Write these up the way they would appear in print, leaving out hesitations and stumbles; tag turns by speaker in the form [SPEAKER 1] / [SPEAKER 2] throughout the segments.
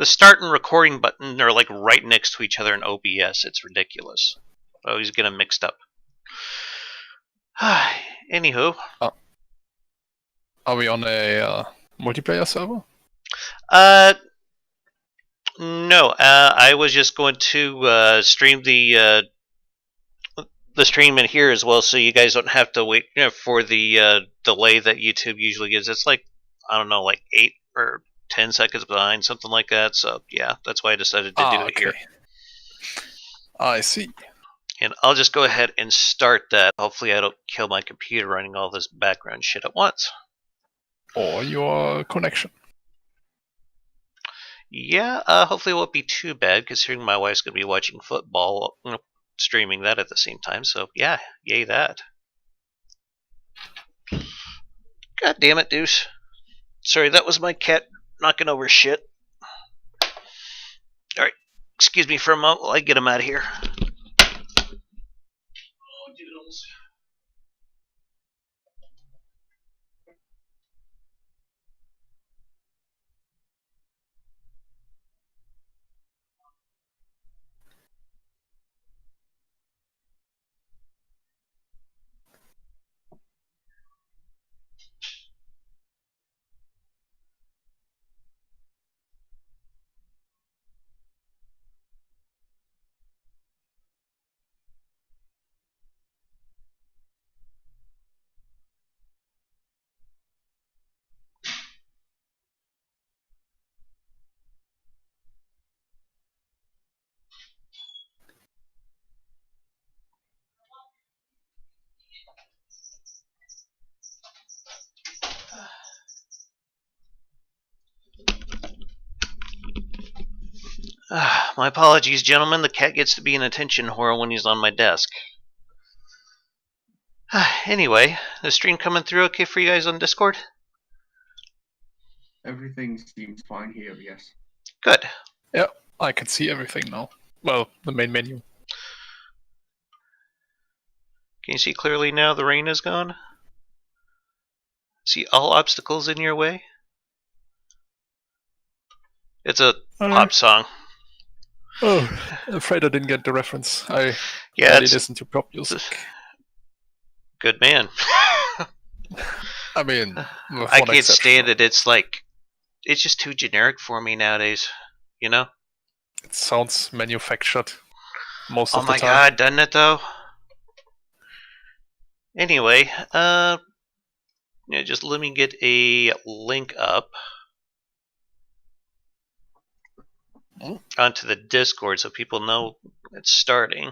[SPEAKER 1] The start and recording button are like right next to each other in OBS. It's ridiculous. I always get them mixed up. Anywho.
[SPEAKER 2] Are we on a multiplayer server?
[SPEAKER 1] No. I was just going to stream the stream in here as well, so you guys don't have to wait for the delay that YouTube usually gives. It's like, I don't know, like 8 or 10 seconds behind, something like that. So yeah, that's why I decided to do it here.
[SPEAKER 2] I see.
[SPEAKER 1] And I'll just go ahead and start that. Hopefully I don't kill my computer running all this background shit at once.
[SPEAKER 2] Or your connection.
[SPEAKER 1] Yeah, hopefully it won't be too bad, considering my wife's going to be watching football, streaming that at the same time. So yeah, yay that. God damn it, Deuce. Sorry, that was my cat knocking over shit. Alright, excuse me for a moment while I get him out of here. Oh, doodles. My apologies, gentlemen. The cat gets to be an attention whore when he's on my desk. Anyway, the stream coming through okay for you guys on Discord?
[SPEAKER 3] Everything seems fine here, yes.
[SPEAKER 1] Good.
[SPEAKER 2] Yeah, I can see everything now. Well, the main menu.
[SPEAKER 1] Can you see clearly now the rain is gone? See all obstacles in your way? It's a pop song.
[SPEAKER 2] Oh, I'm afraid I didn't get the reference. I only listen to pop music.
[SPEAKER 1] Good man.
[SPEAKER 2] I mean,
[SPEAKER 1] I can't stand it. It's like, it's just too generic for me nowadays, you know?
[SPEAKER 2] It sounds manufactured most of the time.
[SPEAKER 1] Oh my god, doesn't it though? Anyway, yeah, just let me get a link up onto the Discord so people know it's starting.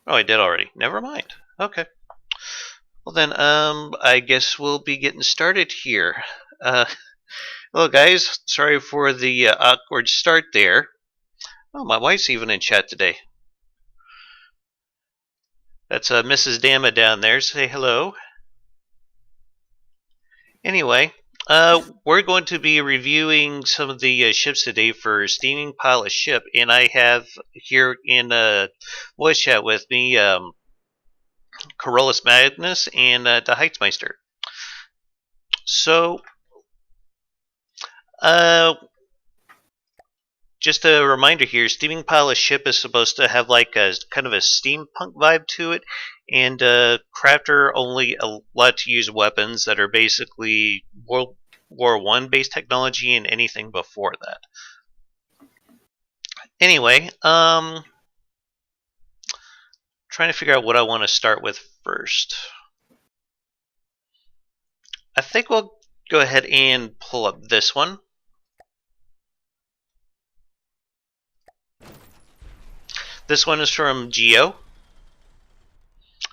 [SPEAKER 1] Oh, I did already. Never mind. Okay. Well then, I guess we'll be getting started here. Hello guys. Sorry for the awkward start there. Oh, my wife's even in chat today. That's Mrs. Dama down there. Say hello. Anyway, we're going to be reviewing some of the ships today for Steaming Pile of Ship, and I have here in voice chat with me Corollas Magnus and the Heitzmeister. So, just a reminder here, Steaming Pile of Ship is supposed to have like a kind of a steampunk vibe to it, and Crafter only allowed to use weapons that are basically World War I based technology and anything before that. Anyway, trying to figure out what I want to start with first. I think we'll go ahead and pull up this one. This one is from Geo.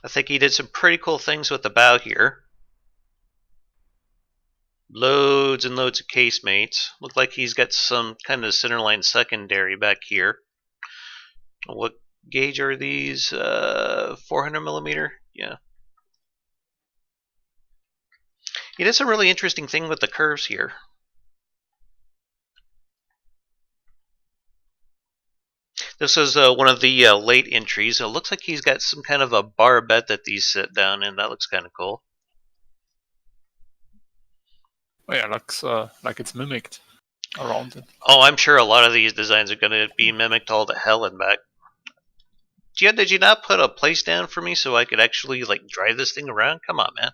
[SPEAKER 1] I think he did some pretty cool things with the bow here. Loads and loads of casemates. Look like he's got some kind of centerline secondary back here. What gauge are these? 400 millimeter? Yeah. He did some really interesting thing with the curves here. This is one of the late entries. It looks like he's got some kind of a barbette that these sit down in. That looks kind of cool.
[SPEAKER 2] Oh yeah, looks like it's mimicked around it.
[SPEAKER 1] Oh, I'm sure a lot of these designs are going to be mimicked all to hell and back. Did you not put a place down for me so I could actually like drive this thing around? Come on, man.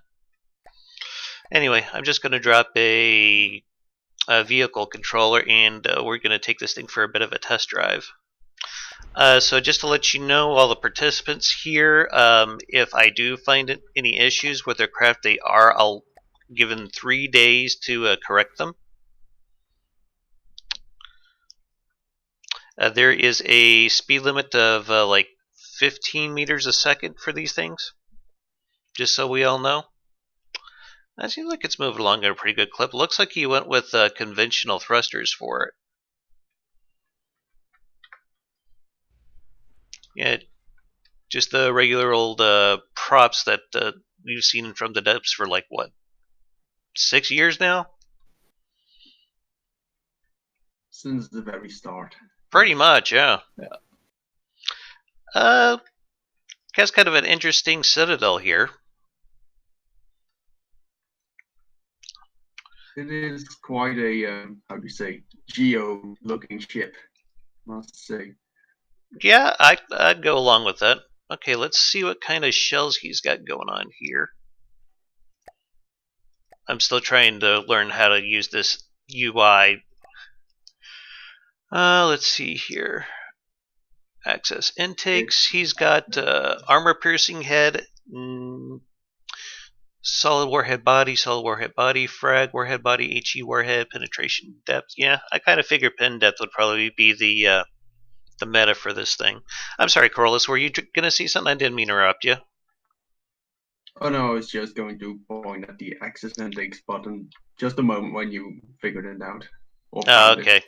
[SPEAKER 1] Anyway, I'm just going to drop a vehicle controller, and we're going to take this thing for a bit of a test drive. So just to let you know, all the participants here, if I do find any issues with their craft, they are given 3 days to correct them. There is a speed limit of like 15 meters a second for these things, just so we all know. That seems like it's moving along at a pretty good clip. Looks like he went with conventional thrusters for it. Yeah, just the regular old props that we've seen from the depths for like, what, 6 years now?
[SPEAKER 3] Since the very start.
[SPEAKER 1] Pretty much, yeah. Has kind of an interesting citadel here.
[SPEAKER 3] It is quite a, how do you say, geo-looking ship, must say.
[SPEAKER 1] Yeah, I'd go along with that. Okay, let's see what kind of shells he's got going on here. I'm still trying to learn how to use this UI. Let's see here. Access intakes. He's got armor piercing head, solid warhead body, frag warhead body, HE warhead, penetration depth. Yeah, I kind of figured pen depth would probably be the meta for this thing. I'm sorry, Corliss, were you gonna see something? I didn't mean to interrupt you.
[SPEAKER 3] Oh no, I was just going to point at the access index button just a moment when you figured it out.
[SPEAKER 1] Okay.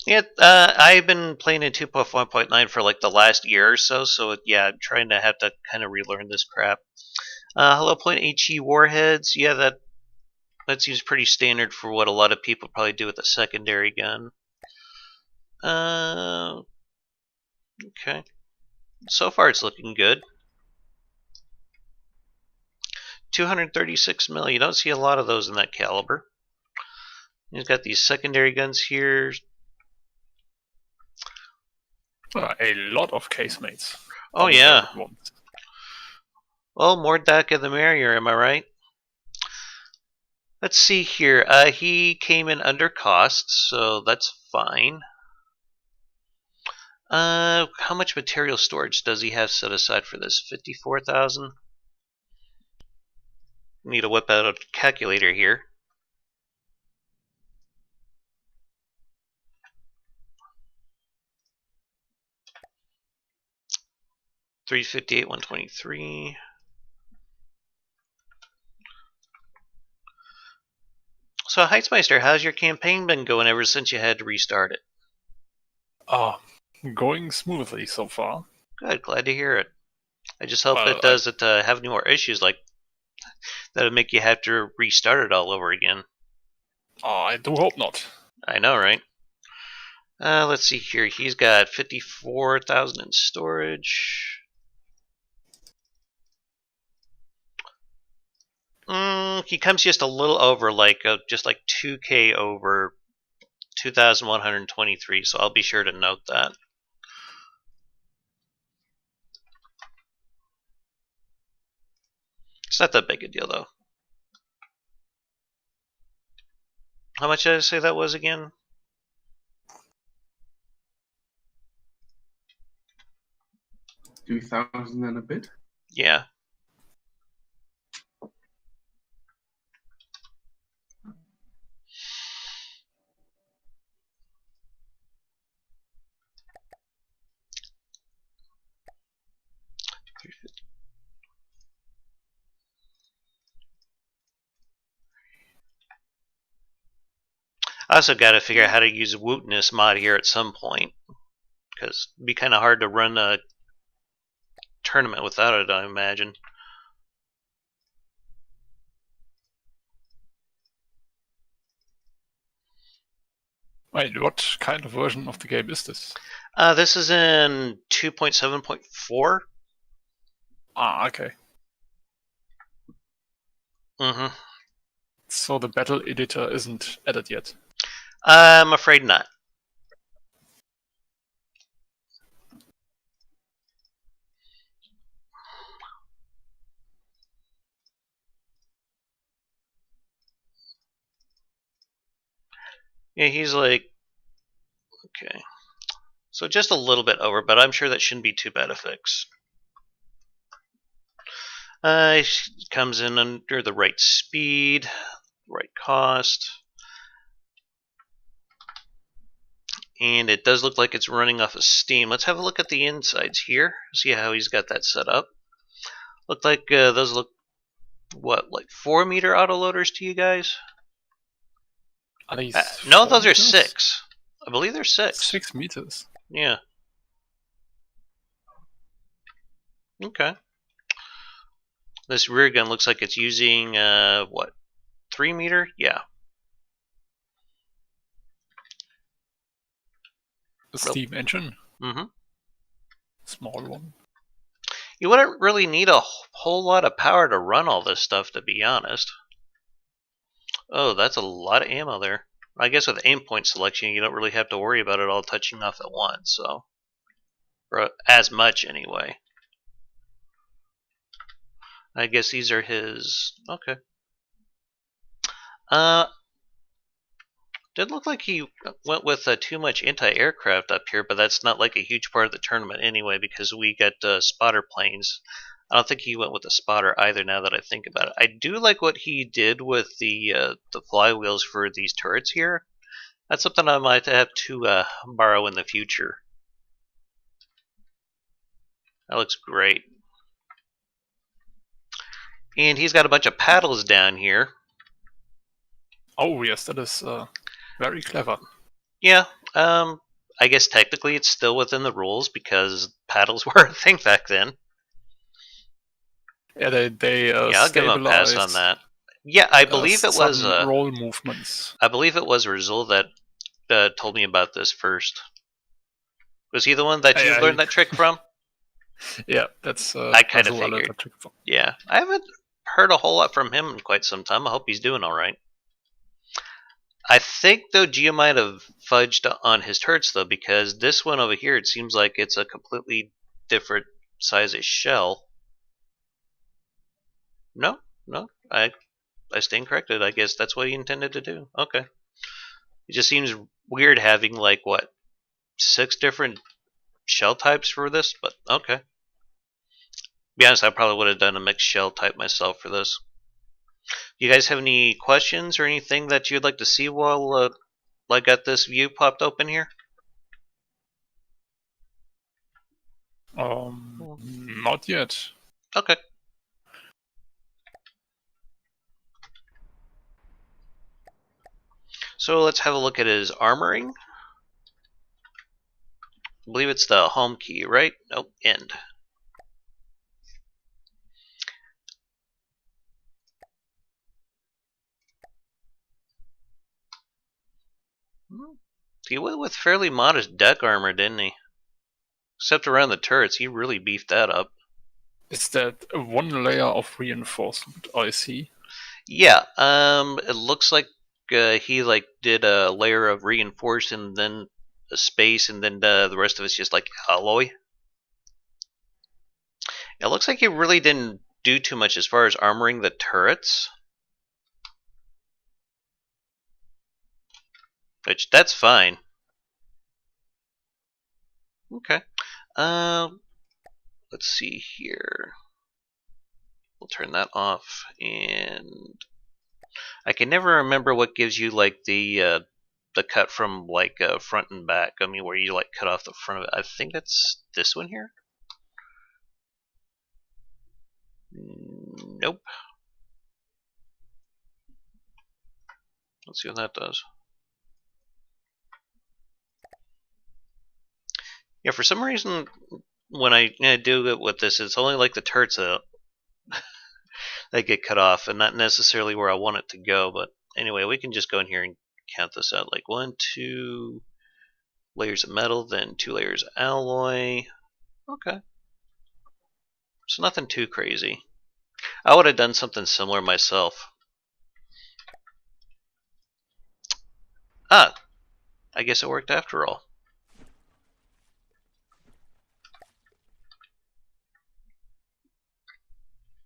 [SPEAKER 1] Yeah, I've been playing in 2.1.9 for like the last year or so, so yeah, I'm trying to have to kind of relearn this crap. Hello point HE warheads, yeah, that seems pretty standard for what a lot of people probably do with a secondary gun. Okay. So far it's looking good. 236 mil, you don't see a lot of those in that caliber. He's got these secondary guns here.
[SPEAKER 2] A lot of casemates.
[SPEAKER 1] Oh yeah. Well, more DACA the merrier, am I right? Let's see here. He came in under cost, so that's fine. How much material storage does he have set aside for this? 54,000? Need to whip out a calculator here. $358, $123. So, Heitzmeister, how's your campaign been going ever since you had to restart it?
[SPEAKER 2] Going smoothly so far.
[SPEAKER 1] Good, glad to hear it. I just hope it doesn't have any more issues like that would make you have to restart it all over again.
[SPEAKER 2] I do hope not.
[SPEAKER 1] I know, right? Let's see here. He's got 54,000 in storage. He comes just a little over, like just like 2K over 2,123. So I'll be sure to note that. It's not that big a deal, though. How much did I say that was again?
[SPEAKER 3] $2,000 and a bit?
[SPEAKER 1] Yeah. I also got to figure out how to use Wootness mod here at some point, because it'd be kind of hard to run a tournament without it, I imagine.
[SPEAKER 2] Wait, what kind of version of the game is this?
[SPEAKER 1] This is in 2.7.4.
[SPEAKER 2] Okay.
[SPEAKER 1] Mm-hmm.
[SPEAKER 2] So the battle editor isn't added yet?
[SPEAKER 1] I'm afraid not. Yeah, he's like, okay. So just a little bit over, but I'm sure that shouldn't be too bad a fix. He comes in under the right speed, right cost. And it does look like it's running off of Steam. Let's have a look at the insides here. See how he's got that set up. Look like those look, what, like 4-meter autoloaders to you guys?
[SPEAKER 2] Are these
[SPEAKER 1] no,
[SPEAKER 2] 4
[SPEAKER 1] those
[SPEAKER 2] meters?
[SPEAKER 1] are 6. I believe they're 6.
[SPEAKER 2] 6 meters.
[SPEAKER 1] Yeah. Okay. This rear gun looks like it's using, what, 3-meter? Yeah.
[SPEAKER 2] A steam engine?
[SPEAKER 1] Mm-hmm.
[SPEAKER 2] Small one.
[SPEAKER 1] You wouldn't really need a whole lot of power to run all this stuff, to be honest. Oh, that's a lot of ammo there. I guess with aim point selection, you don't really have to worry about it all touching off at once, so. Or as much, anyway. I guess these are his. Okay. Did look like he went with too much anti-aircraft up here, but that's not like a huge part of the tournament anyway, because we got spotter planes. I don't think he went with a spotter either, now that I think about it. I do like what he did with the flywheels for these turrets here. That's something I might have to borrow in the future. That looks great. And he's got a bunch of paddles down here.
[SPEAKER 2] Oh yes, that is very clever.
[SPEAKER 1] Yeah, I guess technically it's still within the rules because paddles were a thing back then.
[SPEAKER 2] Yeah, they
[SPEAKER 1] yeah, I'll give him a pass on that. Yeah, I believe it was
[SPEAKER 2] roll movements.
[SPEAKER 1] I believe it was Rizal that told me about this first. Was he the one that you learned that trick from?
[SPEAKER 2] Yeah, that's
[SPEAKER 1] I kind of figured. Yeah, I haven't heard a whole lot from him in quite some time. I hope he's doing all right. I think though Gio might have fudged on his turrets though, because this one over here, it seems like it's a completely different size of shell. No, I stand corrected. I guess that's what he intended to do. Okay. It just seems weird having like what 6 different shell types for this, but okay. To be honest, I probably would have done a mixed shell type myself for this. You guys have any questions or anything that you'd like to see while I got this view popped open here?
[SPEAKER 2] Not yet.
[SPEAKER 1] Okay. So let's have a look at his armoring. I believe it's the home key, right? Nope, end. He went with fairly modest deck armor, didn't he? Except around the turrets, he really beefed that up.
[SPEAKER 2] Is that one layer of reinforcement I see?
[SPEAKER 1] Yeah, it looks like he like did a layer of reinforced and then a space, and then the rest of it's just like alloy. It looks like he really didn't do too much as far as armoring the turrets. Which, that's fine. Okay. Let's see here. We'll turn that off, and I can never remember what gives you like the cut from like front and back. I mean, where you like cut off the front of it. I think that's this one here. Nope. Let's see what that does. Yeah, for some reason, when I do it with this, it's only like the turrets that get cut off, and not necessarily where I want it to go. But anyway, we can just go in here and count this out. Like 1, 2 layers of metal, then 2 layers of alloy. Okay. So nothing too crazy. I would have done something similar myself. Ah, I guess it worked after all.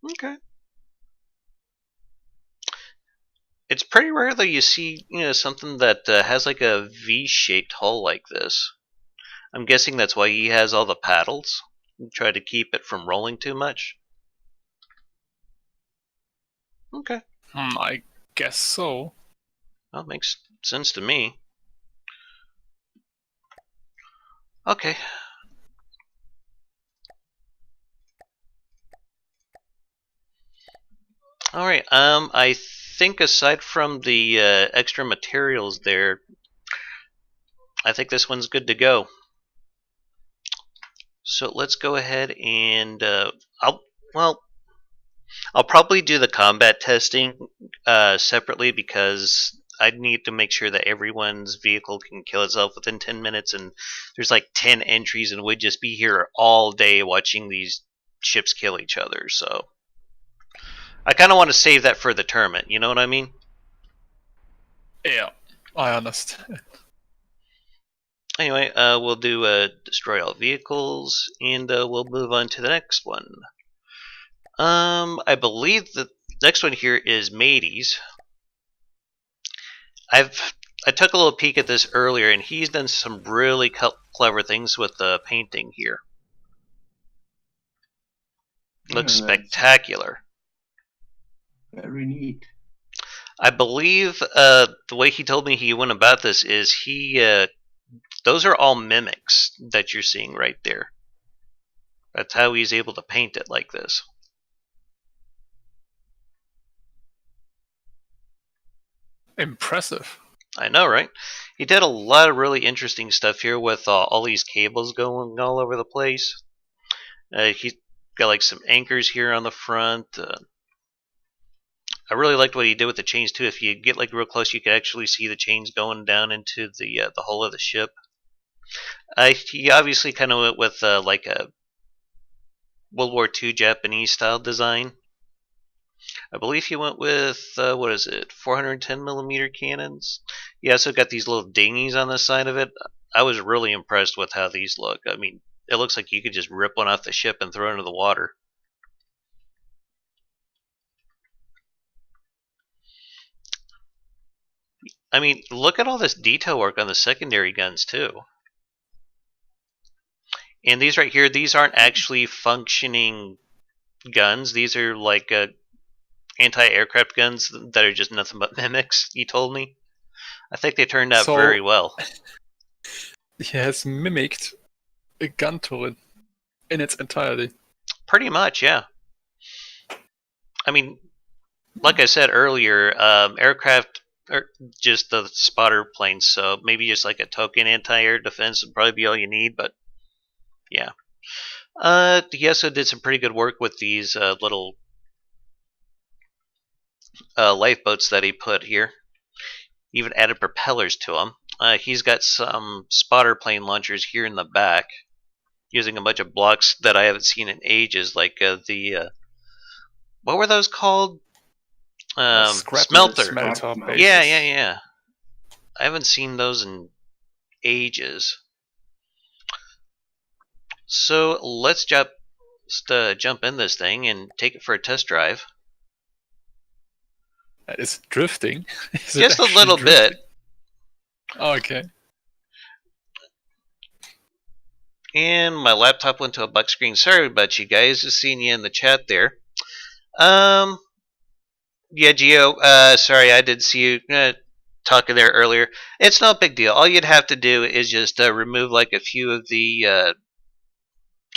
[SPEAKER 1] Okay. It's pretty rare that you see, something that has like a V-shaped hull like this. I'm guessing that's why he has all the paddles. Try to keep it from rolling too much. Okay.
[SPEAKER 2] I guess so.
[SPEAKER 1] Well, makes sense to me. Okay. All right. I think aside from the extra materials there, I think this one's good to go. So let's go ahead and I'll probably do the combat testing separately because I need to make sure that everyone's vehicle can kill itself within 10 minutes, and there's like 10 entries, and we'd just be here all day watching these ships kill each other. So I kind of want to save that for the tournament. You know what I mean?
[SPEAKER 2] Yeah, I understand.
[SPEAKER 1] Anyway, we'll do destroy all vehicles, and we'll move on to the next one. I believe the next one here is Mateys. I took a little peek at this earlier, and he's done some really clever things with the painting here. Looks spectacular.
[SPEAKER 3] Very neat.
[SPEAKER 1] I believe the way he told me he went about this is those are all mimics that you're seeing right there. That's how he's able to paint it like this.
[SPEAKER 2] Impressive.
[SPEAKER 1] I know, right? He did a lot of really interesting stuff here with all these cables going all over the place. He's got like some anchors here on the front. I really liked what he did with the chains too. If you get like real close, you can actually see the chains going down into the hull of the ship. He obviously kind of went with like a World War II Japanese style design. I believe he went with, 410 millimeter cannons. He also got these little dinghies on the side of it. I was really impressed with how these look. I mean, it looks like you could just rip one off the ship and throw it into the water. I mean, look at all this detail work on the secondary guns, too. And these right here, these aren't actually functioning guns. These are like anti-aircraft guns that are just nothing but mimics, he told me. I think they turned out very well.
[SPEAKER 2] He has mimicked a gun turret in its entirety.
[SPEAKER 1] Pretty much, yeah. I mean, like I said earlier, aircraft are just the spotter planes, so maybe just like a token anti-air defense would probably be all you need, but yeah. He also did some pretty good work with these little lifeboats that he put here. Even added propellers to them. He's got some spotter plane launchers here in the back, using a bunch of blocks that I haven't seen in ages, like what were those called? Smelter. Yeah. I haven't seen those in ages. So let's jump in this thing and take it for a test drive.
[SPEAKER 2] Is it drifting?
[SPEAKER 1] Just a little bit.
[SPEAKER 2] Oh, okay.
[SPEAKER 1] And my laptop went to a black screen. Sorry about you guys. Just seeing you in the chat there. Yeah, Gio. Sorry, I did see you talking there earlier. It's no big deal. All you'd have to do is just remove like a few of the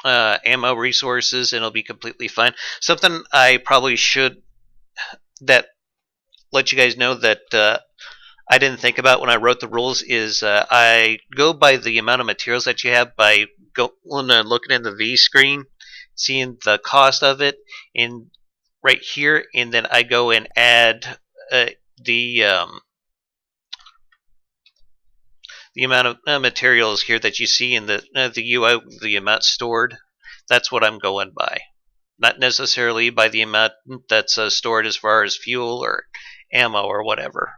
[SPEAKER 1] ammo resources, and it'll be completely fine. Something I probably should let you guys know that I didn't think about when I wrote the rules is I go by the amount of materials that you have by looking in the V screen, seeing the cost of it, and right here, and then I go and add the amount of materials here that you see in the UI, the amount stored. That's what I'm going by. Not necessarily by the amount that's stored as far as fuel or ammo or whatever.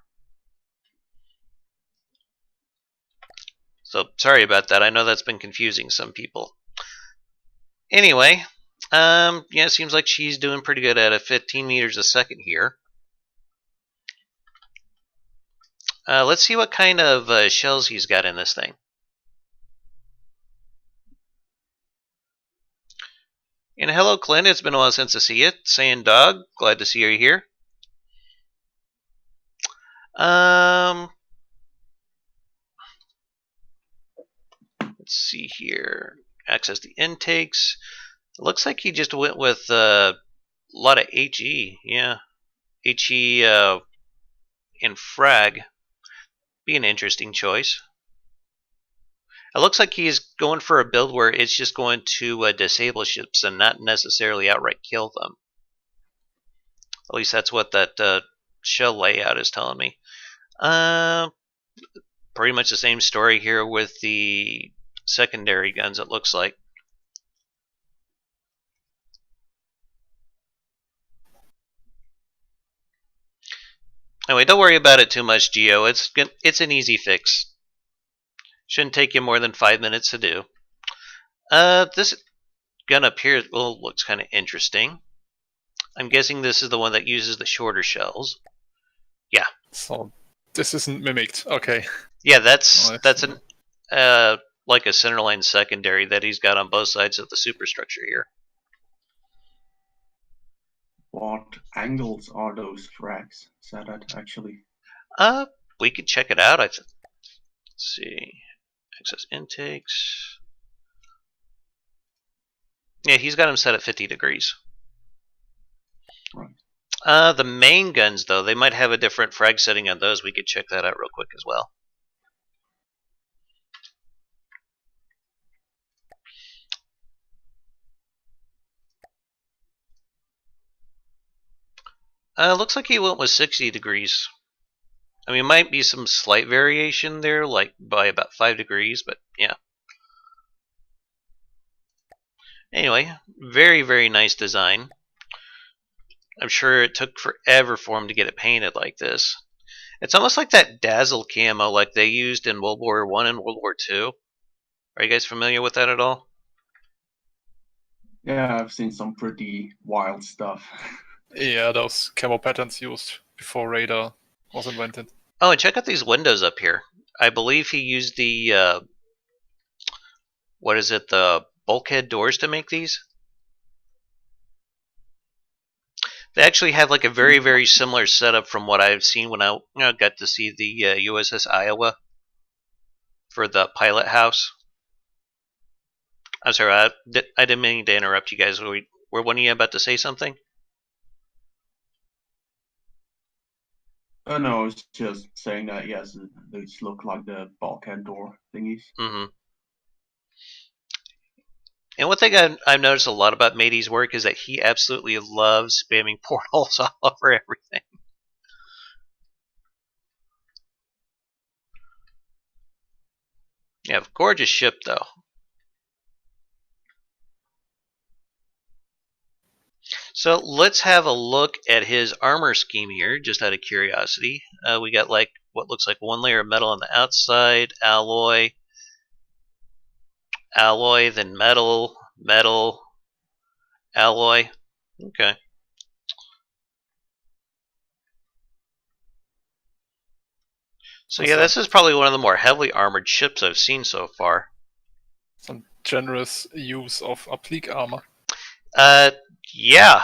[SPEAKER 1] So sorry about that. I know that's been confusing some people. Anyway, yeah, it seems like she's doing pretty good at 15 meters a second here. Let's see what kind of shells he's got in this thing. And hello, Clint. It's been a while since I see you. Saying dog. Glad to see you here. Let's see here. Access the intakes. It looks like he just went with a lot of HE. Yeah. HE and frag. Be an interesting choice. It looks like he's going for a build where it's just going to disable ships and not necessarily outright kill them. At least that's what that shell layout is telling me. Pretty much the same story here with the secondary guns, it looks like. Anyway, don't worry about it too much, Geo. It's an easy fix. Shouldn't take you more than 5 minutes to do. This gun up here looks kind of interesting. I'm guessing this is the one that uses the shorter shells. Yeah.
[SPEAKER 2] So this isn't mimicked. Okay.
[SPEAKER 1] Yeah, that's an like a centerline secondary that he's got on both sides of the superstructure here.
[SPEAKER 3] What angles are those frags set at, actually?
[SPEAKER 1] We could check it out. Let's see. Access intakes. Yeah, he's got them set at 50 degrees.
[SPEAKER 3] Right.
[SPEAKER 1] The main guns, though, they might have a different frag setting on those. We could check that out real quick as well. Looks like he went with 60 degrees. I mean, might be some slight variation there, like by about 5 degrees, but yeah. Anyway, very, very nice design. I'm sure it took forever for him to get it painted like this. It's almost like that dazzle camo like they used in World War I and World War II. Are you guys familiar with that at all?
[SPEAKER 3] Yeah, I've seen some pretty wild stuff.
[SPEAKER 2] Yeah, those camo patterns used before radar was invented.
[SPEAKER 1] Oh, and check out these windows up here. I believe he used the, what is it, the bulkhead doors to make these? They actually have like a very, very similar setup from what I've seen when I got to see the USS Iowa for the pilot house. I'm sorry, I didn't mean to interrupt you guys. Were one of you about to say something?
[SPEAKER 3] No, I was just saying that, yes, these look like the bulkhead door thingies.
[SPEAKER 1] Mm-hmm. And one thing I've noticed a lot about Matey's work is that he absolutely loves spamming portholes all over everything. Yeah, gorgeous ship though. So let's have a look at his armor scheme here, just out of curiosity. We got like what looks like one layer of metal on the outside, alloy, then metal, alloy. Okay. So yeah, this is probably one of the more heavily armored ships I've seen so far.
[SPEAKER 2] Some generous use of applique armor.
[SPEAKER 1] Yeah.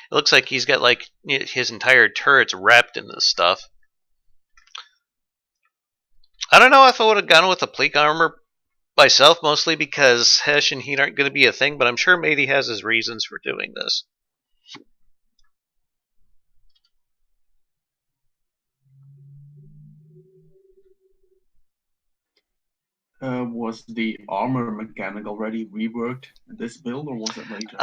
[SPEAKER 1] It looks like he's got like his entire turrets wrapped in this stuff. I don't know if I would have gone with applique armor myself, mostly because Hesh and Heat aren't going to be a thing, but I'm sure Matey has his reasons for doing this.
[SPEAKER 3] Was the armor mechanic already reworked in this build, or was it later?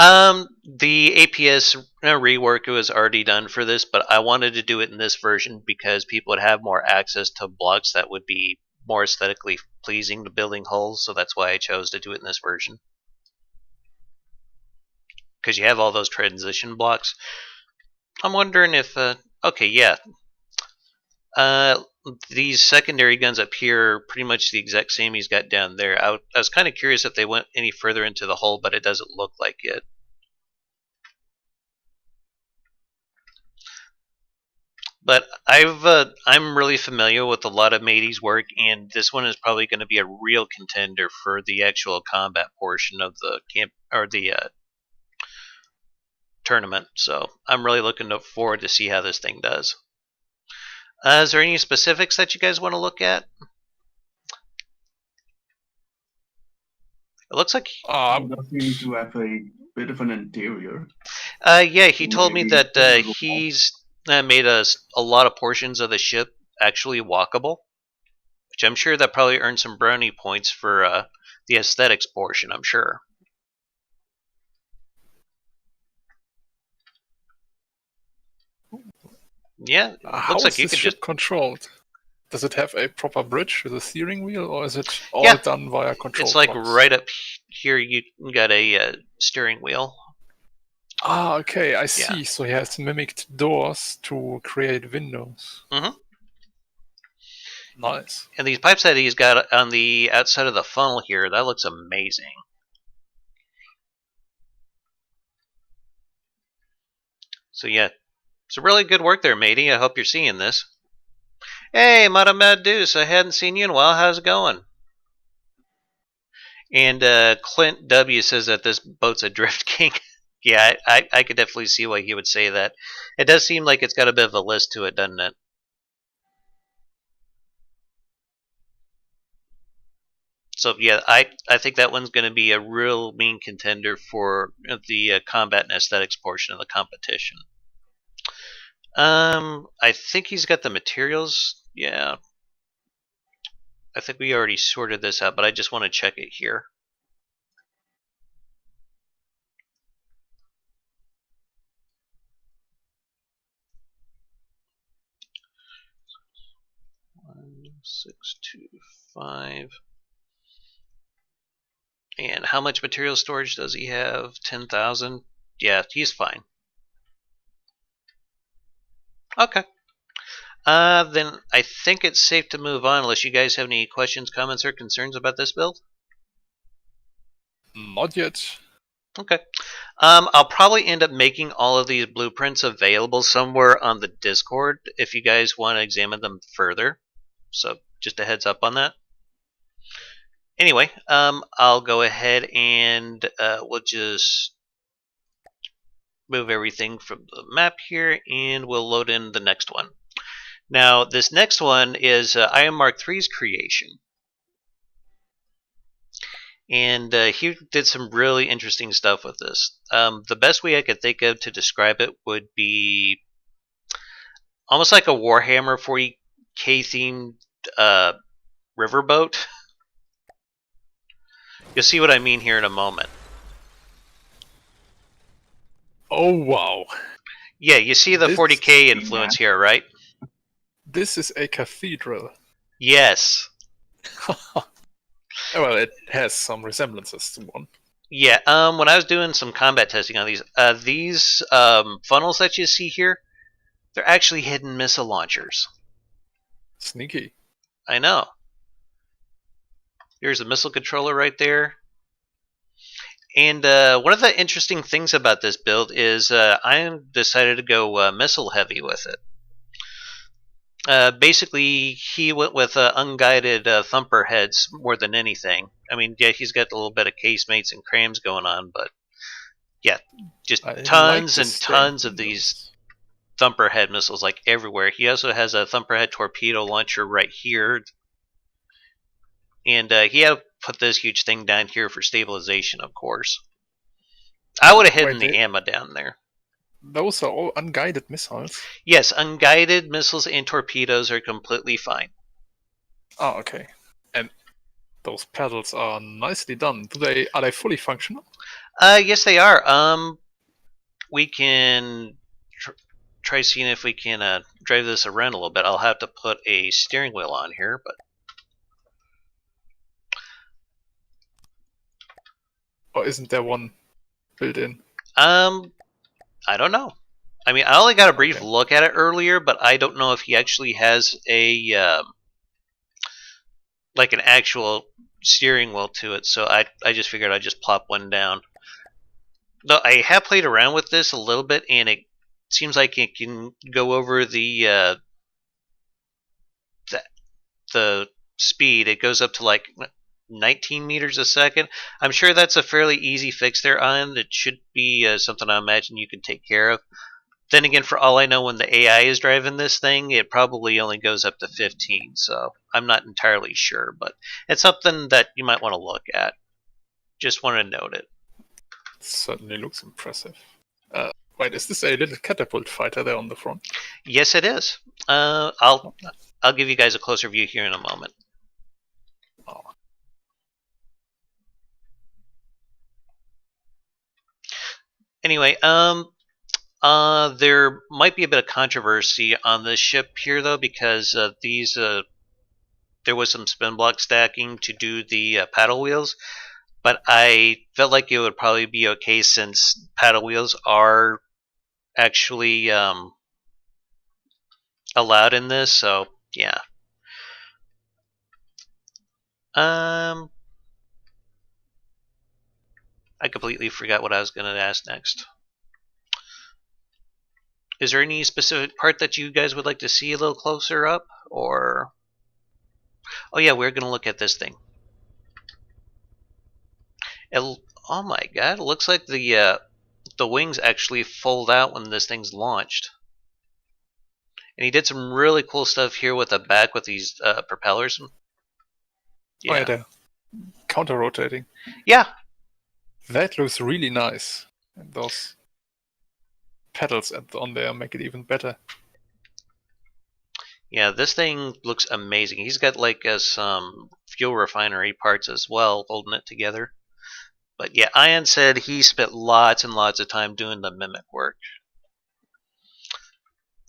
[SPEAKER 1] The APS rework was already done for this, but I wanted to do it in this version because people would have more access to blocks that would be more aesthetically pleasing to building hulls, so that's why I chose to do it in this version. Because you have all those transition blocks. I'm wondering if, okay, yeah. these secondary guns up here are pretty much the exact same he's got down there. I was kind of curious if they went any further into the hull, but it doesn't look like it. But I'm really familiar with a lot of Matey's work, and this one is probably going to be a real contender for the actual combat portion of the camp or the tournament. So I'm really looking forward to see how this thing does. Is there any specifics that you guys want to look at? It looks like
[SPEAKER 3] It seems to have a bit of an interior.
[SPEAKER 1] Yeah, he told me that he's made a lot of portions of the ship actually walkable, which I'm sure that probably earned some brownie points for the aesthetics portion, I'm sure. Yeah,
[SPEAKER 2] How is this ship controlled? Does it have a proper bridge with a steering wheel, or is it all done via control?
[SPEAKER 1] It's like right up here. You got a steering wheel.
[SPEAKER 2] Ah, okay, I see. So he has mimicked doors to create windows.
[SPEAKER 1] Mm-hmm.
[SPEAKER 2] Nice.
[SPEAKER 1] And these pipes that he's got on the outside of the funnel here, that looks amazing. So yeah, it's a really good work there, matey. I hope you're seeing this. Hey, Mad Deuce, I hadn't seen you in a while. How's it going? And Clint W says that this boat's a drift king. Yeah, I could definitely see why he would say that. It does seem like it's got a bit of a list to it, doesn't it? So yeah, I think that one's going to be a real mean contender for the combat and aesthetics portion of the competition. I think he's got the materials. Yeah. I think we already sorted this out, but I just want to check it here. $1,625. And how much material storage does he have? 10,000. Yeah, he's fine. Okay. Then I think it's safe to move on unless you guys have any questions, comments, or concerns about this build.
[SPEAKER 2] Not yet.
[SPEAKER 1] Okay. I'll probably end up making all of these blueprints available somewhere on the Discord if you guys want to examine them further. So just a heads up on that. Anyway, I'll go ahead and we'll just move everything from the map here, and we'll load in the next one. Now, this next one is IM Mark III's creation. And he did some really interesting stuff with this. The best way I could think of to describe it would be almost like a Warhammer 40k themed riverboat. You'll see what I mean here in a moment.
[SPEAKER 2] Oh, wow.
[SPEAKER 1] Yeah, you see the 40k influence here, right?
[SPEAKER 2] This is a cathedral.
[SPEAKER 1] Yes.
[SPEAKER 2] Well, it has some resemblances to one.
[SPEAKER 1] Yeah, when I was doing some combat testing on these funnels that you see here, they're actually hidden missile launchers.
[SPEAKER 2] Sneaky.
[SPEAKER 1] I know. Here's a missile controller right there. And one of the interesting things about this build is I decided to go missile heavy with it. Basically, he went with unguided thumper heads more than anything. I mean, yeah, he's got a little bit of casemates and crams going on, but yeah, just tons and tons of these thumper head missiles like everywhere. He also has a thumper head torpedo launcher right here. And he had to put this huge thing down here for stabilization, of course. I would have hidden the ammo down there.
[SPEAKER 2] Those are all unguided missiles?
[SPEAKER 1] Yes, unguided missiles and torpedoes are completely fine.
[SPEAKER 2] Oh, okay. And those pedals are nicely done. Are they fully functional?
[SPEAKER 1] Yes, they are. We can try seeing if we can drive this around a little bit. I'll have to put a steering wheel on here, but...
[SPEAKER 2] Or isn't there one built in?
[SPEAKER 1] I don't know. I mean, I only got a brief
[SPEAKER 2] Okay.
[SPEAKER 1] look at it earlier, but I don't know if he actually has a like an actual steering wheel to it. So I just figured I'd just plop one down. Though I have played around with this a little bit, and it seems like it can go over the speed. It goes up to like 19 meters a second. I'm sure that's a fairly easy fix there, on. It should be something I imagine you can take care of. Then again, for all I know, when the AI is driving this thing, it probably only goes up to 15. So I'm not entirely sure, but it's something that you might want to look at. Just want to note it.
[SPEAKER 2] Certainly looks impressive. Wait, is this a little catapult fighter there on the front?
[SPEAKER 1] Yes, it is. I'll give you guys a closer view here in a moment.
[SPEAKER 2] Oh.
[SPEAKER 1] Anyway, there might be a bit of controversy on this ship here, though, because there was some spin block stacking to do the paddle wheels, but I felt like it would probably be okay since paddle wheels are actually allowed in this. So yeah. I completely forgot what I was going to ask next. Is there any specific part that you guys would like to see a little closer up, or? Oh yeah, we're going to look at this thing. Oh my god, it looks like the wings actually fold out when this thing's launched. And he did some really cool stuff here with the back with these propellers.
[SPEAKER 2] Yeah. Oh yeah, they're counter-rotating.
[SPEAKER 1] Yeah.
[SPEAKER 2] That looks really nice. And those pedals on there make it even better.
[SPEAKER 1] Yeah, this thing looks amazing. He's got like some fuel refinery parts as well, holding it together. But yeah, Ian said he spent lots and lots of time doing the mimic work.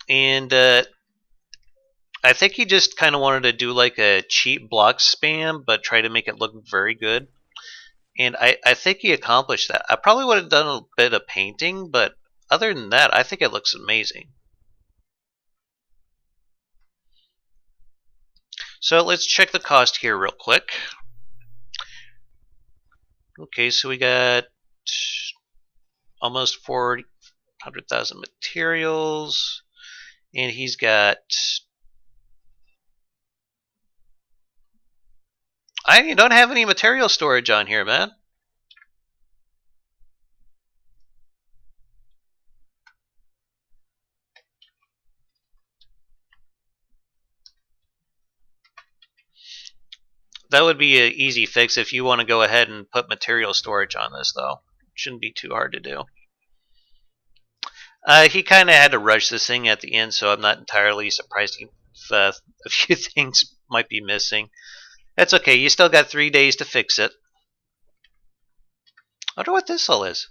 [SPEAKER 1] And I think he just kind of wanted to do like a cheap block spam, but try to make it look very good. And I think he accomplished that. I probably would have done a bit of painting, but other than that, I think it looks amazing. So let's check the cost here real quick. Okay, so we got almost 400,000 materials, and he's got... I don't have any material storage on here, man. That would be an easy fix if you want to go ahead and put material storage on this, though. Shouldn't be too hard to do. He kind of had to rush this thing at the end, so I'm not entirely surprised if a few things might be missing. That's okay. You still got 3 days to fix it. I wonder what this all is.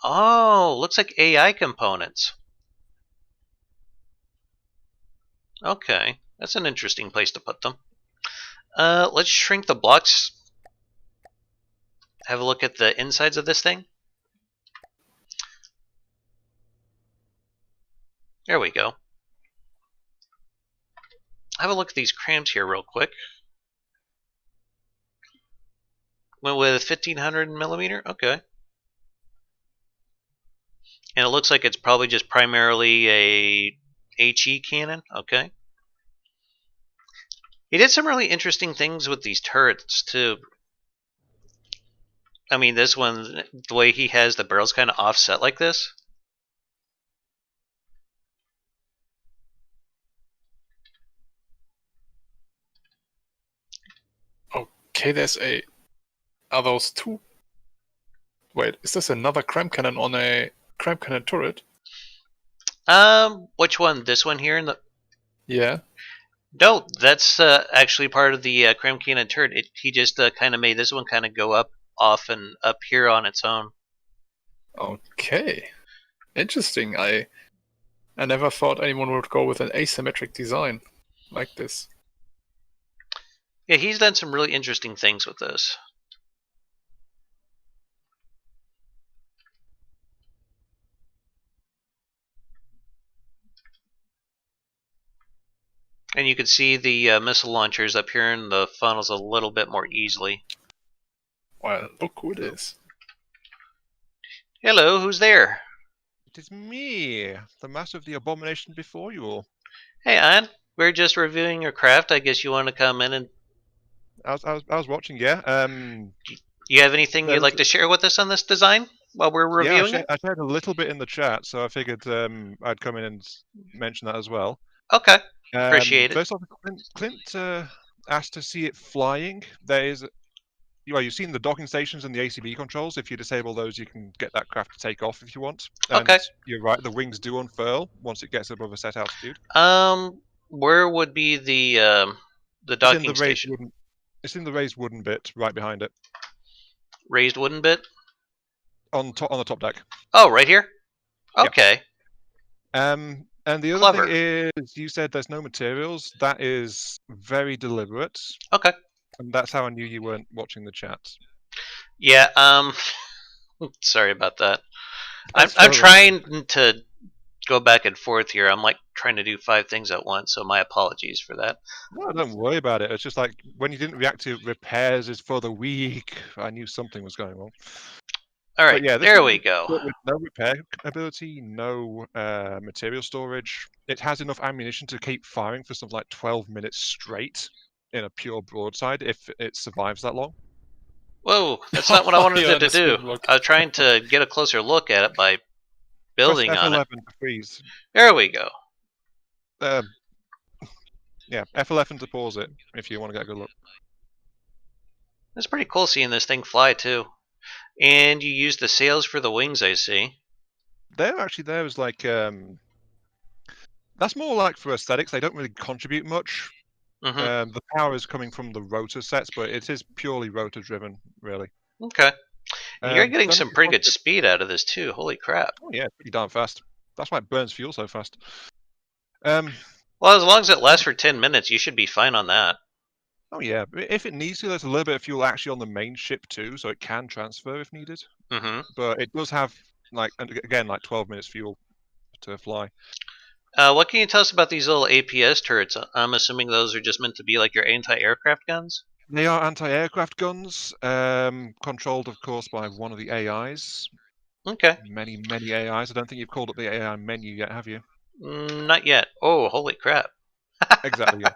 [SPEAKER 1] Oh, looks like AI components. Okay, that's an interesting place to put them. Let's shrink the blocks. Have a look at the insides of this thing. There we go. Have a look at these cramps here real quick. Went with 1500 millimeter. Okay. And it looks like it's probably just primarily a HE cannon. Okay. He did some really interesting things with these turrets too. I mean, this one, the way he has the barrels kind of offset like this.
[SPEAKER 2] Okay, there's a... Are those two? Wait, is this another cram cannon on a cram cannon turret?
[SPEAKER 1] Which one? This one here in the...
[SPEAKER 2] Yeah.
[SPEAKER 1] No, that's actually part of the cram cannon turret. He just kind of made this one kind of go up, off, and up here on its own.
[SPEAKER 2] Okay. Interesting. I never thought anyone would go with an asymmetric design like this.
[SPEAKER 1] Yeah, he's done some really interesting things with this. And you can see the missile launchers up here in the funnels a little bit more easily.
[SPEAKER 2] Well, look who it is.
[SPEAKER 1] Hello, who's there?
[SPEAKER 4] It is me, the master of the abomination before you all.
[SPEAKER 1] Hey, Ann. We're just reviewing your craft. I guess you want to come in and...
[SPEAKER 4] I was watching, yeah.
[SPEAKER 1] You have anything you'd
[SPEAKER 4] There's-
[SPEAKER 1] like to share with us on this design while we're reviewing it?
[SPEAKER 4] I shared a little bit in the chat, so I figured I'd come in and mention that as well.
[SPEAKER 1] Okay, appreciate it.
[SPEAKER 4] First off, Clint asked to see it flying. There is, well, you've seen the docking stations and the ACB controls. If you disable those, you can get that craft to take off if you want. And
[SPEAKER 1] Okay.
[SPEAKER 4] You're right, the wings do unfurl once it gets above a set altitude.
[SPEAKER 1] Where would be the docking station?
[SPEAKER 4] It's in the raised wooden bit right behind it.
[SPEAKER 1] Raised wooden bit?
[SPEAKER 4] On the top deck.
[SPEAKER 1] Oh, right here? Okay.
[SPEAKER 4] And the other
[SPEAKER 1] Clever.
[SPEAKER 4] thing is, you said there's no materials. That is very deliberate.
[SPEAKER 1] Okay.
[SPEAKER 4] And that's how I knew you weren't watching the chat.
[SPEAKER 1] Yeah, sorry about that.
[SPEAKER 4] That's
[SPEAKER 1] I'm
[SPEAKER 4] totally
[SPEAKER 1] trying to go back and forth here. I'm like trying to do 5 things at once, so my apologies for that.
[SPEAKER 4] No, don't worry about it. It's just like when you didn't react to repairs is for the weak, I knew something was going wrong.
[SPEAKER 1] All right,
[SPEAKER 4] yeah,
[SPEAKER 1] there we go.
[SPEAKER 4] With no repair ability, no material storage. It has enough ammunition to keep firing for something like 12 minutes straight in a pure broadside if it survives that long.
[SPEAKER 1] Whoa, that's not what I wanted
[SPEAKER 2] Yeah,
[SPEAKER 1] it to
[SPEAKER 2] the
[SPEAKER 1] do.
[SPEAKER 2] swim look.
[SPEAKER 1] I was trying to get a closer look at it by building
[SPEAKER 4] Press
[SPEAKER 1] on
[SPEAKER 4] F11
[SPEAKER 1] it.
[SPEAKER 4] to freeze.
[SPEAKER 1] There we go.
[SPEAKER 4] Yeah, F11 to pause it if you want to get a good look.
[SPEAKER 1] It's pretty cool seeing this thing fly too. And you use the sails for the wings, I see.
[SPEAKER 4] They're actually there as like that's more like for aesthetics. They don't really contribute much.
[SPEAKER 1] Mm-hmm.
[SPEAKER 4] The power is coming from the rotor sets, but it is purely rotor driven, really.
[SPEAKER 1] Okay. And you're getting
[SPEAKER 4] Don't
[SPEAKER 1] some
[SPEAKER 4] know
[SPEAKER 1] pretty
[SPEAKER 4] if
[SPEAKER 1] good speed out of this too. Holy crap.
[SPEAKER 4] Oh yeah, pretty darn fast. That's why it burns fuel so fast.
[SPEAKER 1] Well, as long as it lasts for 10 minutes, you should be fine on that.
[SPEAKER 4] Oh yeah, if it needs to, there's a little bit of fuel actually on the main ship too, so it can transfer if needed.
[SPEAKER 1] Mm-hmm.
[SPEAKER 4] But it does have like, again, like 12 minutes fuel to fly.
[SPEAKER 1] What can you tell us about these little APS turrets? I'm assuming those are just meant to be like your anti-aircraft guns?
[SPEAKER 4] They are anti-aircraft guns, controlled, of course, by one of the AIs.
[SPEAKER 1] Okay.
[SPEAKER 4] Many AIs. I don't think you've called up the AI menu yet, have you?
[SPEAKER 1] Not yet. Oh, holy crap.
[SPEAKER 4] Exactly, yeah.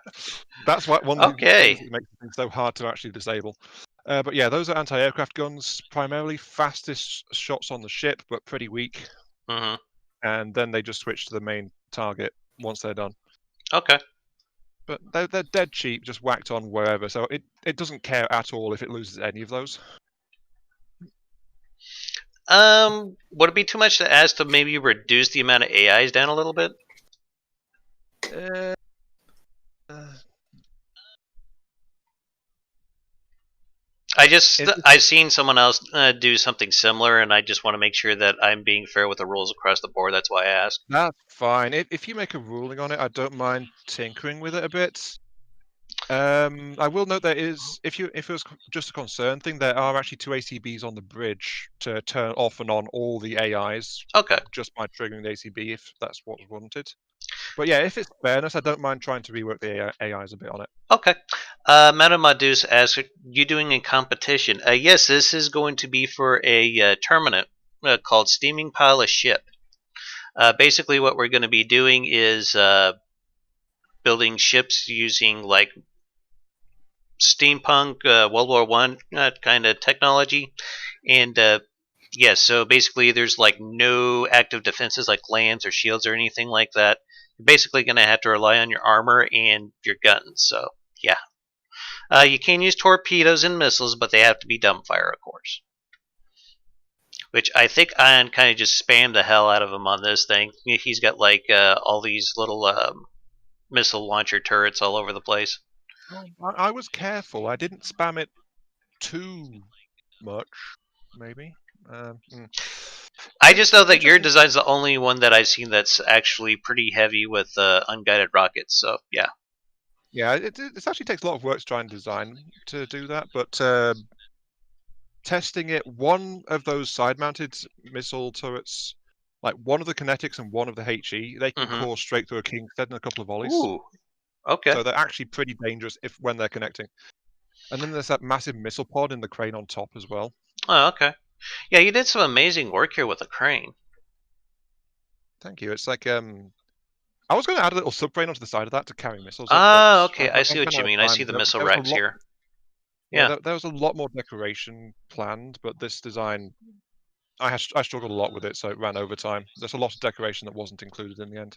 [SPEAKER 4] That's what one of the
[SPEAKER 1] Okay.
[SPEAKER 4] things that makes it so hard to actually disable. But yeah, those are anti-aircraft guns, primarily fastest shots on the ship, but pretty weak.
[SPEAKER 1] Mm-hmm.
[SPEAKER 4] And then they just switch to the main target once they're done.
[SPEAKER 1] Okay.
[SPEAKER 4] But they're dead cheap, just whacked on wherever, so it doesn't care at all if it loses any of those.
[SPEAKER 1] Would it be too much to ask to maybe reduce the amount of AIs down a little bit? I've seen someone else do something similar, and I just want to make sure that I'm being fair with the rules across the board. That's why I asked.
[SPEAKER 4] That's fine. If you make a ruling on it, I don't mind tinkering with it a bit. I will note there is, if it was just a concern thing, there are actually 2 ACBs on the bridge to turn off and on all the AIs.
[SPEAKER 1] Okay.
[SPEAKER 4] Just by triggering the ACB if that's what's wanted. But yeah, if it's fairness, I don't mind trying to rework the AIs a bit on it.
[SPEAKER 1] Okay. Damaddok82's asks, are you doing a competition? Yes, this is going to be for a tournament called Steaming Pile of Ship. Basically, what we're going to be doing is building ships using like steampunk, World War One kind of technology, and yeah. So basically, there's like no active defenses like lands or shields or anything like that. You're basically going to have to rely on your armor and your guns. So yeah, you can use torpedoes and missiles, but they have to be dumbfire, of course. Which I think Ian kind of just spammed the hell out of him on this thing. He's got like all these little missile launcher turrets all over the place.
[SPEAKER 4] I was careful. I didn't spam it too much, maybe.
[SPEAKER 1] I just know that your design's the only one that I've seen that's actually pretty heavy with unguided rockets. So yeah.
[SPEAKER 4] Yeah, it actually takes a lot of work to try and design to do that, but testing it, one of those side-mounted missile turrets, like one of the kinetics and one of the HE, they can course straight through a Kingstead in a couple of volleys.
[SPEAKER 1] Ooh. Okay.
[SPEAKER 4] So they're actually pretty dangerous when they're connecting. And then there's that massive missile pod in the crane on top as well.
[SPEAKER 1] Oh, okay. Yeah, you did some amazing work here with the crane.
[SPEAKER 4] Thank you. It's like I was going to add a little subframe onto the side of that to carry missiles.
[SPEAKER 1] Ah, okay. I see what you mean. I see the missile racks here.
[SPEAKER 4] Yeah, there was a lot more decoration planned, but this design, I struggled a lot with it, so it ran over time. There's a lot of decoration that wasn't included in the end.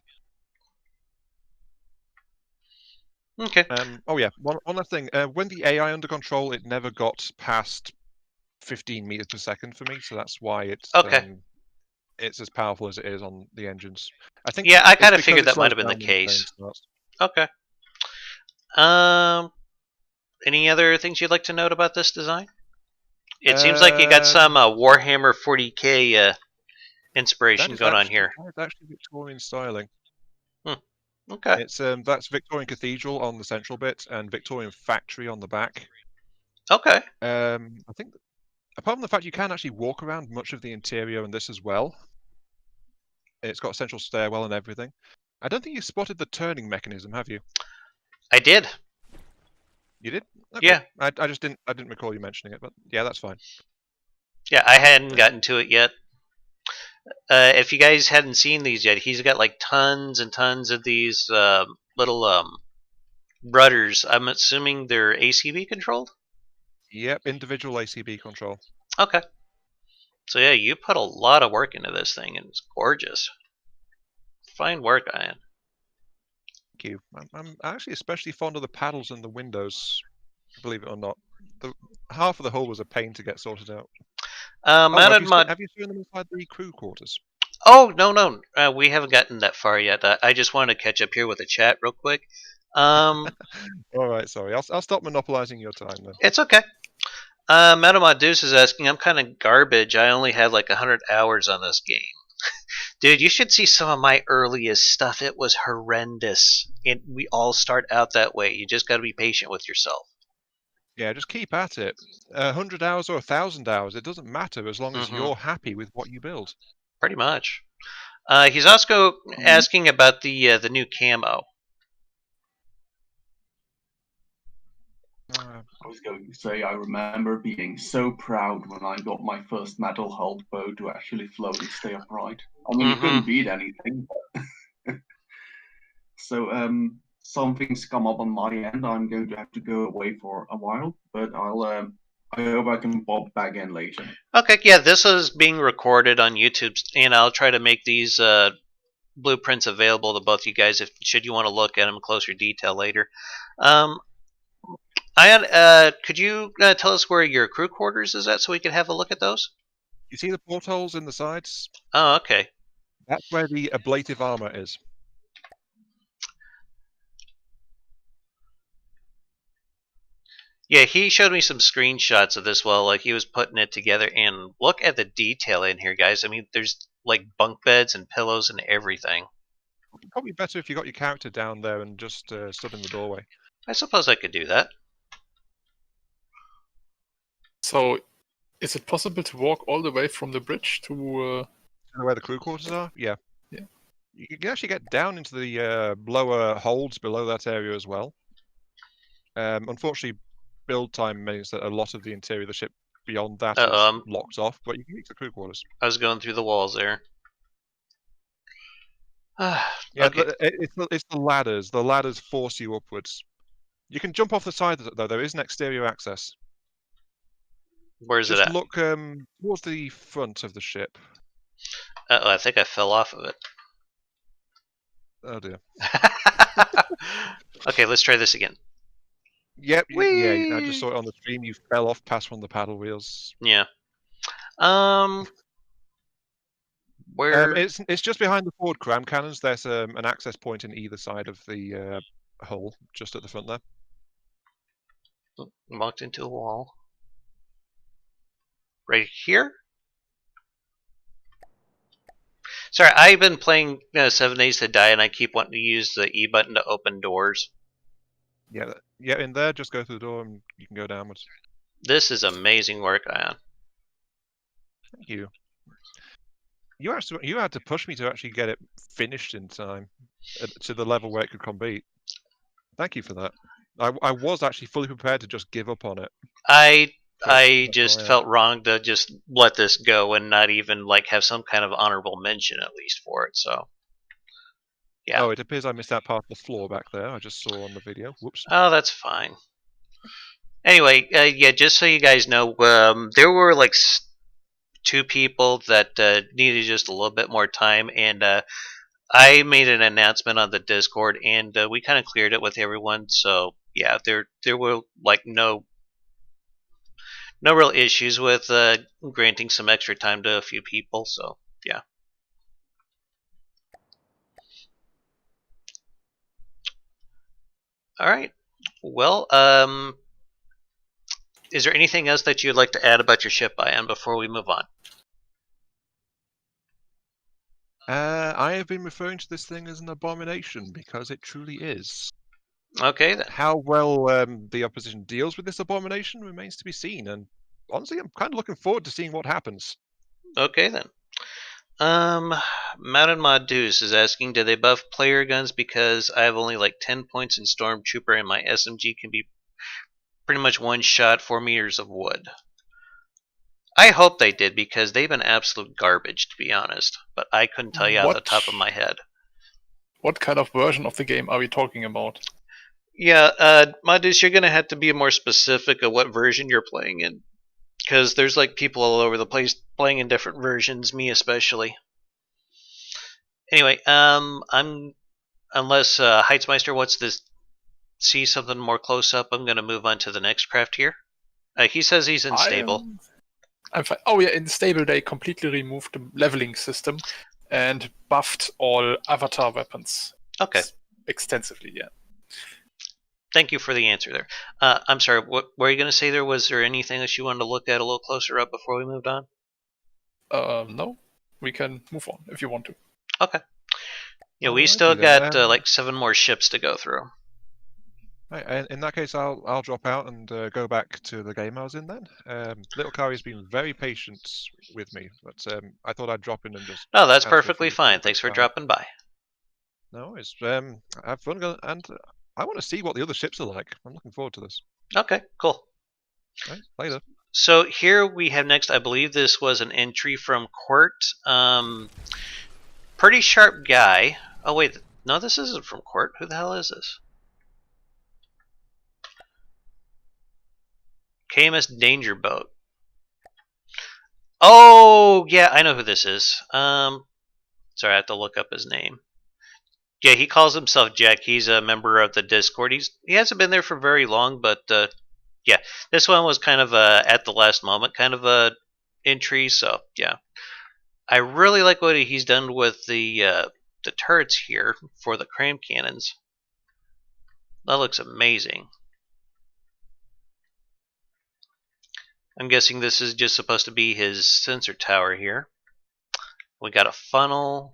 [SPEAKER 1] Okay.
[SPEAKER 4] Oh yeah, one last thing. When the AI under control, it never got past 15 meters per second for me, so that's why it's
[SPEAKER 1] Okay.
[SPEAKER 4] it's as powerful as it is on the engines. I think.
[SPEAKER 1] Yeah, I
[SPEAKER 4] it's
[SPEAKER 1] kind of
[SPEAKER 4] because
[SPEAKER 1] figured
[SPEAKER 4] it
[SPEAKER 1] that might
[SPEAKER 4] slows
[SPEAKER 1] have been the
[SPEAKER 4] down when the train
[SPEAKER 1] case.
[SPEAKER 4] starts.
[SPEAKER 1] Okay. Any other things you'd like to note about this design? It seems like you got some Warhammer 40K inspiration going on here.
[SPEAKER 4] That's actually Victorian styling.
[SPEAKER 1] Okay.
[SPEAKER 4] It's that's Victorian Cathedral on the central bit and Victorian Factory on the back.
[SPEAKER 1] Okay.
[SPEAKER 4] I think, apart from the fact you can actually walk around much of the interior in this as well. It's got a central stairwell and everything. I don't think you spotted the turning mechanism, have you?
[SPEAKER 1] I did.
[SPEAKER 4] You did? Okay.
[SPEAKER 1] Yeah.
[SPEAKER 4] I just didn't recall you mentioning it, but yeah, that's fine.
[SPEAKER 1] Yeah, I hadn't gotten to it yet. If you guys hadn't seen these yet, he's got like tons and tons of these little rudders. I'm assuming they're ACB controlled?
[SPEAKER 4] Yep, individual ACB control.
[SPEAKER 1] Okay. So yeah, you put a lot of work into this thing, and it's gorgeous. Fine work, Ian.
[SPEAKER 4] Thank you. I'm actually especially fond of the paddles and the windows, believe it or not. Half of the hull was a pain to get sorted out.
[SPEAKER 1] Have
[SPEAKER 4] you seen them inside the crew quarters?
[SPEAKER 1] Oh, no. We haven't gotten that far yet. I just want to catch up here with the chat real quick.
[SPEAKER 4] All right, sorry. I'll stop monopolizing your time then.
[SPEAKER 1] It's okay. Damaddok82's is asking, I'm kind of garbage. I only have like 100 hours on this game. Dude, you should see some of my earliest stuff. It was horrendous. We all start out that way. You just got to be patient with yourself.
[SPEAKER 4] Yeah, just keep at it. 100 hours or 1,000 hours, it doesn't matter as long as you're happy with what you build.
[SPEAKER 1] Pretty much. He's also asking about the new camo.
[SPEAKER 3] I was going to say, I remember being so proud when I got my first metal hulled boat to actually float and stay upright. I mean, you couldn't beat anything. But so, something's come up on my end. I'm going to have to go away for a while, but I hope I can pop back in later.
[SPEAKER 1] Okay, yeah, this is being recorded on YouTube, and I'll try to make these blueprints available to both you guys if should you want to look at them in closer detail later. Ian, could you tell us where your crew quarters is at so we can have a look at those?
[SPEAKER 4] You see the portholes in the sides?
[SPEAKER 1] Oh, okay.
[SPEAKER 4] That's where the ablative armor is.
[SPEAKER 1] Yeah, he showed me some screenshots of this while like he was putting it together, and look at the detail in here, guys. I mean, there's like bunk beds and pillows and everything.
[SPEAKER 4] Probably better if you got your character down there and just stood in the doorway.
[SPEAKER 1] I suppose I could do that.
[SPEAKER 2] So, is it possible to walk all the way from the bridge to
[SPEAKER 4] where the crew quarters are? Yeah.
[SPEAKER 2] Yeah.
[SPEAKER 4] You can actually get down into the lower holds below that area as well. Unfortunately, build time means that a lot of the interior of the ship beyond that is locked off, but you can reach the crew quarters.
[SPEAKER 1] I was going through the walls there.
[SPEAKER 4] Yeah,
[SPEAKER 1] okay.
[SPEAKER 4] It's the ladders. The ladders force you upwards. You can jump off the side, though. There is an exterior access.
[SPEAKER 1] Where's it at?
[SPEAKER 4] Just look towards the front of the ship.
[SPEAKER 1] Uh-oh, I think I fell off of it.
[SPEAKER 4] Oh dear.
[SPEAKER 1] Okay, let's try this again.
[SPEAKER 4] Yep, yeah, I just saw it on the stream. You fell off past one of the paddle wheels.
[SPEAKER 1] Yeah. Where?
[SPEAKER 4] It's just behind the forward cram cannons. There's an access point in either side of the hull, just at the front there.
[SPEAKER 1] Walked into a wall. Right here? Sorry, I've been playing 7 Days to Die, and I keep wanting to use the E button to open doors.
[SPEAKER 4] Yeah, in there, just go through the door and you can go downwards.
[SPEAKER 1] This is amazing work, Ion.
[SPEAKER 4] Thank you. You had to push me to actually get it finished in time to the level where it could compete. Thank you for that. I was actually fully prepared to just give up on it.
[SPEAKER 1] I
[SPEAKER 4] That's
[SPEAKER 1] just
[SPEAKER 4] all I
[SPEAKER 1] felt wrong to just let this go and not even like have some kind of honorable mention at least for it. So yeah.
[SPEAKER 4] Oh, it appears I missed that part of the floor back there. I just saw on the video. Whoops.
[SPEAKER 1] Oh, that's fine. Anyway, yeah, just so you guys know, there were like 2 people that needed just a little bit more time, and I made an announcement on the Discord, and we kind of cleared it with everyone. So yeah, there were like no real issues with granting some extra time to a few people. So yeah. All right. Well, is there anything else that you'd like to add about your ship, Ian, before we move on?
[SPEAKER 4] I have been referring to this thing as an abomination because it truly is.
[SPEAKER 1] Okay then.
[SPEAKER 4] How well the opposition deals with this abomination remains to be seen, and honestly, I'm kind of looking forward to seeing what happens.
[SPEAKER 1] Okay then. Damaddok82's is asking, do they buff player guns because I have only like 10 points in Stormtrooper and my SMG can be pretty much one shot 4 meters of wood? I hope they did because they've been absolute garbage, to be honest. But I couldn't tell you off the top of my head.
[SPEAKER 2] What kind of version of the game are we talking about?
[SPEAKER 1] Yeah, Madus, you're going to have to be more specific of what version you're playing in. Because there's like people all over the place playing in different versions, me especially. Anyway, unless Heitzmeister wants to see something more close up, I'm going to move on to the next craft here. He says he's in stable.
[SPEAKER 2] I'm fine. Oh yeah, in stable they completely removed the leveling system and buffed all avatar weapons.
[SPEAKER 1] Okay.
[SPEAKER 2] Extensively, yeah.
[SPEAKER 1] Thank you for the answer there. I'm sorry, what were you going to say there? Was there anything that you wanted to look at a little closer up before we moved on?
[SPEAKER 2] No. We can move on if you want to.
[SPEAKER 1] Okay. Yeah, we
[SPEAKER 4] Alrighty
[SPEAKER 1] still
[SPEAKER 4] then.
[SPEAKER 1] got like 7 more ships to go through.
[SPEAKER 4] Right, in that case, I'll drop out and go back to the game I was in then. Little Kari's been very patient with me, but I thought I'd drop in and just.
[SPEAKER 1] No, that's
[SPEAKER 4] answer a
[SPEAKER 1] perfectly
[SPEAKER 4] few
[SPEAKER 1] fine. Thanks for dropping by.
[SPEAKER 4] No worries. Have fun, and I want to see what the other ships are like. I'm looking forward to this.
[SPEAKER 1] Okay, cool.
[SPEAKER 4] Right, later.
[SPEAKER 1] So here we have next, I believe this was an entry from Court. Pretty sharp guy. Oh wait, no, this isn't from Court. Who the hell is this? KMS Danger Boat. Oh, yeah, I know who this is. Sorry, I have to look up his name. Yeah, he calls himself Jack. He's a member of the Discord. He hasn't been there for very long, but yeah, this one was kind of at the last moment kind of a entry. So yeah, I really like what he's done with the turrets here for the cram cannons. That looks amazing. I'm guessing this is just supposed to be his sensor tower here. We got a funnel.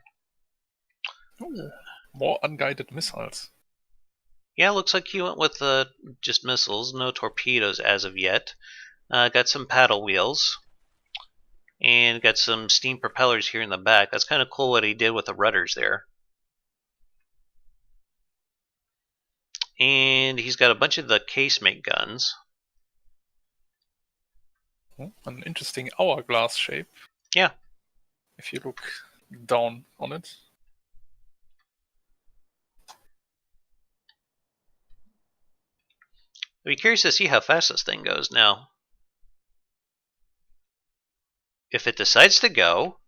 [SPEAKER 2] Ooh, more unguided missiles.
[SPEAKER 1] Yeah, looks like he went with just missiles, no torpedoes as of yet. Got some paddle wheels. And got some steam propellers here in the back. That's kind of cool what he did with the rudders there. And he's got a bunch of the casemate guns.
[SPEAKER 2] An interesting hourglass shape.
[SPEAKER 1] Yeah.
[SPEAKER 2] If you look down on it.
[SPEAKER 1] I'd be curious to see how fast this thing goes now. If it decides to go,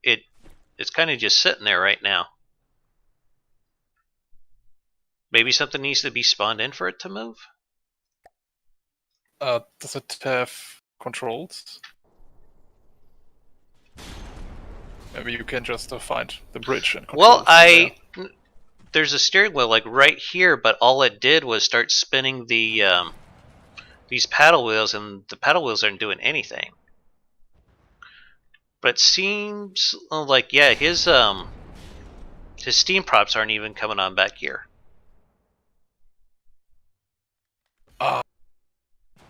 [SPEAKER 1] it's kind of just sitting there right now. Maybe something needs to be spawned in for it to move?
[SPEAKER 2] Does it have controls? Maybe you can just find the bridge and control it from there.
[SPEAKER 1] There's a steering wheel like right here, but all it did was start spinning the these paddle wheels, and the paddle wheels aren't doing anything. But it seems like, yeah, his steam props aren't even coming on back here.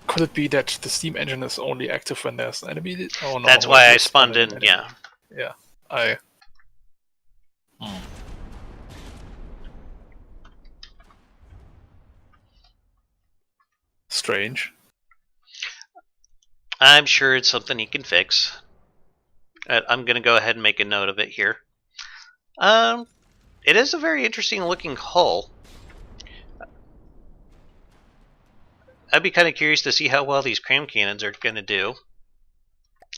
[SPEAKER 2] Could it be that the steam engine is only active when there's an enemy? Oh no.
[SPEAKER 1] That's why I spawned in, yeah.
[SPEAKER 2] Yeah, strange.
[SPEAKER 1] I'm sure it's something he can fix. I'm going to go ahead and make a note of it here. It is a very interesting looking hull. I'd be kind of curious to see how well these cram cannons are going to do.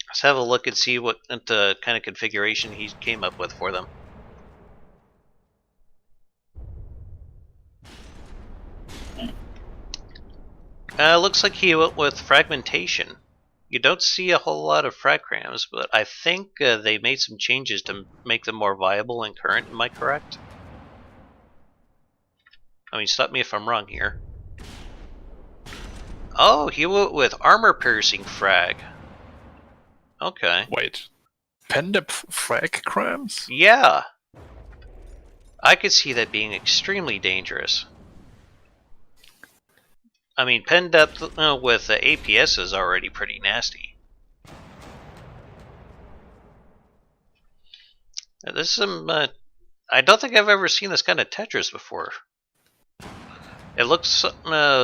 [SPEAKER 1] Let's have a look and see what the kind of configuration he came up with for them. Looks like he went with fragmentation. You don't see a whole lot of frag crams, but I think they made some changes to make them more viable and current. Am I correct? I mean, stop me if I'm wrong here. Oh, he went with armor-piercing frag. Okay.
[SPEAKER 2] Wait. Pendep frag crams?
[SPEAKER 1] Yeah. I could see that being extremely dangerous. I mean, pen depth with the APS is already pretty nasty. This is some... I don't think I've ever seen this kind of Tetris before. It looks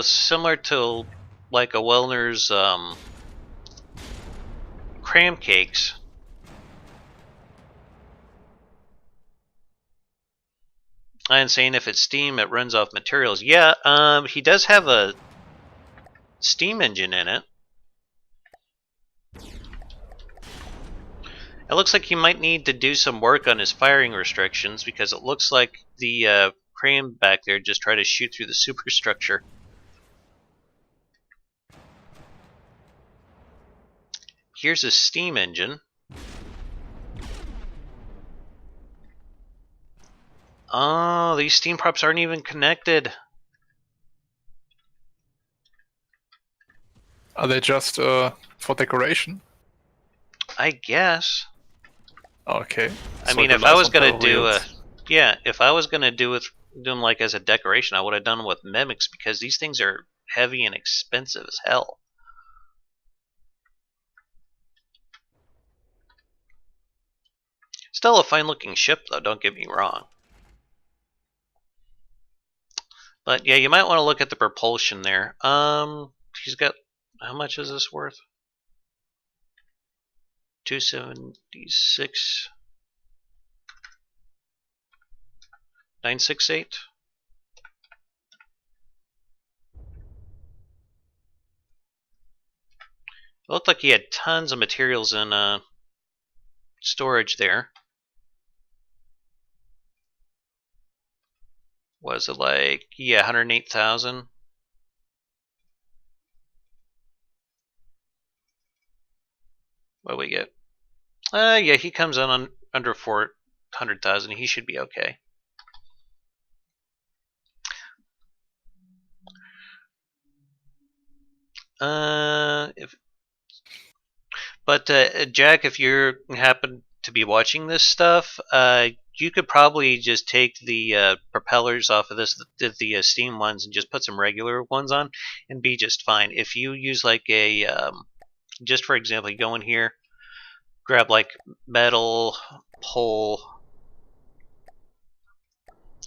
[SPEAKER 1] similar to like a Wellner's cram cakes. I'm saying if it's steam, it runs off materials. Yeah, he does have a steam engine in it. It looks like he might need to do some work on his firing restrictions because it looks like the cram back there just tried to shoot through the superstructure. Here's a steam engine. Oh, these steam props aren't even connected.
[SPEAKER 2] Are they just for decoration?
[SPEAKER 1] I guess.
[SPEAKER 2] Okay.
[SPEAKER 1] I
[SPEAKER 2] So
[SPEAKER 1] mean,
[SPEAKER 2] it
[SPEAKER 1] if I
[SPEAKER 2] relies
[SPEAKER 1] was
[SPEAKER 2] on
[SPEAKER 1] gonna
[SPEAKER 2] power
[SPEAKER 1] do
[SPEAKER 2] wheels.
[SPEAKER 1] if I was gonna do them like as a decoration, I would have done them with mimics because these things are heavy and expensive as hell. Still a fine-looking ship, though. Don't get me wrong. But yeah, you might want to look at the propulsion there. He's got, how much is this worth? 276. 968. It looked like he had tons of materials in storage there. Was it like, yeah, 108,000? What do we get? Yeah, he comes in on under 400,000. He should be okay. Jack, if you happen to be watching this stuff, you could probably just take the propellers off of the steam ones, and just put some regular ones on, and be just fine. If you use like a, just for example, you go in here, grab like metal, pole,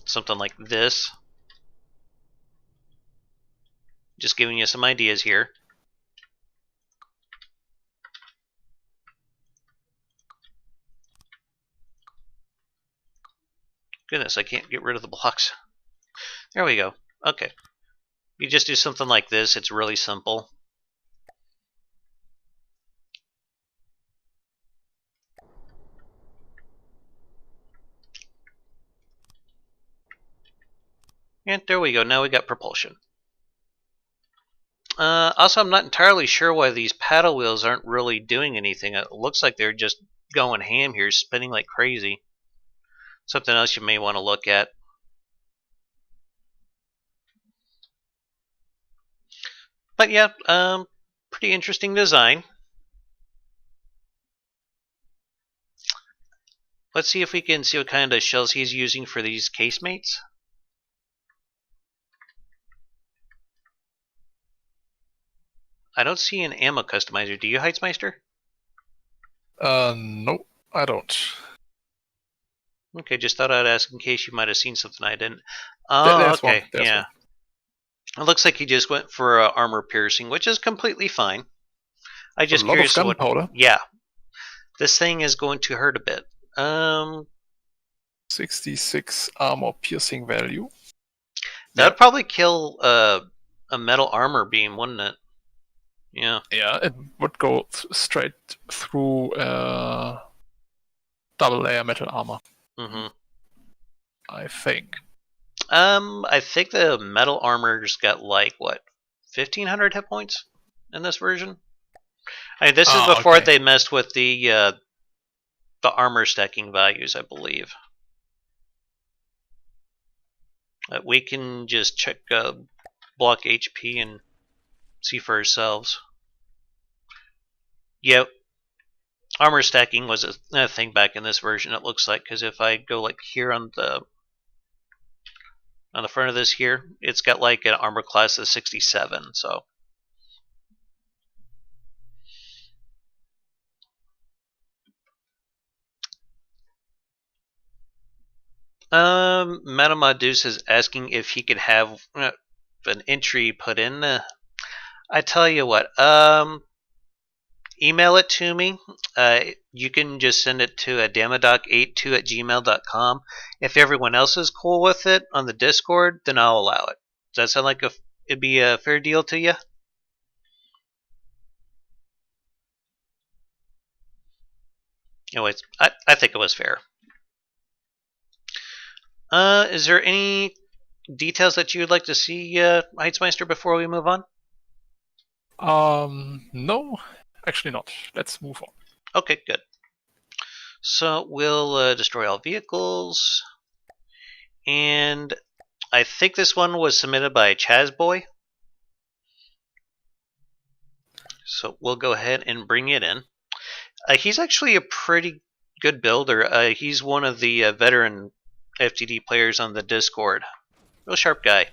[SPEAKER 1] something like this. Just giving you some ideas here. Goodness, I can't get rid of the blocks. There we go. Okay. You just do something like this. It's really simple. And there we go. Now we got propulsion. Also, I'm not entirely sure why these paddle wheels aren't really doing anything. It looks like they're just going ham here, spinning like crazy. Something else you may want to look at. But yeah, pretty interesting design. Let's see if we can see what kind of shells he's using for these casemates. I don't see an ammo customizer. Do you, Heitzmeister?
[SPEAKER 2] Nope, I don't.
[SPEAKER 1] Okay, just thought I'd ask in case you might have seen something I didn't.
[SPEAKER 2] There's
[SPEAKER 1] okay,
[SPEAKER 2] one. There's
[SPEAKER 1] yeah.
[SPEAKER 2] one.
[SPEAKER 1] It looks like he just went for armor piercing, which is completely fine. I just
[SPEAKER 2] A lot of
[SPEAKER 1] curious what.
[SPEAKER 2] gunpowder.
[SPEAKER 1] Yeah, this thing is going to hurt a bit.
[SPEAKER 2] 66 armor piercing value.
[SPEAKER 1] That would probably kill a metal armor beam, wouldn't it? Yeah.
[SPEAKER 2] Yeah, it would go straight through double layer metal armor.
[SPEAKER 1] Mm-hmm.
[SPEAKER 2] I think.
[SPEAKER 1] I think the metal armor's got like what, 1,500 hit points in this version. I mean, this is before they messed with the armor stacking values, I believe. We can just check block HP and see for ourselves. Yep. Armor stacking was a thing back in this version, it looks like, because if I go like here on the front of this here, it's got like an armor class of 67, so. Damaddok82's is asking if he could have an entry put in. I tell you what, email it to me. You can just send it to Damaddok82@gmail.com. If everyone else is cool with it on the Discord, then I'll allow it. Does that sound like it'd be a fair deal to you? Anyways, I think it was fair. Is there any details that you'd like to see, Heitzmeister, before we move on?
[SPEAKER 2] No, actually not. Let's move on.
[SPEAKER 1] Okay, good. So we'll destroy all vehicles. And I think this one was submitted by Chazboy. So we'll go ahead and bring it in. He's actually a pretty good builder. He's one of the veteran FTD players on the Discord. Real sharp guy.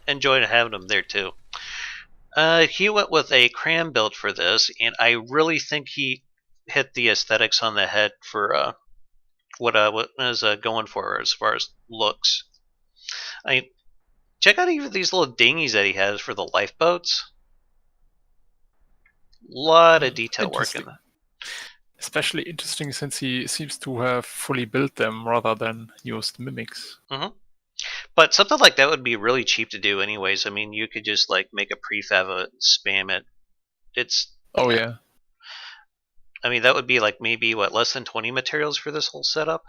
[SPEAKER 1] Enjoyed having him there too. He went with a cram build for this, and I really think he hit the aesthetics on the head for what was going for as far as looks. I mean, check out even these little dinghies that he has for the lifeboats. Lot of detail work in that.
[SPEAKER 2] Especially interesting since he seems to have fully built them rather than used mimics.
[SPEAKER 1] Mm-hmm. But something like that would be really cheap to do anyways. I mean, you could just like make a prefab of it, spam it. It's...
[SPEAKER 2] Oh yeah.
[SPEAKER 1] I mean, that would be like maybe, what, less than 20 materials for this whole setup?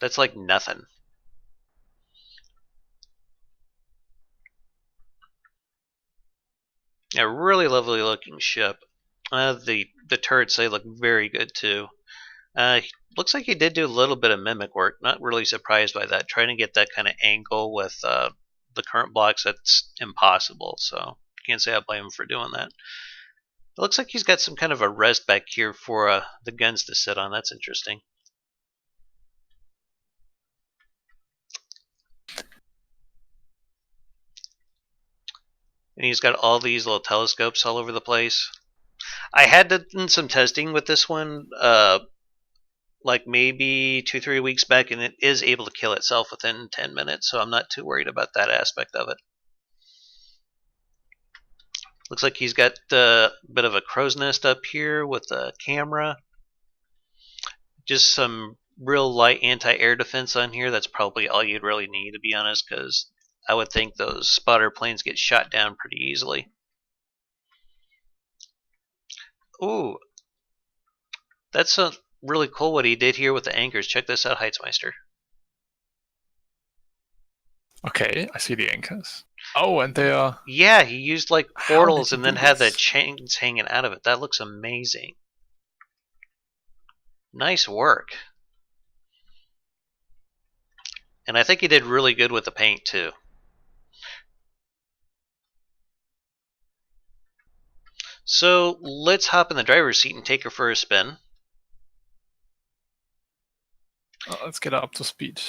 [SPEAKER 1] That's like nothing. A really lovely looking ship. The turrets, they look very good too. Looks like he did do a little bit of mimic work. Not really surprised by that. Trying to get that kind of angle with the current blocks, that's impossible. So can't say I blame him for doing that. It looks like he's got some kind of a rest back here for the guns to sit on. That's interesting. And he's got all these little telescopes all over the place. I had done some testing with this one, like maybe 2-3 weeks back, and it is able to kill itself within 10 minutes, so I'm not too worried about that aspect of it. Looks like he's got a bit of a crow's nest up here with a camera. Just some real light anti-air defense on here. That's probably all you'd really need, to be honest, because I would think those spotter planes get shot down pretty easily. Ooh, that's really cool what he did here with the anchors. Check this out, Heitzmeister.
[SPEAKER 2] Okay, I see the anchors. Oh, and they are...
[SPEAKER 1] Yeah, he used like portals and then had the chains hanging out of it. That looks amazing. Nice work. And I think he did really good with the paint too. So let's hop in the driver's seat and take her for a spin.
[SPEAKER 2] Let's get her up to speed.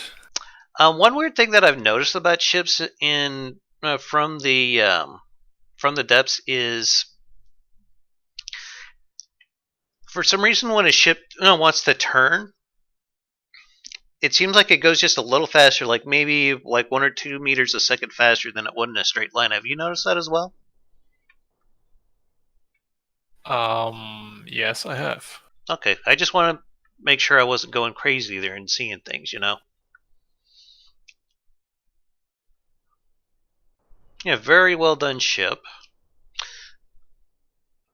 [SPEAKER 1] One weird thing that I've noticed about ships in from the depths is, for some reason, when a ship wants to turn, it seems like it goes just a little faster, like maybe like 1 or 2 meters a second faster than it would in a straight line. Have you noticed that as well?
[SPEAKER 2] Yes, I have.
[SPEAKER 1] Okay, I just want to make sure I wasn't going crazy there and seeing things, you know? Yeah, very well done ship.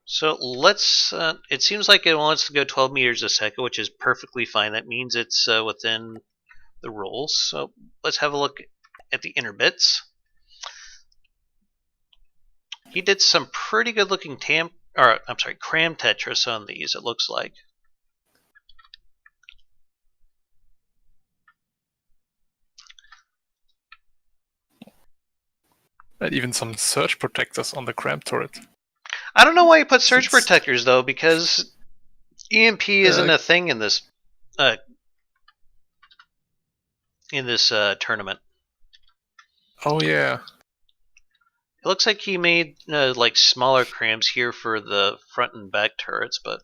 [SPEAKER 1] So let's, it seems like it wants to go 12 meters a second, which is perfectly fine. That means it's within the rules. So let's have a look at the inner bits. He did some pretty good looking cram Tetris on these, it looks like.
[SPEAKER 2] And even some surge protectors on the cram turret.
[SPEAKER 1] I don't know why he put surge protectors though, because EMP isn't a thing in this tournament.
[SPEAKER 2] Oh yeah.
[SPEAKER 1] It looks like he made like smaller crams here for the front and back turrets, but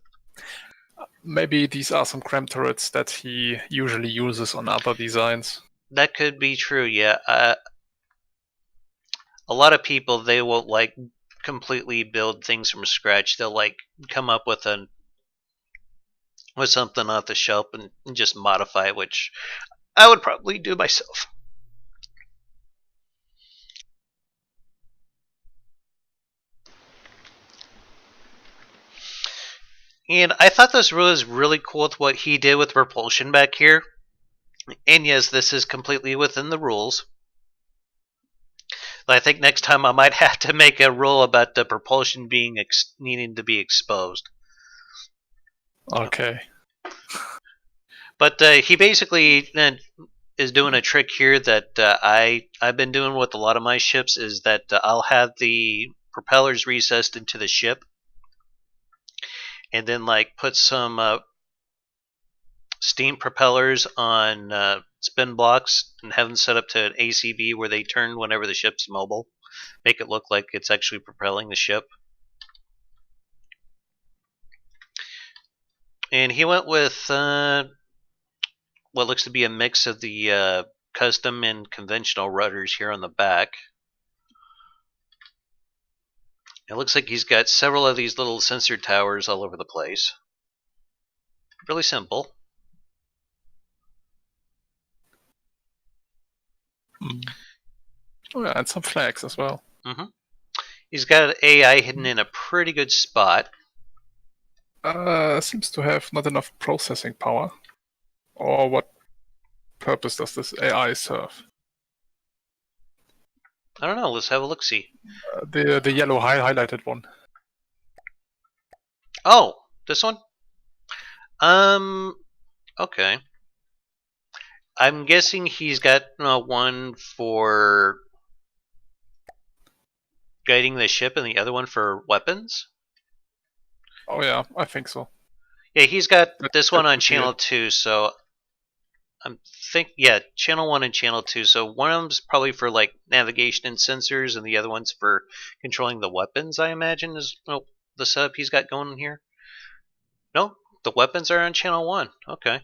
[SPEAKER 2] maybe these are some cram turrets that he usually uses on other designs.
[SPEAKER 1] that could be true. Yeah, a lot of people, they won't like completely build things from scratch. They'll like come up with something off the shelf and just modify it, which I would probably do myself. And I thought this was really cool with what he did with propulsion back here. And yes, this is completely within the rules. But I think next time I might have to make a rule about the propulsion being needing to be exposed.
[SPEAKER 2] Okay.
[SPEAKER 1] But he basically is doing a trick here that I've been doing with a lot of my ships, is that I'll have the propellers recessed into the ship, and then like put some steam propellers on spin blocks and have them set up to an ACV where they turn whenever the ship's mobile. Make it look like it's actually propelling the ship. And he went with what looks to be a mix of the custom and conventional rudders here on the back. It looks like he's got several of these little sensor towers all over the place. Really simple.
[SPEAKER 2] Oh yeah, and some flags as well.
[SPEAKER 1] Mm-hmm. He's got AI hidden in a pretty good spot.
[SPEAKER 2] Seems to have not enough processing power. Or what purpose does this AI serve?
[SPEAKER 1] I don't know. Let's have a look-see.
[SPEAKER 2] The yellow highlighted one.
[SPEAKER 1] Oh, this one? Okay. I'm guessing he's got one for guiding the ship and the other one for weapons.
[SPEAKER 2] Oh yeah, I think so.
[SPEAKER 1] Yeah, he's got this one on
[SPEAKER 2] could be
[SPEAKER 1] channel
[SPEAKER 2] it.
[SPEAKER 1] 2, so channel 1 and channel 2. So one of them's probably for like navigation and sensors, and the other one's for controlling the weapons, I imagine, is the setup he's got going here. No, the weapons are on channel 1. Okay.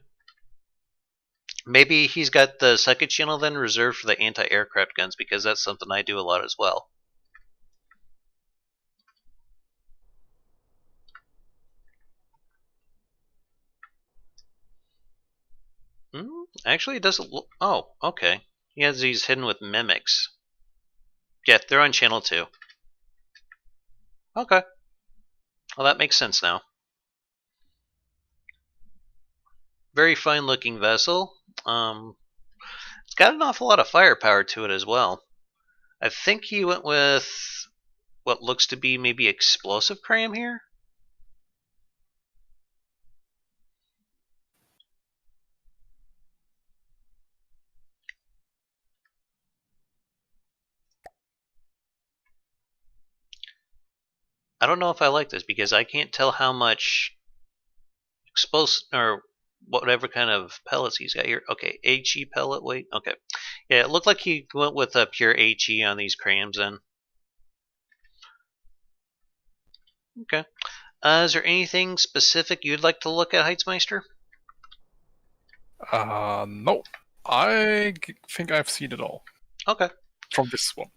[SPEAKER 1] Maybe he's got the second channel then reserved for the anti-aircraft guns, because that's something I do a lot as well. Actually, it doesn't look... Oh, okay. He has these hidden with mimics. Yeah, they're on channel 2. Okay. Well, that makes sense now. Very fine looking vessel. It's got an awful lot of firepower to it as well. I think he went with what looks to be maybe explosive cram here. I don't know if I like this because I can't tell how much explosive or whatever kind of pellets he's got here. Okay, HE pellet weight. Okay, yeah, it looked like he went with a pure HE on these crams then. Okay. Is there anything specific you'd like to look at, Heitzmeister?
[SPEAKER 2] No. I think I've seen it all
[SPEAKER 1] Okay.
[SPEAKER 2] from this one.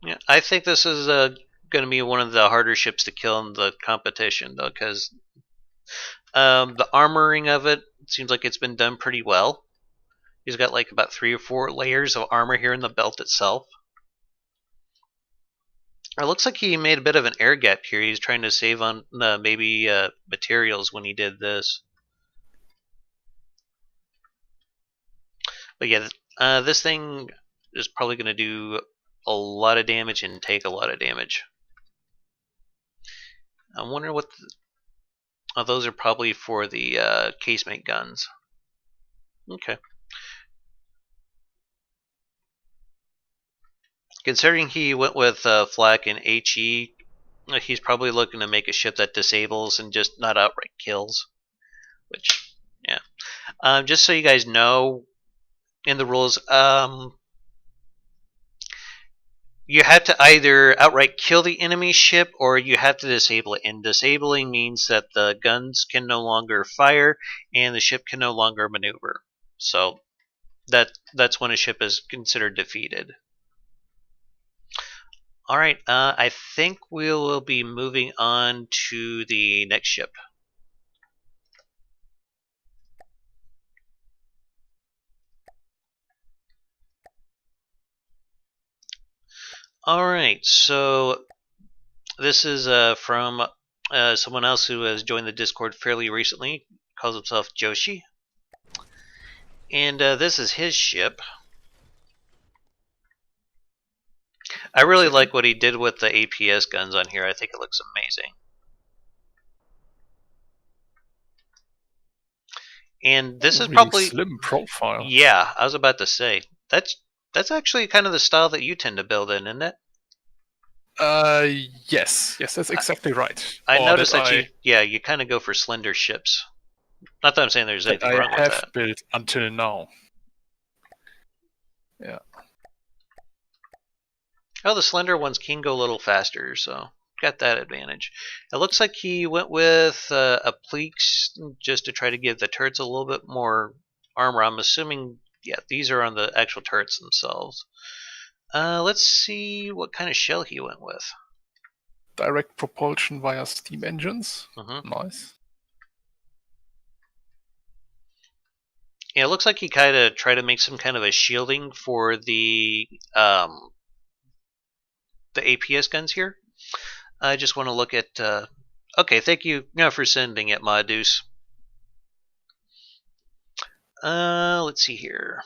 [SPEAKER 1] Yeah, I think this is going to be one of the harder ships to kill in the competition, though, because the armoring of it seems like it's been done pretty well. He's got like about 3 or 4 layers of armor here in the belt itself. It looks like he made a bit of an air gap here. He's trying to save on maybe materials when he did this. But yeah, this thing is probably going to do a lot of damage and take a lot of damage. I wonder what... Oh, those are probably for the casemate guns. Okay. Considering he went with Flak and HE, he's probably looking to make a ship that disables and just not outright kills. Which, yeah. Just so you guys know, in the rules, you have to either outright kill the enemy ship or you have to disable it. And disabling means that the guns can no longer fire and the ship can no longer maneuver. So that's when a ship is considered defeated. All right, I think we will be moving on to the next ship. All right, so this is from someone else who has joined the Discord fairly recently. Calls himself Joshi. And this is his ship. I really like what he did with the APS guns on here. I think it looks amazing. And this is
[SPEAKER 2] Really
[SPEAKER 1] probably
[SPEAKER 2] slim profile.
[SPEAKER 1] Yeah, I was about to say that's actually kind of the style that you tend to build in, isn't it?
[SPEAKER 2] Yes, that's exactly right.
[SPEAKER 1] I
[SPEAKER 2] Or
[SPEAKER 1] noticed that you kind of go for slender ships. Not that I'm saying there's anything wrong with
[SPEAKER 2] have
[SPEAKER 1] that.
[SPEAKER 2] built until now. Yeah.
[SPEAKER 1] Oh, the slender ones can go a little faster, so got that advantage. It looks like he went with a pleats just to try to give the turrets a little bit more armor. I'm assuming, yeah, these are on the actual turrets themselves. Let's see what kind of shell he went with.
[SPEAKER 2] Direct propulsion via steam engines. Nice.
[SPEAKER 1] Yeah, it looks like he kind of tried to make some kind of a shielding for the APS guns here. I just want to look at... okay, thank you for sending it, Madeus. Let's see here.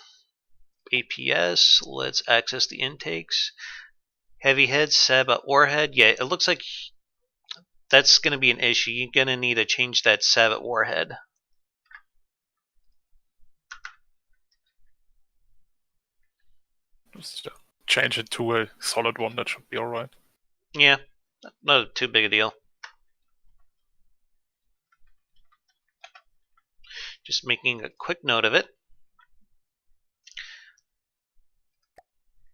[SPEAKER 1] APS, let's access the intakes. Heavy head, Sabot warhead. Yeah, it looks like that's going to be an issue. You're going to need to change that Sabot warhead.
[SPEAKER 2] Just change it to a solid one, that should be alright.
[SPEAKER 1] Yeah, not too big a deal. Just making a quick note of it.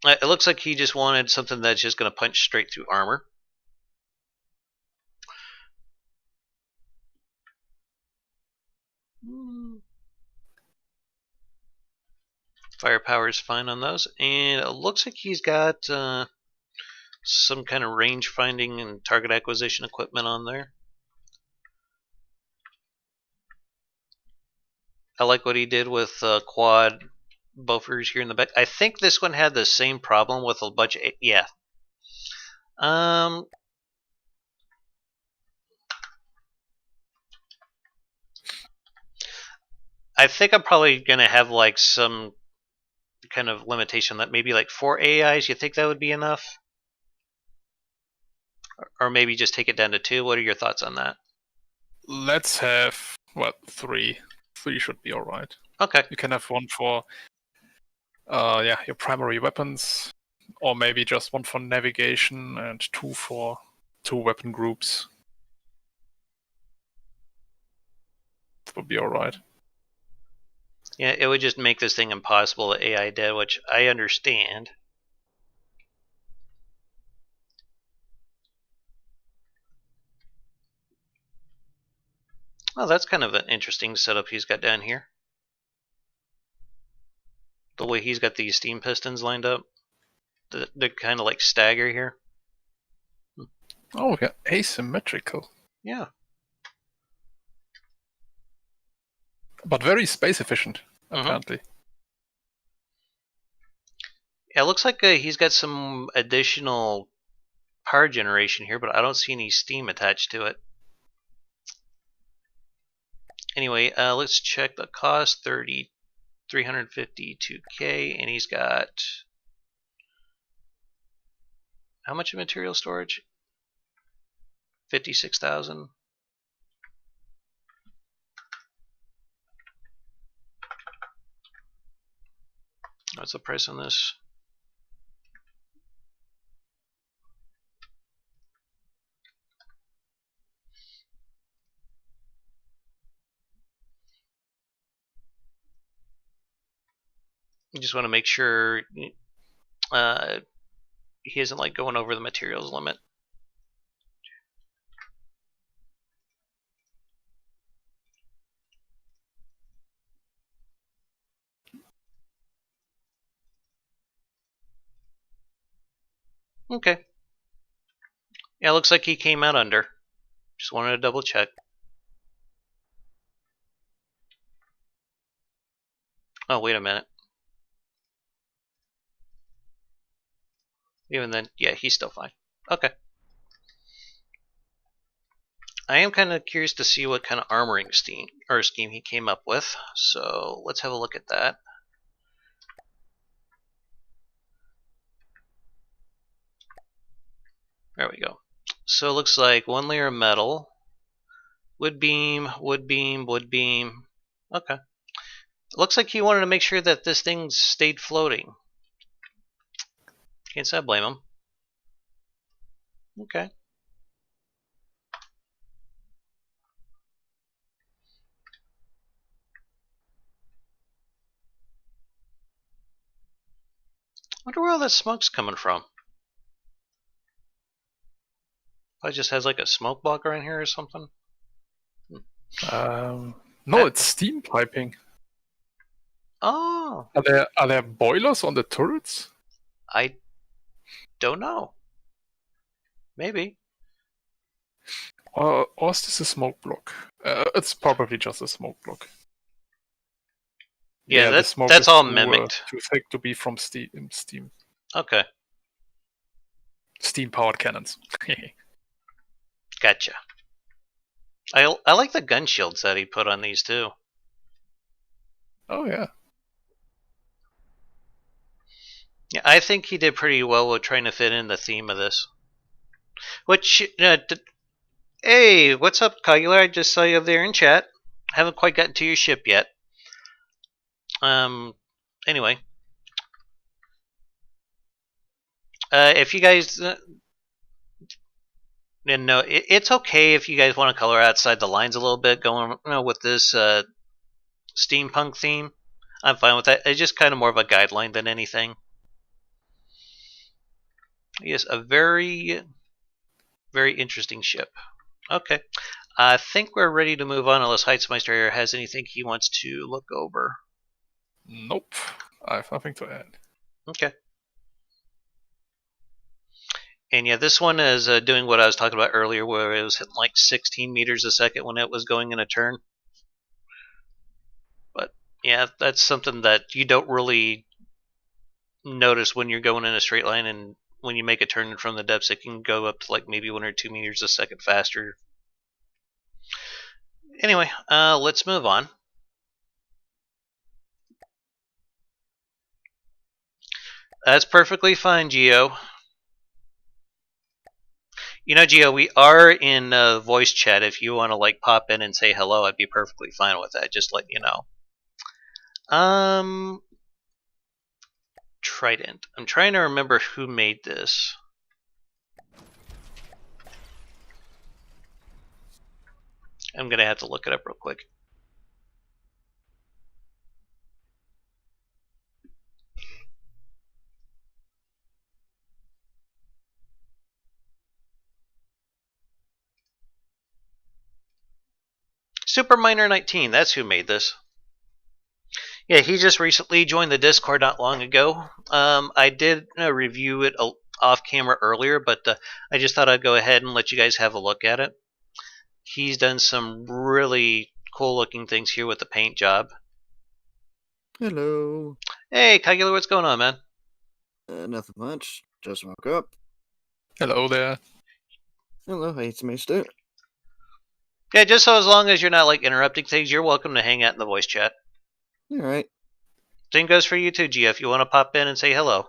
[SPEAKER 1] It looks like he just wanted something that's just going to punch straight through armor. Firepower is fine on those. And it looks like he's got some kind of range finding and target acquisition equipment on there. I like what he did with quad buffers here in the back. I think this one had the same problem with a bunch of... Yeah. I think I'm probably going to have like some kind of limitation that maybe like 4 AIs. You think that would be enough? Or maybe just take it down to 2. What are your thoughts on that?
[SPEAKER 2] Let's have, 3? 3 should be alright.
[SPEAKER 1] Okay.
[SPEAKER 2] You can have one for, your primary weapons, or maybe just one for navigation and 2 for 2 weapon groups. That would be alright.
[SPEAKER 1] Yeah, it would just make this thing impossible that AI did, which I understand. Oh, that's kind of an interesting setup he's got down here. The way he's got these steam pistons lined up. They're kind of like stagger here.
[SPEAKER 2] Oh, yeah, asymmetrical.
[SPEAKER 1] Yeah.
[SPEAKER 2] But very space efficient, apparently.
[SPEAKER 1] Yeah, it looks like he's got some additional power generation here, but I don't see any steam attached to it. Anyway, let's check the cost. 352K, and he's got how much in material storage? 56,000. What's the price on this? You just want to make sure he isn't like going over the materials limit. Okay. Yeah, looks like he came out under. Just wanted to double check. Oh, wait a minute. Even then, yeah, he's still fine. Okay. I am kind of curious to see what kind of armoring scheme he came up with. So let's have a look at that. There we go. So it looks like one layer of metal, wood beam, wood beam, wood beam. Okay. Looks like he wanted to make sure that this thing stayed floating. Can't say I blame him. Okay. Wonder where all that smoke's coming from. Probably just has like a smoke block around here or something.
[SPEAKER 2] No, it's steam piping.
[SPEAKER 1] Oh,
[SPEAKER 2] Are there boilers on the turrets?
[SPEAKER 1] I don't know. Maybe.
[SPEAKER 2] Or is this a smoke block? It's probably just a smoke block.
[SPEAKER 1] Yeah,
[SPEAKER 2] the smoke
[SPEAKER 1] that's
[SPEAKER 2] is
[SPEAKER 1] all
[SPEAKER 2] too,
[SPEAKER 1] mimicked.
[SPEAKER 2] Too thick to be from steam.
[SPEAKER 1] Okay,
[SPEAKER 2] Steam-powered cannons.
[SPEAKER 1] gotcha. I like the gun shields that he put on these too.
[SPEAKER 2] Oh yeah.
[SPEAKER 1] Yeah, I think he did pretty well with trying to fit in the theme of this. Which, hey, what's up, Cogular? I just saw you up there in chat. Haven't quite gotten to your ship yet. Anyway. If you guys... no, it's okay if you guys want to color outside the lines a little bit, going with this steampunk theme. I'm fine with that. It's just kind of more of a guideline than anything. Yes, a very, very interesting ship. Okay. I think we're ready to move on unless Heitzmeister here has anything he wants to look over.
[SPEAKER 2] Nope. I have nothing to add.
[SPEAKER 1] Okay. And yeah, this one is doing what I was talking about earlier, where it was hitting like 16 meters a second when it was going in a turn. But yeah, that's something that you don't really notice when you're going in a straight line, and when you make a turn from the depths, it can go up to like maybe 1 or 2 meters a second faster. Anyway, let's move on. That's perfectly fine, Geo. You know, Geo, we are in voice chat. If you want to like pop in and say hello, I'd be perfectly fine with that. Just letting you know. Trident. I'm trying to remember who made this. I'm gonna have to look it up real quick. Superminer19, that's who made this. Yeah, he just recently joined the Discord not long ago. I did review it off camera earlier, but I just thought I'd go ahead and let you guys have a look at it. He's done some really cool looking things here with the paint job.
[SPEAKER 5] Hello.
[SPEAKER 1] Hey, Kagula, what's going on, man?
[SPEAKER 5] Nothing much. Just woke up.
[SPEAKER 2] Hello there.
[SPEAKER 5] Hello, Heizmeister.
[SPEAKER 1] Yeah, just so as long as you're not like interrupting things, you're welcome to hang out in the voice chat.
[SPEAKER 5] Alright.
[SPEAKER 1] Same goes for you too, GF. You want to pop in and say hello.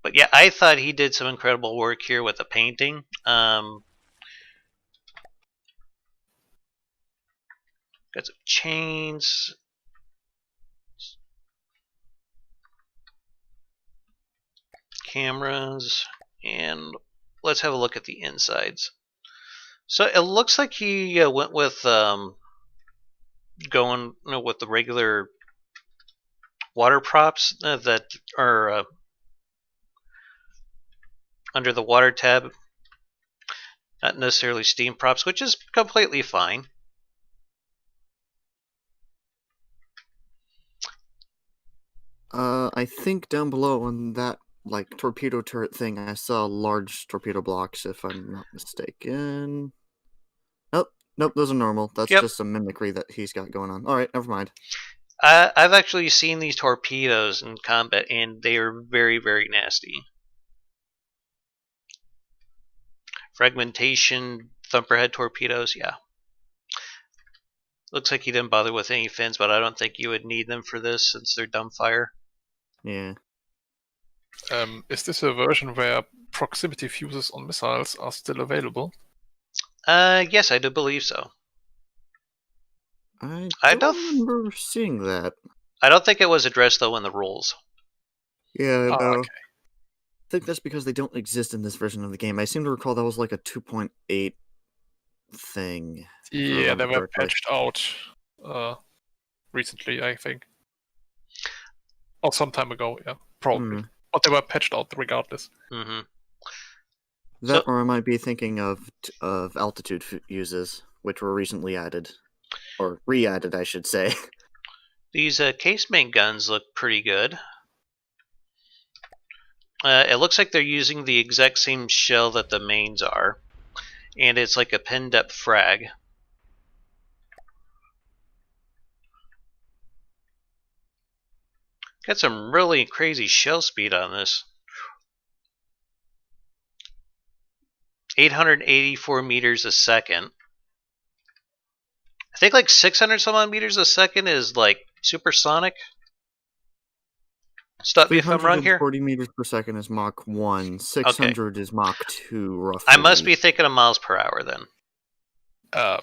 [SPEAKER 1] But yeah, I thought he did some incredible work here with the painting. Got some chains. Cameras. And let's have a look at the insides. So it looks like he went with going with the regular water props that are under the water tab. Not necessarily steam props, which is completely fine.
[SPEAKER 5] I think down below on that, like, torpedo turret thing, I saw large torpedo blocks, if I'm not mistaken. Nope, those are normal. That's
[SPEAKER 1] Yep.
[SPEAKER 5] just some mimicry that he's got going on. Alright, never mind.
[SPEAKER 1] I've actually seen these torpedoes in combat, and they are very, very nasty. Fragmentation, thumperhead torpedoes, yeah. Looks like he didn't bother with any fins, but I don't think you would need them for this since they're dumbfire.
[SPEAKER 5] Yeah.
[SPEAKER 2] Is this a version where proximity fuses on missiles are still available?
[SPEAKER 1] Yes, I do believe so.
[SPEAKER 5] I don't remember seeing that.
[SPEAKER 1] I don't think it was addressed though in the rules.
[SPEAKER 5] Yeah, no.
[SPEAKER 2] Okay.
[SPEAKER 5] I think that's because they don't exist in this version of the game. I seem to recall that was like a 2.8 thing.
[SPEAKER 2] Yeah, they were
[SPEAKER 5] correctly.
[SPEAKER 2] patched out recently, I think. Or some time ago, yeah, probably. But they were patched out regardless.
[SPEAKER 1] Mm-hmm.
[SPEAKER 5] That, or I might be thinking of altitude fuses, which were recently added. Or re-added, I should say.
[SPEAKER 1] These casemate guns look pretty good. It looks like they're using the exact same shell that the mains are. And it's like a pinned up frag. Got some really crazy shell speed on this. 884 meters a second. I think like 600 some odd meters a second is like supersonic. Stop me if I'm wrong here.
[SPEAKER 5] 340 meters per second is Mach 1. 600 is Mach 2, roughly.
[SPEAKER 1] I must be thinking of miles per hour then.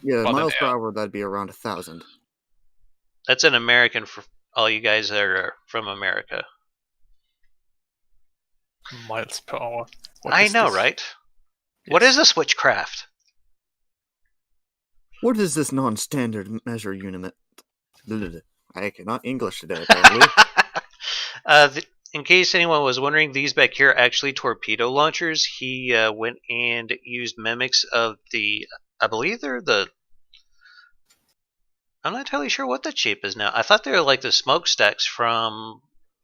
[SPEAKER 5] Yeah, miles per hour, that'd be around 1,000.
[SPEAKER 1] That's an American for all you guys that are from America.
[SPEAKER 2] Miles per hour.
[SPEAKER 1] I know, right? Yes. What is this witchcraft?
[SPEAKER 5] What is this non-standard measure unit? I cannot English today, apparently.
[SPEAKER 1] In case anyone was wondering, these back here are actually torpedo launchers. He went and used mimics of the, I believe they're the, I'm not entirely sure what the shape is now. I thought they were like the smokestacks from...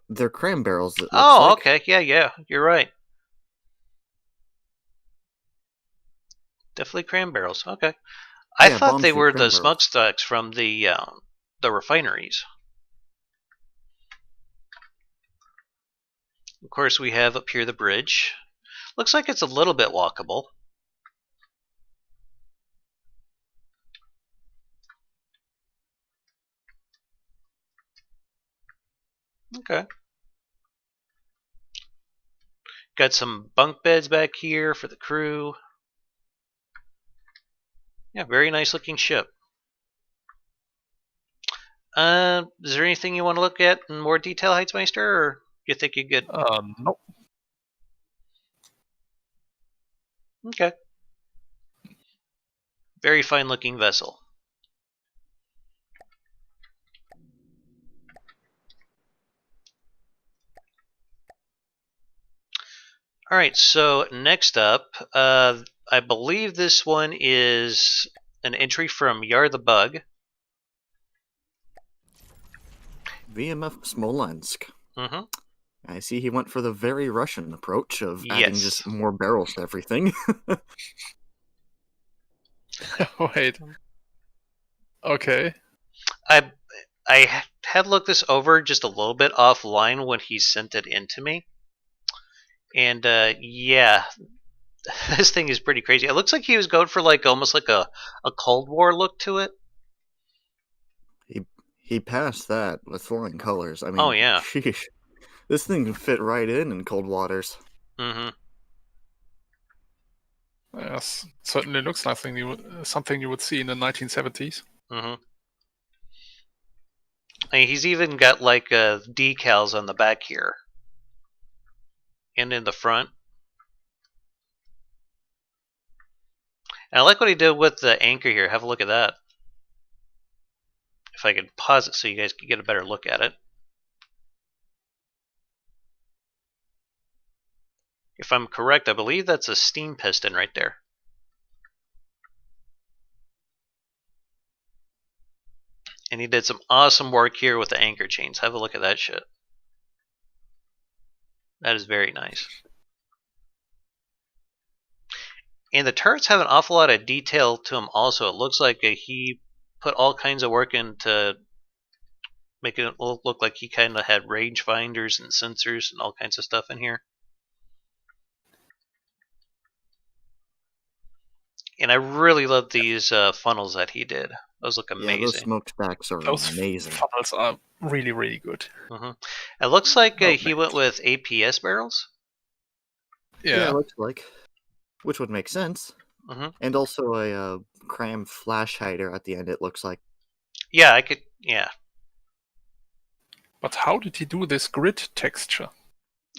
[SPEAKER 5] They're cram barrels.
[SPEAKER 1] Oh, okay. Yeah, you're right. Definitely cram barrels. Okay. I thought they were the smokestacks from the refineries. Of course, we have up here the bridge. Looks like it's a little bit walkable. Okay. Got some bunk beds back here for the crew. Yeah, very nice looking ship. Is there anything you want to look at in more detail, Heizmeister, or you think you're good?
[SPEAKER 2] Nope.
[SPEAKER 1] Okay. Very fine looking vessel. All right, so next up, I believe this one is an entry from Yar the Bug.
[SPEAKER 5] VMF Smolensk.
[SPEAKER 1] Mm-hmm.
[SPEAKER 5] I see he went for the very Russian approach of adding
[SPEAKER 1] Yes.
[SPEAKER 5] just more barrels to everything.
[SPEAKER 2] Wait. Okay.
[SPEAKER 1] I had looked this over just a little bit offline when he sent it in to me, and yeah, this thing is pretty crazy. It looks like he was going for like almost like a Cold War look to it.
[SPEAKER 5] He passed that with flying colors. I mean,
[SPEAKER 1] Oh, yeah.
[SPEAKER 5] sheesh. This thing can fit right in cold waters.
[SPEAKER 1] Mm-hmm.
[SPEAKER 2] Yes, certainly looks like something you would see in the 1970s.
[SPEAKER 1] Mm-hmm. I mean, he's even got like decals on the back here and in the front. And I like what he did with the anchor here. Have a look at that. If I could pause it so you guys can get a better look at it. If I'm correct, I believe that's a steam piston right there. And he did some awesome work here with the anchor chains. Have a look at that shit. That is very nice. And the turrets have an awful lot of detail to them also. It looks like he put all kinds of work into making it look like he kind of had range finders and sensors and all kinds of stuff in here. And I really love these funnels that he did. Those look amazing.
[SPEAKER 5] Yeah, those smokestacks are
[SPEAKER 2] Those
[SPEAKER 5] amazing.
[SPEAKER 2] funnels are really, really good.
[SPEAKER 1] Mm-hmm. It looks like
[SPEAKER 2] Oh,
[SPEAKER 1] he
[SPEAKER 2] man.
[SPEAKER 1] went with APS barrels.
[SPEAKER 2] Yeah.
[SPEAKER 5] It looks like. Which would make sense.
[SPEAKER 1] Mm-hmm.
[SPEAKER 5] And also a cram flash hider at the end, it looks like.
[SPEAKER 1] Yeah, I could. Yeah,
[SPEAKER 2] But how did he do this grid texture?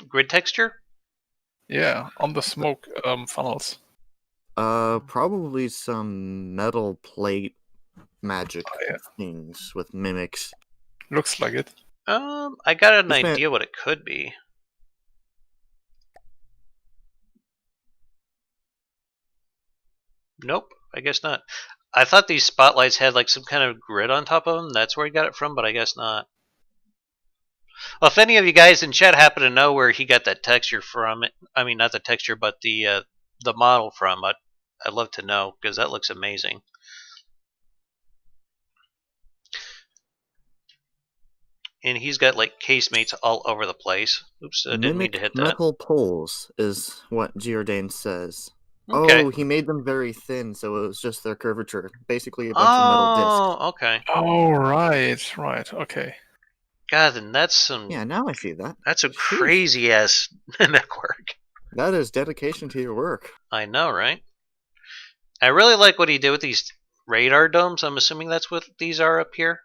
[SPEAKER 1] grid texture.
[SPEAKER 2] Yeah, on the smoke funnels.
[SPEAKER 5] Probably some metal plate magic
[SPEAKER 2] yeah.
[SPEAKER 5] things with mimics.
[SPEAKER 2] Looks like it.
[SPEAKER 1] I got an
[SPEAKER 5] This man-
[SPEAKER 1] idea what it could be. Nope, I guess not. I thought these spotlights had like some kind of grid on top of them. That's where he got it from, but I guess not. Well, if any of you guys in chat happen to know where he got that texture from, I mean not the texture, but the model from, I'd love to know because that looks amazing. And he's got like casemates all over the place. Oops, I didn't mean to hit that.
[SPEAKER 5] Metal poles is what Giordane says.
[SPEAKER 1] Okay.
[SPEAKER 5] Oh, he made them very thin, so it was just their curvature. Basically a bunch of metal discs.
[SPEAKER 1] Oh, okay.
[SPEAKER 2] Oh, right, okay.
[SPEAKER 1] God, then that's some.
[SPEAKER 5] Yeah, now I see that.
[SPEAKER 1] That's some
[SPEAKER 5] Sheesh.
[SPEAKER 1] crazy ass network.
[SPEAKER 5] That is dedication to your work.
[SPEAKER 1] I know, right? I really like what he did with these radar domes. I'm assuming that's what these are up here.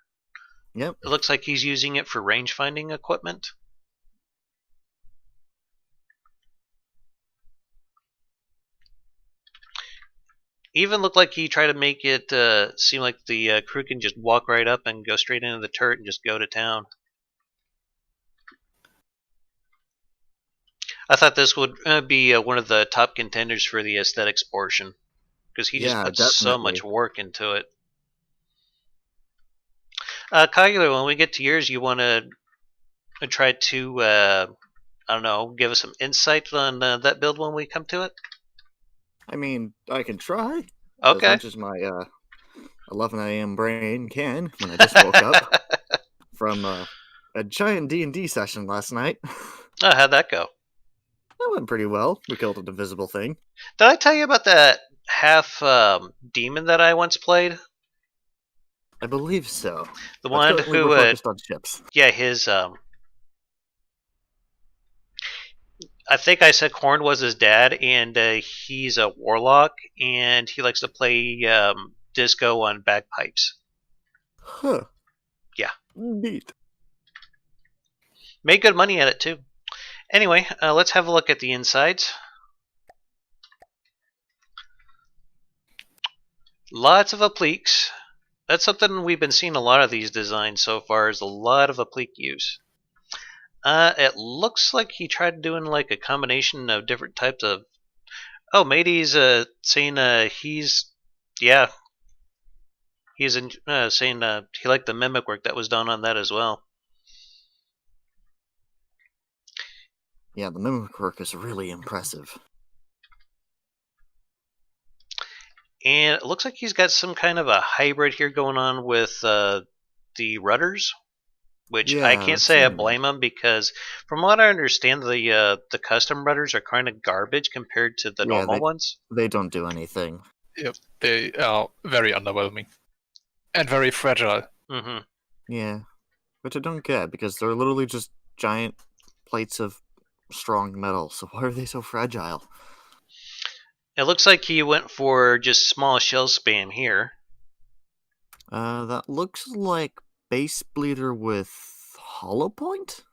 [SPEAKER 5] Yep.
[SPEAKER 1] It looks like he's using it for range finding equipment. Even looked like he tried to make it seem like the crew can just walk right up and go straight into the turret and just go to town. I thought this would be one of the top contenders for the aesthetics portion because he just
[SPEAKER 5] Yeah,
[SPEAKER 1] put so
[SPEAKER 5] definitely.
[SPEAKER 1] much work into it. Kagula, when we get to yours, you want to try to, I don't know, give us some insight on that build when we come to it?
[SPEAKER 5] I mean, I can try. As
[SPEAKER 1] Okay.
[SPEAKER 5] much as my 11 a.m. brain can when I just woke up from a giant D&D session last night.
[SPEAKER 1] Oh, how'd that go?
[SPEAKER 5] That went pretty well. We killed an invisible thing.
[SPEAKER 1] Did I tell you about that half demon that I once played?
[SPEAKER 5] I believe so.
[SPEAKER 1] The
[SPEAKER 5] But
[SPEAKER 1] one
[SPEAKER 5] currently
[SPEAKER 1] who,
[SPEAKER 5] we're focused on ships.
[SPEAKER 1] yeah, his, I think I said Korn was his dad, and he's a warlock, and he likes to play disco on bagpipes.
[SPEAKER 5] Huh.
[SPEAKER 1] Yeah.
[SPEAKER 5] Neat.
[SPEAKER 1] Made good money at it, too. Anyway, let's have a look at the insides. Lots of appliques. That's something we've been seeing a lot of these designs so far, is a lot of applique use. It looks like he tried doing like a combination of different types of. Oh, Matey's saying he's yeah he's saying he liked the mimic work that was done on that as well.
[SPEAKER 5] Yeah, the mimic work is really impressive.
[SPEAKER 1] And it looks like he's got some kind of a hybrid here going on with the rudders, which I
[SPEAKER 5] Yeah,
[SPEAKER 1] can't
[SPEAKER 5] I've
[SPEAKER 1] say I
[SPEAKER 5] seen that.
[SPEAKER 1] blame him because, from what I understand, the custom rudders are kind of garbage compared to the
[SPEAKER 5] Yeah,
[SPEAKER 1] normal ones.
[SPEAKER 5] They don't do anything.
[SPEAKER 2] Yep, they are very underwhelming and very fragile.
[SPEAKER 1] Mm-hmm.
[SPEAKER 5] Yeah, which I don't get because they're literally just giant plates of strong metal. So why are they so fragile?
[SPEAKER 1] It looks like he went for just small shell spam here.
[SPEAKER 5] That looks like base bleeder with hollow point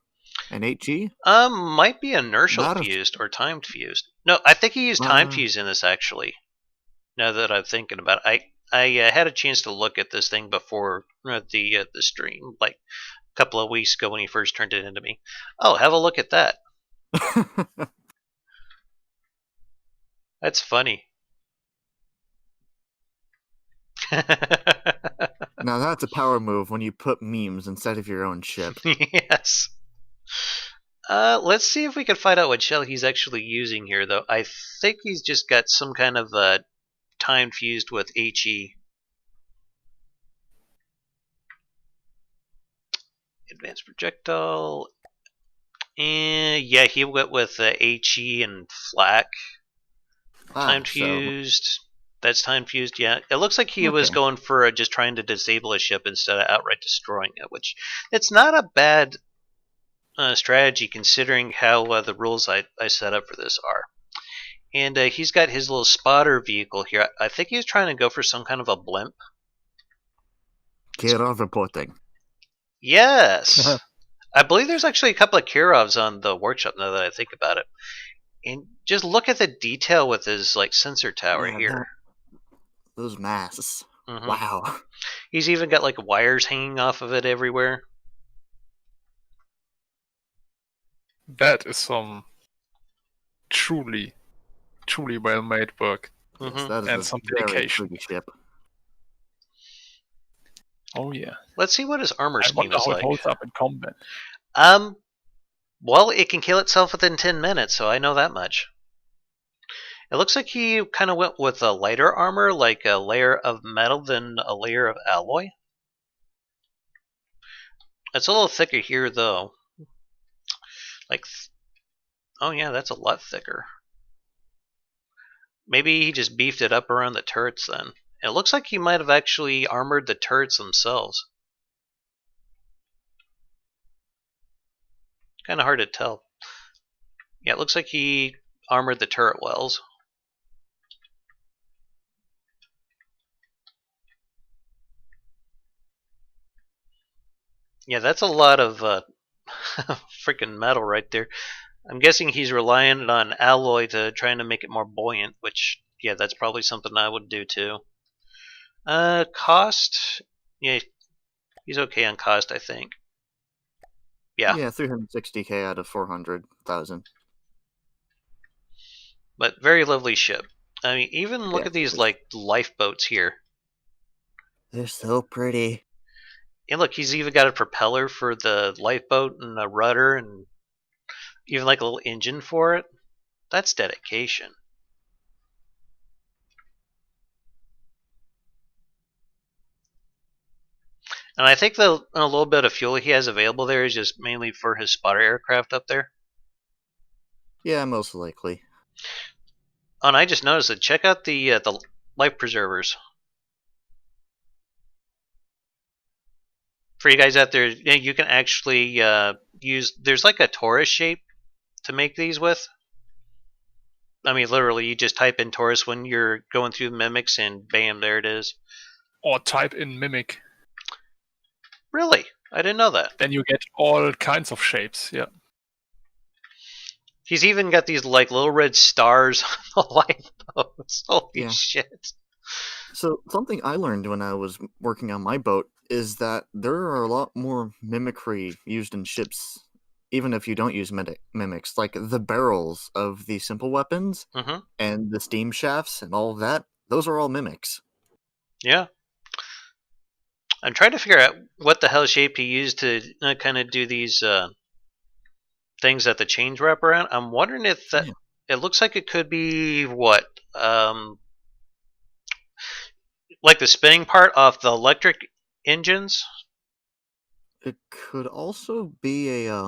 [SPEAKER 5] and 8G.
[SPEAKER 1] Might be inertial
[SPEAKER 5] Not a-
[SPEAKER 1] fused or timed fused. No, I think he used time fused in this actually. Now that I'm thinking about it, I had a chance to look at this thing before the stream, like a couple of weeks ago when he first turned it into me. Oh, have a look at that. That's funny.
[SPEAKER 5] Now that's a power move when you put memes inside of your own ship.
[SPEAKER 1] Yes. Let's see if we can find out what shell he's actually using here, though. I think he's just got some kind of time fused with HE. Advanced projectile. And yeah, he went with HE and flak. Time fused. That's time fused, yeah. It looks like he was going for just trying to disable a ship instead of outright destroying it, which it's not a bad strategy considering how the rules I set up for this are. And he's got his little spotter vehicle here. I think he's trying to go for some kind of a blimp.
[SPEAKER 5] Kirov reporting.
[SPEAKER 1] Yes! I believe there's actually a couple of Kirovs on the workshop now that I think about it. And just look at the detail with his like sensor tower here.
[SPEAKER 5] Those masks.
[SPEAKER 1] Mm-hmm.
[SPEAKER 5] Wow.
[SPEAKER 1] He's even got like wires hanging off of it everywhere.
[SPEAKER 2] That is some truly well-made work.
[SPEAKER 1] Mm-hmm.
[SPEAKER 5] Yes, that is
[SPEAKER 2] and
[SPEAKER 5] a
[SPEAKER 2] some
[SPEAKER 5] very
[SPEAKER 2] dedication.
[SPEAKER 5] pretty ship.
[SPEAKER 2] Oh yeah.
[SPEAKER 1] Let's see what his armor
[SPEAKER 2] I
[SPEAKER 1] scheme
[SPEAKER 2] wonder
[SPEAKER 1] is
[SPEAKER 2] how
[SPEAKER 1] like.
[SPEAKER 2] it holds up in combat.
[SPEAKER 1] Well, it can kill itself within 10 minutes, so I know that much. It looks like he kind of went with a lighter armor, like a layer of metal than a layer of alloy. It's a little thicker here, though. Oh yeah, that's a lot thicker. Maybe he just beefed it up around the turrets then. It looks like he might have actually armored the turrets themselves. Kind of hard to tell. Yeah, it looks like he armored the turret wells. Yeah, that's a lot of freaking metal right there. I'm guessing he's relying on alloy to trying to make it more buoyant, which, yeah, that's probably something I would do too. Cost? Yeah, he's okay on cost, I think. Yeah.
[SPEAKER 5] Yeah, 360k out of 400,000.
[SPEAKER 1] But very lovely ship. I mean, even look at these, like, lifeboats here.
[SPEAKER 5] They're so pretty.
[SPEAKER 1] And look, he's even got a propeller for the lifeboat and a rudder and even like a little engine for it. That's dedication. And I think a little bit of fuel he has available there is just mainly for his spotter aircraft up there.
[SPEAKER 5] Yeah, most likely.
[SPEAKER 1] Oh, and I just noticed that. Check out the life preservers. For you guys out there, you can actually use. There's like a torus shape to make these with. I mean, literally, you just type in torus when you're going through mimics, and bam, there it is.
[SPEAKER 2] Or type in mimic.
[SPEAKER 1] Really? I didn't know that.
[SPEAKER 2] Then you get all kinds of shapes. Yeah.
[SPEAKER 1] He's even got these like little red stars on the lifeboats. Holy shit.
[SPEAKER 5] So something I learned when I was working on my boat is that there are a lot more mimicry used in ships even if you don't use mimics, like the barrels of the simple weapons
[SPEAKER 1] Mm-hmm.
[SPEAKER 5] and the steam shafts and all of that, those are all mimics.
[SPEAKER 1] Yeah. I'm trying to figure out what the hell shape he used to kind of do these things that the chains wrap around. I'm wondering if that.
[SPEAKER 5] Yeah.
[SPEAKER 1] It looks like it could be what, like the spinning part off the electric engines.
[SPEAKER 5] It could also be a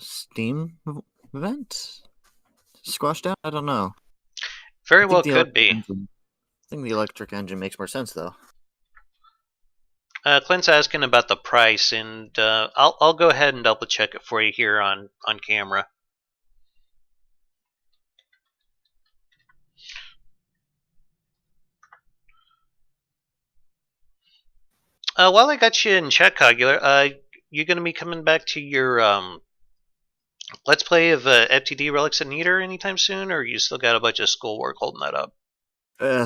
[SPEAKER 5] steam vent squashed out. I don't know.
[SPEAKER 1] Very
[SPEAKER 5] I think
[SPEAKER 1] well
[SPEAKER 5] the
[SPEAKER 1] could
[SPEAKER 5] electric
[SPEAKER 1] be.
[SPEAKER 5] engine. I think the electric engine makes more sense though.
[SPEAKER 1] Clint's asking about the price, and I'll go ahead and double check it for you here on camera. While I got you in check, Cogular, you going to be coming back to your Let's Play of FTD Relics and Neater anytime soon, or you still got a bunch of schoolwork holding that up?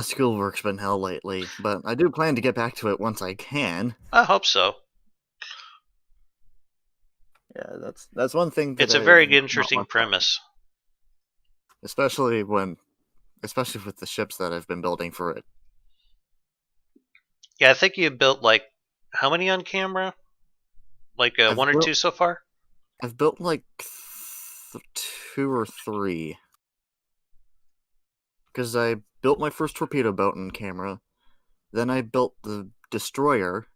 [SPEAKER 5] Schoolwork's been hell lately, but I do plan to get back to it once I can.
[SPEAKER 1] I hope so.
[SPEAKER 5] Yeah, that's one thing.
[SPEAKER 1] It's a very interesting premise.
[SPEAKER 5] Especially with the ships that I've been building for it.
[SPEAKER 1] Yeah, I think you built like how many on camera? Like one or two so far?
[SPEAKER 5] I've built like 2 or 3. Because I built my first torpedo boat on camera, then I built the destroyer,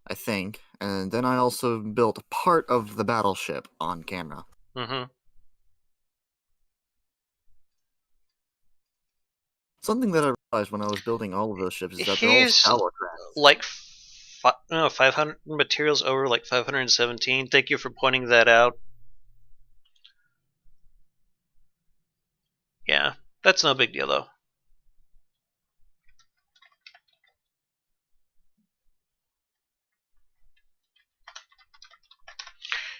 [SPEAKER 5] I think, and then I also built part of the battleship on camera.
[SPEAKER 1] Mm-hmm.
[SPEAKER 5] Something that I realized when I was building all of those ships is that
[SPEAKER 1] He's
[SPEAKER 5] they're all shallow
[SPEAKER 1] like 500 materials over, like 517. Thank you for pointing that out. Yeah, that's no big deal though.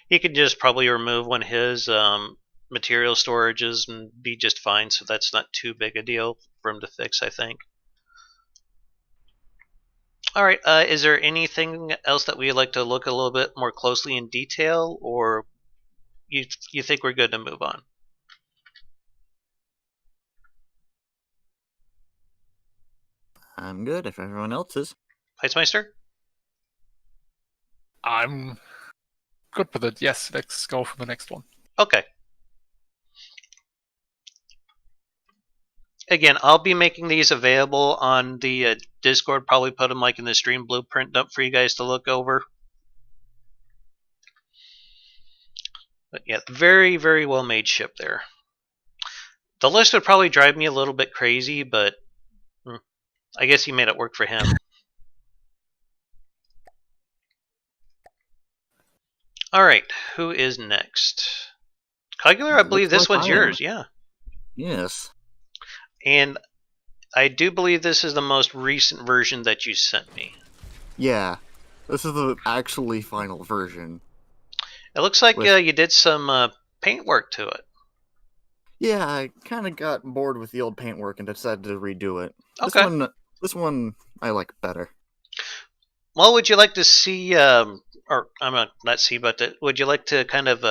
[SPEAKER 1] He could just probably remove one of his material storages and be just fine, so that's not too big a deal for him to fix, I think. Alright, is there anything else that we'd like to look a little bit more closely in detail, or you think we're good to move on?
[SPEAKER 5] I'm good if everyone else is.
[SPEAKER 1] Heismeister?
[SPEAKER 2] I'm good with it. Yes, let's go for the next one.
[SPEAKER 1] Okay. Again, I'll be making these available on the Discord. Probably put them like in the stream blueprint dump for you guys to look over. But yeah, very, very well made ship there. The list would probably drive me a little bit crazy, but I guess he made it work for him. Alright, who is next? Cogular, I believe this one's yours, yeah.
[SPEAKER 5] Yes.
[SPEAKER 1] And I do believe this is the most recent version that you sent me.
[SPEAKER 5] Yeah. This is the actually final version.
[SPEAKER 1] It looks like you did some paintwork to it.
[SPEAKER 5] Yeah, I kind of got bored with the old paintwork and decided to redo it.
[SPEAKER 1] Okay.
[SPEAKER 5] This one I like better.
[SPEAKER 1] Well, would you like to see, or I'm not see, but would you like to kind of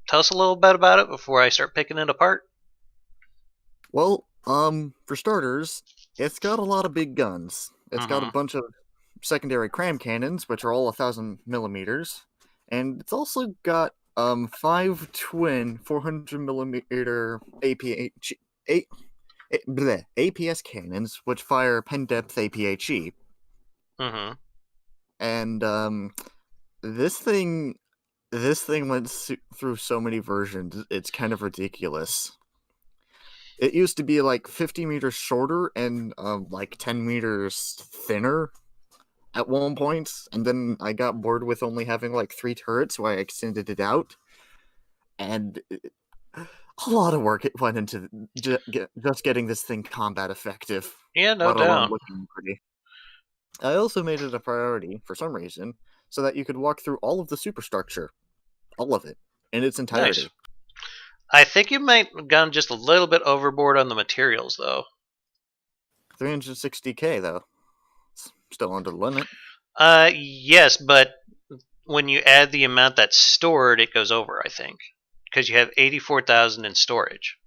[SPEAKER 1] tell us a little bit about it before I start picking it apart?
[SPEAKER 5] Well, for starters, it's got a lot of big guns. It's got a bunch of secondary cram cannons, which are all 1,000 millimeters, and it's also got 5 twin 400 millimeter APS cannons, which fire pen depth APHE.
[SPEAKER 1] Mm-hmm.
[SPEAKER 5] And this thing went through so many versions. It's kind of ridiculous. It used to be like 50 meters shorter and like 10 meters thinner at one point, and then I got bored with only having like 3 turrets, so I extended it out. And a lot of work it went into just getting this thing combat effective.
[SPEAKER 1] Yeah, no doubt.
[SPEAKER 5] Looking pretty. I also made it a priority, for some reason, so that you could walk through all of the superstructure. All of it. In its entirety.
[SPEAKER 1] Nice. I think you might have gone just a little bit overboard on the materials, though.
[SPEAKER 5] 360k, though. It's still under the limit.
[SPEAKER 1] Yes, but when you add the amount that's stored, it goes over, I think. Because you have 84,000 in storage.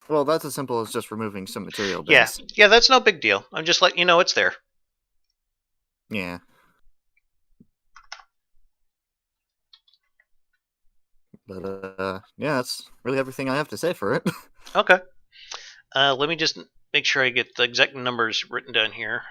[SPEAKER 5] Well, that's as simple as just removing some material bins.
[SPEAKER 1] Yeah, that's no big deal. I'm just letting you know it's there.
[SPEAKER 5] Yeah. But, yeah, that's really everything I have to say for it.
[SPEAKER 1] Okay. Let me just make sure I get the exact numbers written down here.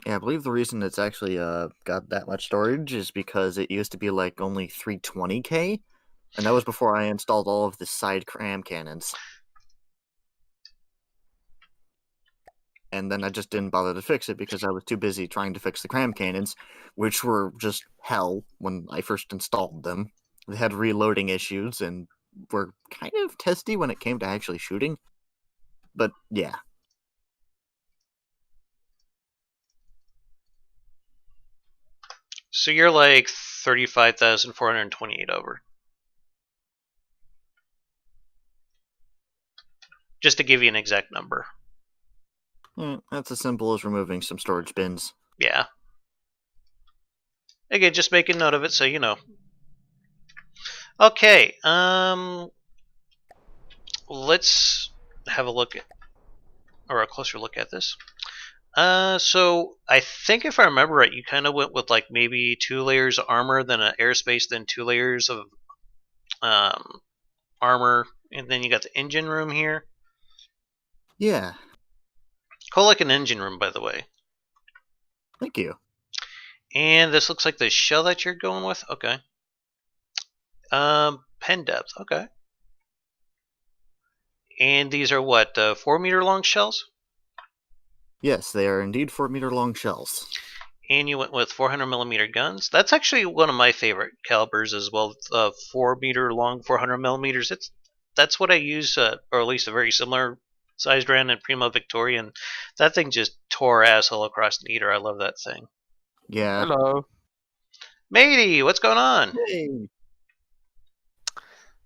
[SPEAKER 5] Yeah, I believe the reason it's actually got that much storage is because it used to be like only 320k, and that was before I installed all of the side cram cannons. And then I just didn't bother to fix it because I was too busy trying to fix the cram cannons, which were just hell when I first installed them. They had reloading issues and were kind of testy when it came to actually shooting. But yeah.
[SPEAKER 1] So you're like 35,428 over. Just to give you an exact number.
[SPEAKER 5] That's as simple as removing some storage bins.
[SPEAKER 1] Yeah. Again, just make a note of it so you know. Okay, let's have a look at, or a closer look at this. So I think if I remember right, you kind of went with like maybe 2 layers of armor, then an airspace, then 2 layers of armor, and then you got the engine room here.
[SPEAKER 5] Yeah.
[SPEAKER 1] Call like an engine room, by the way.
[SPEAKER 5] Thank you.
[SPEAKER 1] And this looks like the shell that you're going with. Okay. Pen depth. Okay. And these are what, 4-meter long shells?
[SPEAKER 5] Yes, they are indeed 4-meter long shells.
[SPEAKER 1] And you went with 400 millimeter guns. That's actually one of my favorite calibers as well. 4-meter long, 400 millimeters. That's what I use, or at least a very similar sized round in Primo Victorian. That thing just tore ass all across the eater. I love that thing.
[SPEAKER 5] Yeah.
[SPEAKER 2] Hello.
[SPEAKER 1] Matey, what's going on?
[SPEAKER 5] Hey.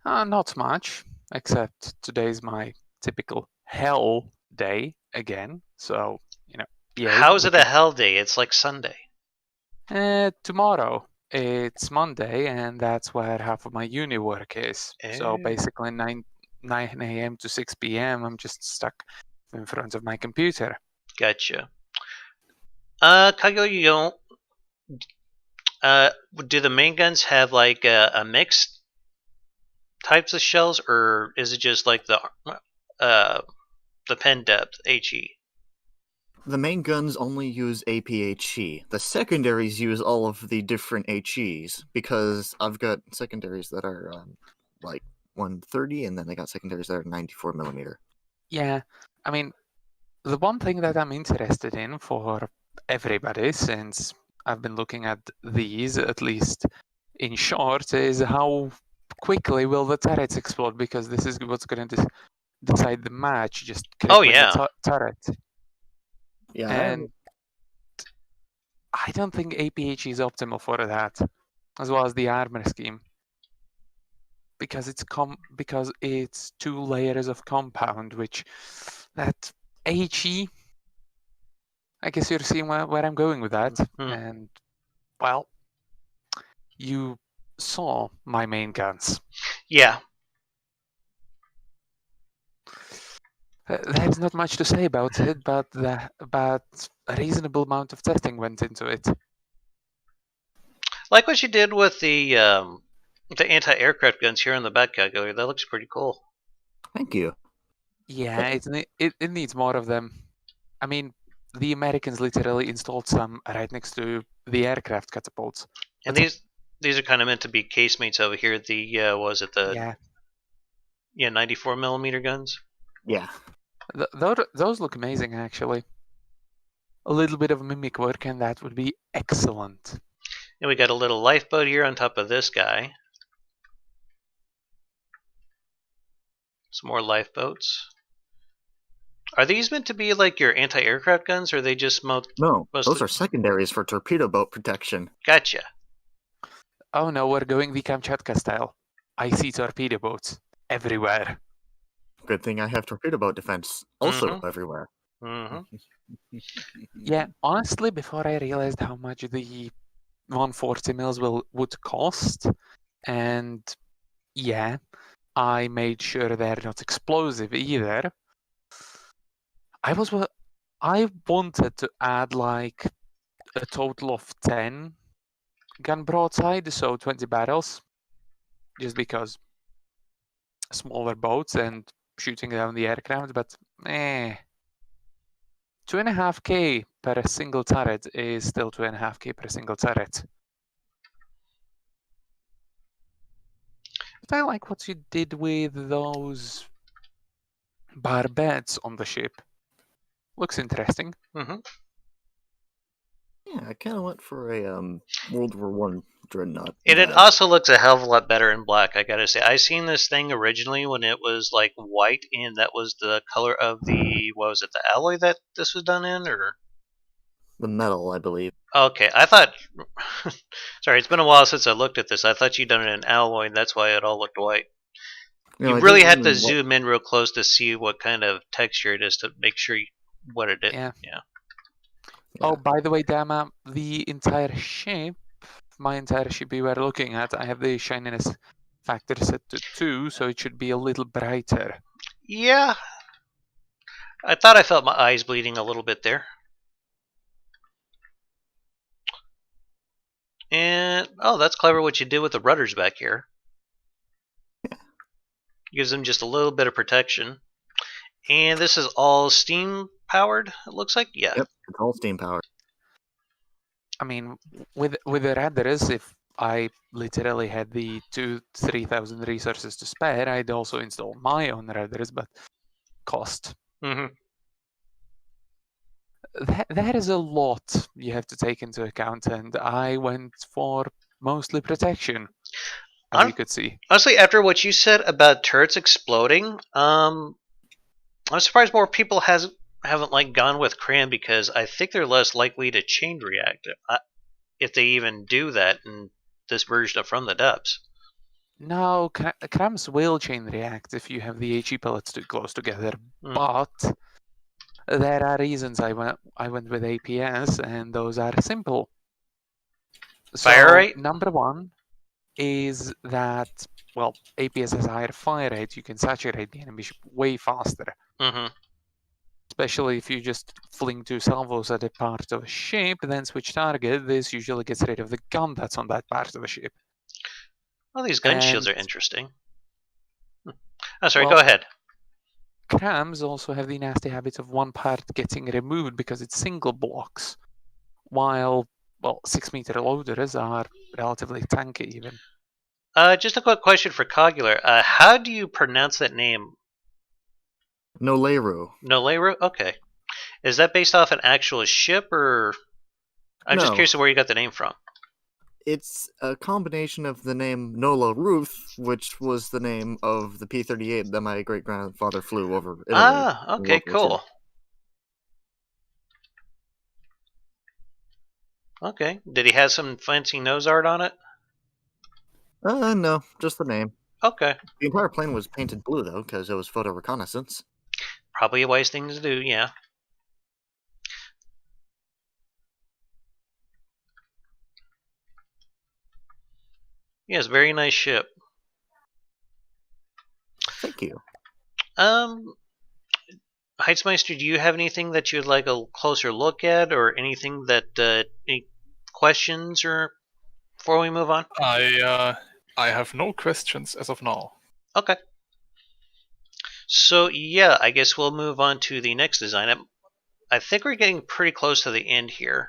[SPEAKER 2] Not much, except today's my typical hell day again. So, yay.
[SPEAKER 1] How is it a hell day? It's like Sunday.
[SPEAKER 2] Tomorrow it's Monday, and that's where half of my uni work is. So
[SPEAKER 1] Oh.
[SPEAKER 2] basically 9 a.m. to 6 p.m. I'm just stuck in front of my computer.
[SPEAKER 1] Gotcha. Kago, you don't. Do the main guns have like a mixed types of shells, or is it just like the pen depth HE?
[SPEAKER 5] The main guns only use APHE. The secondaries use all of the different HEs, because I've got secondaries that are like 130, and then I got secondaries that are 94 millimeter.
[SPEAKER 2] Yeah, I mean, the one thing that I'm interested in for everybody, since I've been looking at these, at least in short, is how quickly will the turrets explode, because this is what's going to decide the match, just crippling the turret.
[SPEAKER 5] Yeah,
[SPEAKER 2] and I don't think APH is optimal for that, as well as the armor scheme, because it's 2 layers of compound, which that HE. I guess you're seeing where I'm going with that, and well, you saw my main guns.
[SPEAKER 1] Yeah.
[SPEAKER 2] There's not much to say about it, but a reasonable amount of testing went into it.
[SPEAKER 1] Like what you did with the anti-aircraft guns here on the back calculator. That looks pretty cool.
[SPEAKER 5] Thank you.
[SPEAKER 2] Yeah, it needs more of them. I mean, the Americans literally installed some right next to the aircraft catapults.
[SPEAKER 1] And these are kind of meant to be casemates over here. The 94 millimeter guns.
[SPEAKER 5] Yeah.
[SPEAKER 2] Those look amazing, actually. A little bit of mimic work, and that would be excellent.
[SPEAKER 1] And we got a little lifeboat here on top of this guy. Some more lifeboats. Are these meant to be like your anti-aircraft guns, or are they just mostly...
[SPEAKER 5] No, those are secondaries for torpedo boat protection.
[SPEAKER 1] Gotcha.
[SPEAKER 2] Oh no, we're going the Kamchatka style. I see torpedo boats everywhere.
[SPEAKER 5] Good thing I have torpedo boat defense also
[SPEAKER 1] Mhm.
[SPEAKER 5] everywhere.
[SPEAKER 2] Yeah, honestly, before I realized how much the 140 mils would cost, and yeah, I made sure they're not explosive either. I wanted to add like a total of 10 gun broadside, so 20 barrels, just because smaller boats and shooting down the aircraft, but 2.5k per a single turret is still 2.5k per single turret. But I like what you did with those barbettes on the ship. Looks interesting.
[SPEAKER 1] Mm-hmm.
[SPEAKER 5] Yeah, I kind of went for a World War One dreadnought.
[SPEAKER 1] And it
[SPEAKER 5] vibe.
[SPEAKER 1] also looks a hell of a lot better in black, I gotta say. I seen this thing originally when it was like white, and that was the color of the, what was it, the alloy that this was done in, or?
[SPEAKER 5] The metal, I believe.
[SPEAKER 1] Okay, I thought, sorry, it's been a while since I looked at this. I thought you'd done it in alloy, and that's why it all looked white.
[SPEAKER 5] No,
[SPEAKER 1] You
[SPEAKER 5] I
[SPEAKER 1] really
[SPEAKER 5] did
[SPEAKER 1] have
[SPEAKER 5] it
[SPEAKER 1] to
[SPEAKER 5] in
[SPEAKER 1] zoom in real close to see what kind of texture it is to make sure what it is.
[SPEAKER 2] Yeah.
[SPEAKER 1] Yeah.
[SPEAKER 2] Oh, by the way, Dama, my entire ship you were looking at, I have the shininess factor set to 2, so it should be a little brighter.
[SPEAKER 1] Yeah. I thought I felt my eyes bleeding a little bit there. And, oh, that's clever what you did with the rudders back here. Gives them just a little bit of protection. And this is all steam powered, it looks like? Yeah.
[SPEAKER 5] Yep, it's all steam powered.
[SPEAKER 2] I mean, with the rudders, if I literally had the 3,000 resources to spare, I'd also install my own rudders, but cost.
[SPEAKER 1] Mm-hmm.
[SPEAKER 2] That is a lot you have to take into account, and I went for mostly protection, as you could see.
[SPEAKER 1] Honestly, after what you said about turrets exploding, I'm surprised more people haven't like gone with Cram, because I think they're less likely to chain react if they even do that in this version of From the Depths.
[SPEAKER 2] No, Crams will chain react if you have the HE pellets too close together, but there are reasons I went with APS, and those are simple.
[SPEAKER 1] Fire rate?
[SPEAKER 2] Number one is that, well, APS has a higher fire rate. You can saturate the enemy ship way faster.
[SPEAKER 1] Mm-hmm.
[SPEAKER 2] Especially if you just fling 2 salvos at a part of a ship, then switch target. This usually gets rid of the gun that's on that part of the ship.
[SPEAKER 1] Well, these gun shields are interesting. Oh, sorry,
[SPEAKER 2] well,
[SPEAKER 1] go ahead.
[SPEAKER 2] Crams also have the nasty habit of one part getting removed because it's single blocks, while, well, 6-meter loaders are relatively tanky even.
[SPEAKER 1] Just a quick question for Cogular. How do you pronounce that name?
[SPEAKER 5] Noleru.
[SPEAKER 1] Noleru? Okay. Is that based off an actual ship, or? I'm just curious where you got the name from.
[SPEAKER 5] It's a combination of the name Nola Ruth, which was the name of the P-38 that my great-grandfather flew over Italy.
[SPEAKER 1] Ah, okay, cool. Okay. Did he have some fancy nose art on it?
[SPEAKER 5] No, just the name.
[SPEAKER 1] Okay.
[SPEAKER 5] The entire plane was painted blue, though, because it was photo reconnaissance.
[SPEAKER 1] Probably a wise thing to do, yeah. Yes, very nice ship.
[SPEAKER 5] Thank you.
[SPEAKER 1] Heitzmeister, do you have anything that you'd like a closer look at, or anything that any questions or before we move on?
[SPEAKER 6] I have no questions as of now.
[SPEAKER 1] Okay. So yeah, I guess we'll move on to the next design. I think we're getting pretty close to the end here.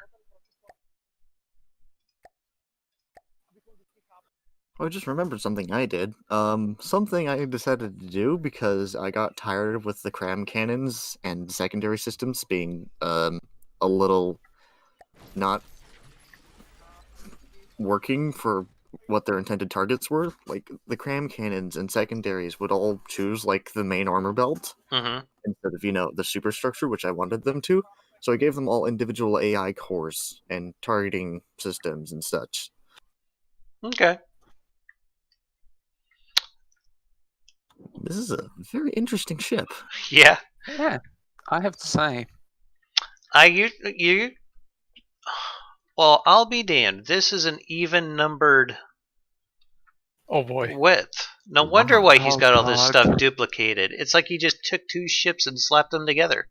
[SPEAKER 5] I just remembered something I did. Something I decided to do because I got tired with the cram cannons and secondary systems being a little not working for what their intended targets were. Like, the cram cannons and secondaries would all choose, like, the main armor belt instead of, the superstructure, which I wanted them to. So I gave them all individual AI cores and targeting systems and such.
[SPEAKER 1] Okay.
[SPEAKER 5] This is a very interesting ship.
[SPEAKER 1] Yeah.
[SPEAKER 2] Yeah, I have to say.
[SPEAKER 1] Well, I'll be damned. This is an even numbered
[SPEAKER 6] Oh boy.
[SPEAKER 1] width. No wonder why he's
[SPEAKER 2] Oh,
[SPEAKER 1] got all this
[SPEAKER 2] God.
[SPEAKER 1] stuff duplicated. It's like he just took two ships and slapped them together.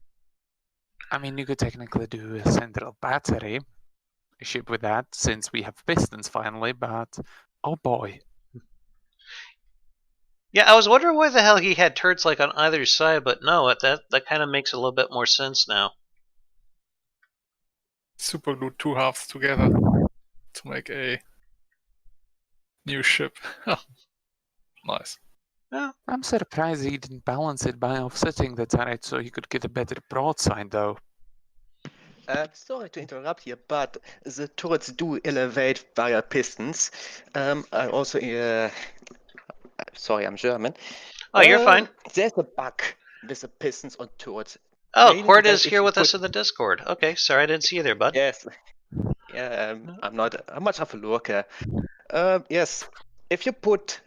[SPEAKER 2] I mean, you could technically do a central battery ship with that, since we have pistons finally, but oh boy.
[SPEAKER 1] Yeah, I was wondering why the hell he had turrets like on either side, but no, that kind of makes a little bit more sense now.
[SPEAKER 6] Super glue two halves together to make a new ship. Nice.
[SPEAKER 1] Yeah.
[SPEAKER 2] I'm surprised he didn't balance it by offsetting the turret so he could get a better broadside, though.
[SPEAKER 7] Sorry to interrupt here, but the turrets do elevate via pistons. I also, sorry, I'm German.
[SPEAKER 1] Oh, you're fine.
[SPEAKER 7] There's a bug with the pistons on turrets.
[SPEAKER 1] Oh,
[SPEAKER 7] Meaning
[SPEAKER 1] Cord
[SPEAKER 7] that
[SPEAKER 1] is
[SPEAKER 7] if
[SPEAKER 1] here
[SPEAKER 7] you
[SPEAKER 1] with us
[SPEAKER 7] put-
[SPEAKER 1] in the Discord. Okay, sorry I didn't see you there, bud.
[SPEAKER 7] Yes. Yeah, I'm much of a lurker. Yes, if you put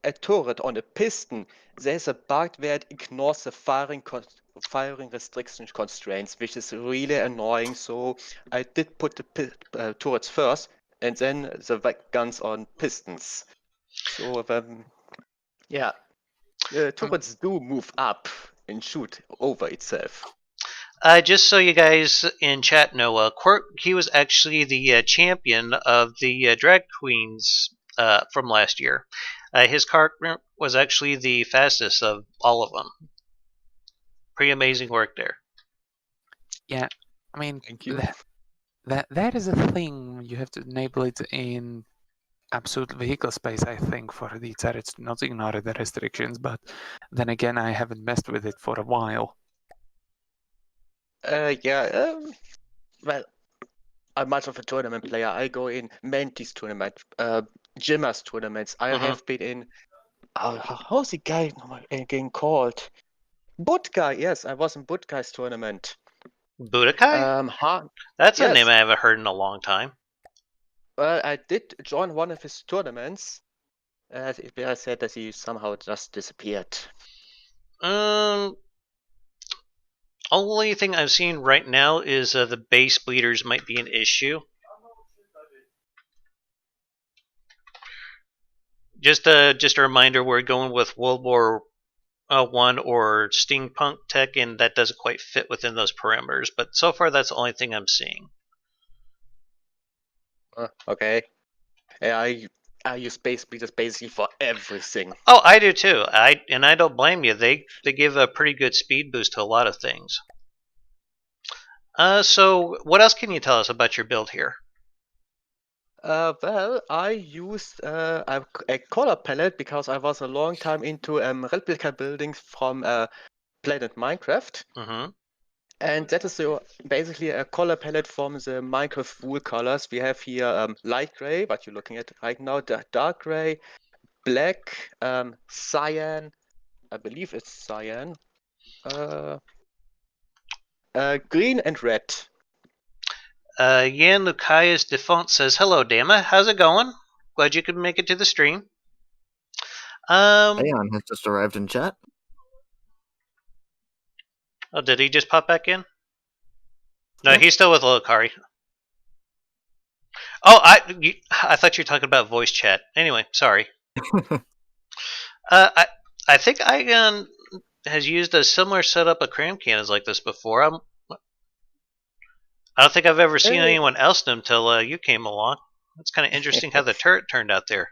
[SPEAKER 7] a turret on a piston, there's a bug where it ignores the firing restriction constraints, which is really annoying. So I did put the turrets first, and then the guns on pistons. So yeah, turrets do move up and shoot over itself.
[SPEAKER 1] Just so you guys in chat know, Quirk, he was actually the champion of the drag queens from last year. His car was actually the fastest of all of them. Pretty amazing work there.
[SPEAKER 2] Yeah, I mean,
[SPEAKER 7] Thank you.
[SPEAKER 2] that is a thing. You have to enable it in absolute vehicle space, I think, for the turrets to not ignore the restrictions. But then again, I haven't messed with it for a while.
[SPEAKER 7] Well, I'm much of a tournament player. I go in Mentis tournament, Jimmers tournaments. I have been in. How's the guy again called? Budka. Yes, I was in Budka's tournament.
[SPEAKER 1] Budokai? That's a name I haven't heard in a long time.
[SPEAKER 7] Well, I did join one of his tournaments. I said that he somehow just disappeared.
[SPEAKER 1] Only thing I've seen right now is the base bleeders might be an issue. Just a reminder, we're going with World War I or steampunk tech, and that doesn't quite fit within those parameters. But so far, that's the only thing I'm seeing.
[SPEAKER 7] Okay. Yeah, I use base bleeders basically for everything.
[SPEAKER 1] Oh, I do too. I don't blame you. They give a pretty good speed boost to a lot of things. So what else can you tell us about your build here?
[SPEAKER 7] Well, I used a color palette because I was a long time into replica building from Planet Minecraft.
[SPEAKER 1] Mm-hmm.
[SPEAKER 7] And that is basically a color palette from the Minecraft wool colors. We have here light gray, what you're looking at right now, dark gray, black, cyan, I believe it's cyan, green and red.
[SPEAKER 1] Yan Lucas Defont says, "Hello, Dama. How's it going? Glad you could make it to the stream."
[SPEAKER 5] Aeon has just arrived in chat.
[SPEAKER 1] Oh, did he just pop back in? No, he's still with Lokari. Oh, I thought you were talking about voice chat. Anyway, sorry. I think Igon has used a similar setup of cram cannons like this before. I don't think I've ever seen anyone else do them until you came along. It's kind of interesting how the turret turned out there.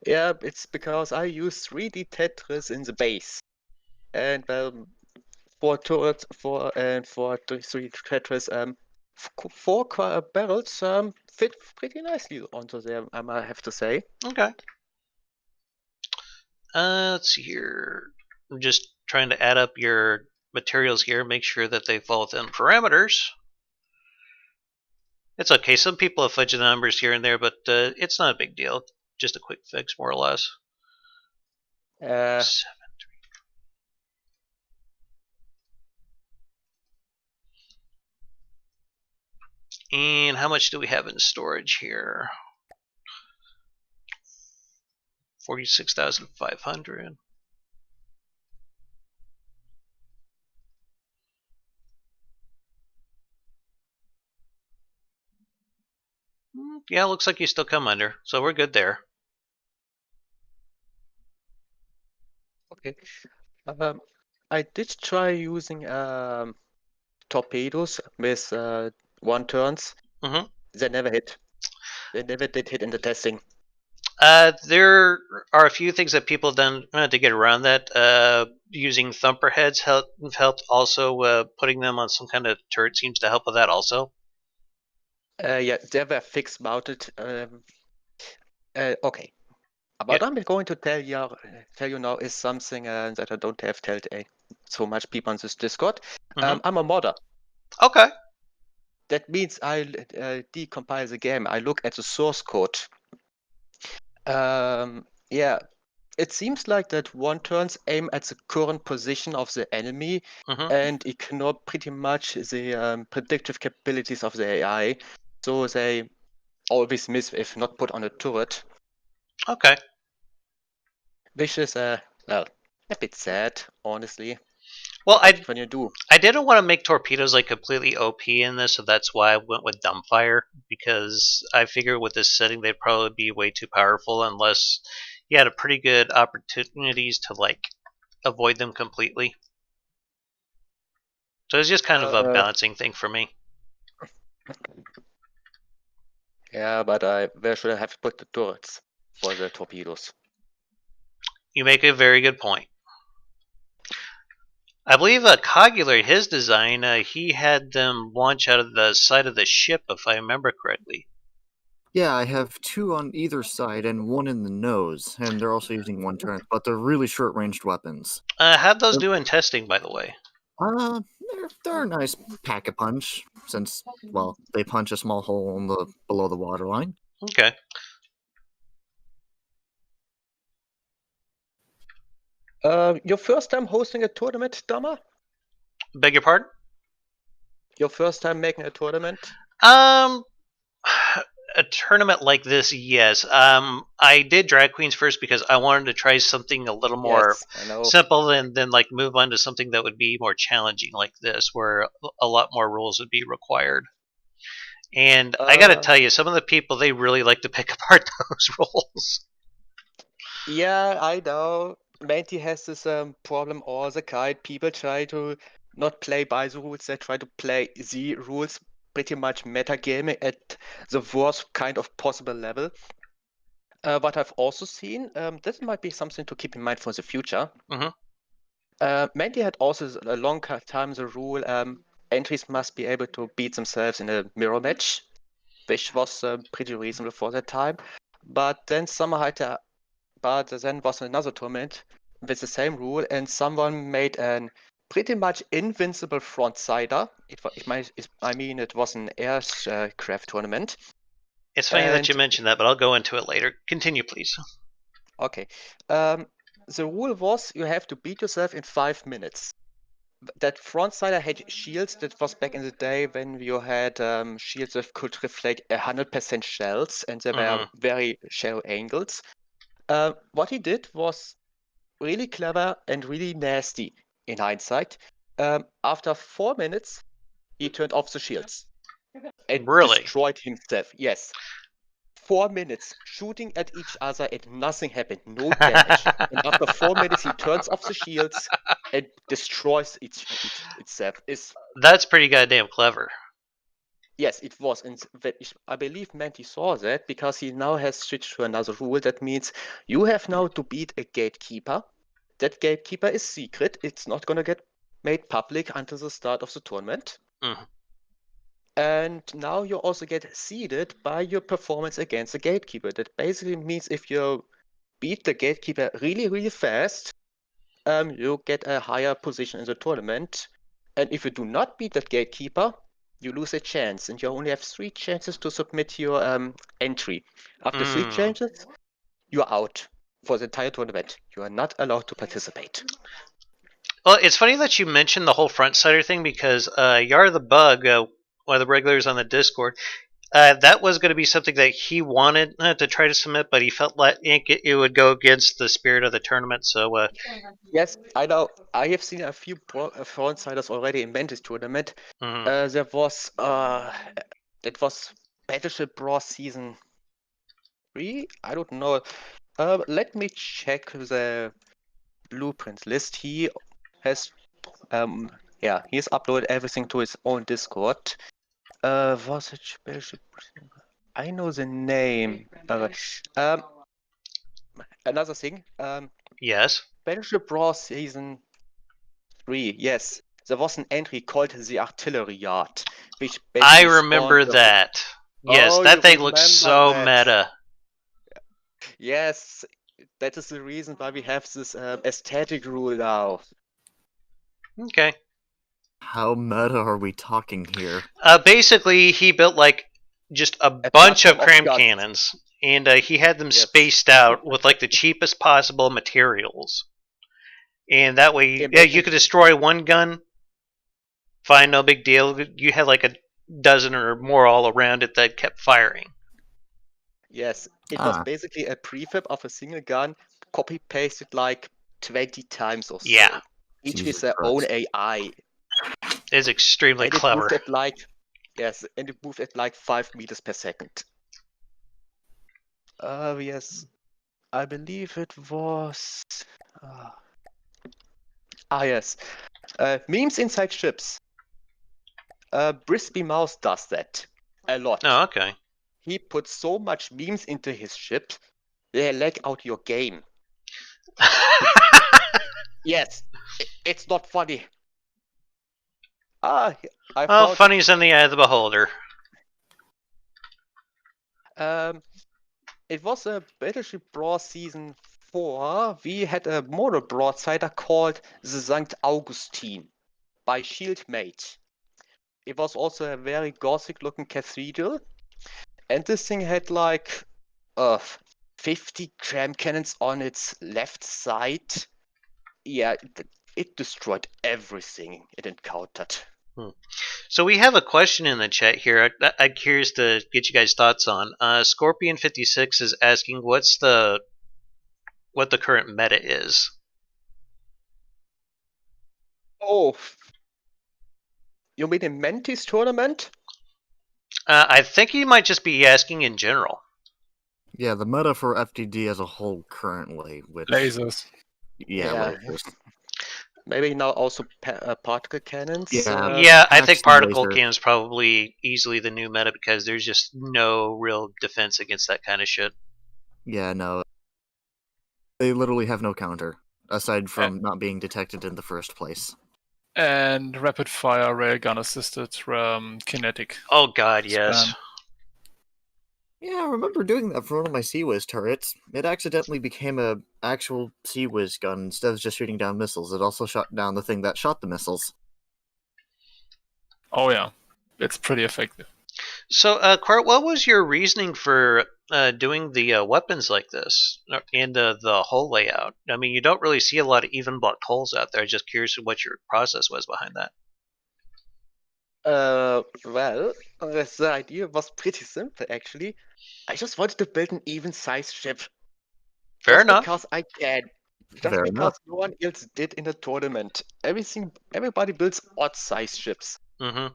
[SPEAKER 7] Yeah, it's because I use 3D Tetris in the base, and for turrets, for 3D Tetris, 4 barrels fit pretty nicely onto them. I have to say.
[SPEAKER 1] Okay. Let's see here. I'm just trying to add up your materials here, make sure that they fall within parameters. It's okay. Some people have fudged the numbers here and there, but it's not a big deal. Just a quick fix, more or less. 7, 3. And how much do we have in storage here? 46,500. Yeah, looks like you still come under, so we're good there.
[SPEAKER 7] Okay. I did try using torpedoes with 1-turns.
[SPEAKER 1] Mhm.
[SPEAKER 7] They never hit. They never did hit in the testing.
[SPEAKER 1] There are a few things that people have done to get around that. Using thumper heads helped. Also, putting them on some kind of turret seems to help with that also.
[SPEAKER 7] Yeah, they were fixed mounted. Okay. What I'm going to tell you now is something that I don't have told so much people on this Discord.
[SPEAKER 1] Mhm.
[SPEAKER 7] I'm a modder.
[SPEAKER 1] Okay.
[SPEAKER 7] That means I decompile the game. I look at the source code. Yeah, it seems like that 1-turns aim at the current position of the enemy
[SPEAKER 1] Mhm.
[SPEAKER 7] and ignore pretty much the predictive capabilities of the AI. So they always miss if not put on a turret.
[SPEAKER 1] Okay.
[SPEAKER 7] Which is well, a bit sad, honestly.
[SPEAKER 1] Well,
[SPEAKER 7] What can you do?
[SPEAKER 1] I didn't want to make torpedoes like completely OP in this, so that's why I went with dumbfire, because I figured with this setting they'd probably be way too powerful unless you had a pretty good opportunities to like avoid them completely. So it's just kind of a balancing thing for me.
[SPEAKER 7] Yeah, but where should I have put the turrets for the torpedoes?
[SPEAKER 1] You make a very good point. I believe Cogular, his design, he had them launch out of the side of the ship, if I remember correctly.
[SPEAKER 5] Yeah, I have 2 on either side and 1 in the nose, and they're also using 1-turns, but they're really short-ranged weapons.
[SPEAKER 1] How'd those do in testing, by the way?
[SPEAKER 5] They're a nice pack-a-punch, since, well, they punch a small hole in below the waterline.
[SPEAKER 1] Okay.
[SPEAKER 7] Your first time hosting a tournament, Dama?
[SPEAKER 1] Beg your pardon?
[SPEAKER 7] Your first time making a tournament?
[SPEAKER 1] A tournament like this, yes. I did Drag Queens first because I wanted to try something a little more simple and then like move on to something that would be more challenging like this, where a lot more rules would be required. And I gotta tell you, some of the people, they really like to pick apart those rules.
[SPEAKER 7] Yeah, I know. Manti has this problem all the time. People try to not play by the rules, they try to play the rules, pretty much metagaming at the worst kind of possible level. What I've also seen, this might be something to keep in mind for the future. Manti had also a long time the rule entries must be able to beat themselves in a mirror match, which was pretty reasonable for that time. But then somehow then was another tournament with the same rule, and someone made an pretty much invincible frontsider. It was an aircraft tournament.
[SPEAKER 1] It's funny that you mentioned that, but I'll go into it later. Continue, please.
[SPEAKER 7] Okay. The rule was you have to beat yourself in 5 minutes. That frontsider had shields. That was back in the day when you had shields that could reflect 100% shells, and they were very shallow angles. What he did was really clever and really nasty in hindsight. After 4 minutes, he turned off the shields and destroyed himself. Yes. 4 minutes shooting at each other and nothing happened, no damage. And after 4 minutes, he turns off the shields and destroys itself.
[SPEAKER 1] That's pretty goddamn clever.
[SPEAKER 7] Yes, it was. And I believe Manti saw that because he now has switched to another rule. That means you have now to beat a gatekeeper. That gatekeeper is secret. It's not going to get made public until the start of the tournament. And now you also get seeded by your performance against the gatekeeper. That basically means if you beat the gatekeeper really, really fast, you get a higher position in the tournament. And if you do not beat that gatekeeper, you lose a chance, and you only have 3 chances to submit your entry. After 3 chances, you're out for the entire tournament. You are not allowed to participate.
[SPEAKER 1] Well, it's funny that you mentioned the whole front-sider thing because Yar the Bug, one of the regulars on the Discord, that was going to be something that he wanted to try to submit, but he felt like it would go against the spirit of the tournament. So
[SPEAKER 7] yes, I know. I have seen a few frontsiders already in Mantis tournament. There was Battleship Brawl Season 3? I don't know. Let me check the blueprints list. He has he's uploaded everything to his own Discord. Was it Battleship? I know the name. Another thing.
[SPEAKER 1] Yes.
[SPEAKER 7] Battleship Brawl Season 3. Yes, there was an entry called the Artillery Yard, which
[SPEAKER 1] I
[SPEAKER 7] basically
[SPEAKER 1] remember
[SPEAKER 7] spawned the-
[SPEAKER 1] that. Yes,
[SPEAKER 7] Oh,
[SPEAKER 1] that
[SPEAKER 7] you
[SPEAKER 1] thing looks so
[SPEAKER 7] remember that.
[SPEAKER 1] meta.
[SPEAKER 7] Yes, that is the reason why we have this aesthetic rule now.
[SPEAKER 1] Okay.
[SPEAKER 5] How meta are we talking here?
[SPEAKER 1] Basically, he built like just a bunch
[SPEAKER 7] platform
[SPEAKER 1] of
[SPEAKER 7] of
[SPEAKER 1] cram
[SPEAKER 7] guns.
[SPEAKER 1] cannons, and he had them
[SPEAKER 7] Yes.
[SPEAKER 1] spaced out with like the cheapest possible materials. And that way, you could destroy one gun, fine, no big deal. You had like a dozen or more all around it that kept firing.
[SPEAKER 7] Yes, it was basically a prefab of a single gun, copy pasted like 20 times or so.
[SPEAKER 1] Yeah.
[SPEAKER 7] Each
[SPEAKER 5] Jesus
[SPEAKER 7] with their own
[SPEAKER 5] Christ.
[SPEAKER 7] AI.
[SPEAKER 1] It's extremely
[SPEAKER 7] And it
[SPEAKER 1] clever.
[SPEAKER 7] moved at like 5 meters per second. Yes, I believe it was. Yes. Memes inside ships. Brisby Mouse does that a lot.
[SPEAKER 1] Oh, okay.
[SPEAKER 7] He puts so much memes into his ship, they lag out your game. Yes, it's not funny.
[SPEAKER 1] Funny's in the eye of the beholder.
[SPEAKER 7] It was a Battleship Brawl Season 4. We had a mono broadsider called the St. Augustine by Shieldmate. It was also a very gothic looking cathedral. And this thing had like 50 cram cannons on its left side. Yeah, it destroyed everything it encountered.
[SPEAKER 1] So we have a question in the chat here. I'm curious to get you guys' thoughts on. Scorpion56 is asking what the current meta is.
[SPEAKER 7] Oh, you mean in Mentis tournament?
[SPEAKER 1] I think he might just be asking in general.
[SPEAKER 5] Yeah, the meta for FTD as a whole currently, which
[SPEAKER 6] Lasers.
[SPEAKER 5] yeah. Lasers.
[SPEAKER 7] Maybe now also particle cannons.
[SPEAKER 1] Yeah, I think particle
[SPEAKER 5] laser.
[SPEAKER 1] cannon is probably easily the new meta because there's just no real defense against that kind of shit.
[SPEAKER 5] Yeah, no. They literally have no counter, aside from not being detected in the first place.
[SPEAKER 6] And rapid fire railgun assisted kinetic.
[SPEAKER 1] Oh god, yes.
[SPEAKER 6] Spam.
[SPEAKER 5] Yeah, I remember doing that for one of my CWiz turrets. It accidentally became a actual CWiz gun instead of just shooting down missiles. It also shot down the thing that shot the missiles.
[SPEAKER 6] Oh yeah, it's pretty effective.
[SPEAKER 1] So, Quart, what was your reasoning for doing the weapons like this and the whole layout? I mean, you don't really see a lot of even blocked holes out there. Just curious what your process was behind that.
[SPEAKER 7] Well, the idea was pretty simple actually. I just wanted to build an even sized ship.
[SPEAKER 1] Fair enough.
[SPEAKER 7] Because I can. Just
[SPEAKER 5] Fair
[SPEAKER 7] because
[SPEAKER 5] enough.
[SPEAKER 7] no one else did in the tournament. Everybody builds odd sized ships.
[SPEAKER 1] Mm-hmm.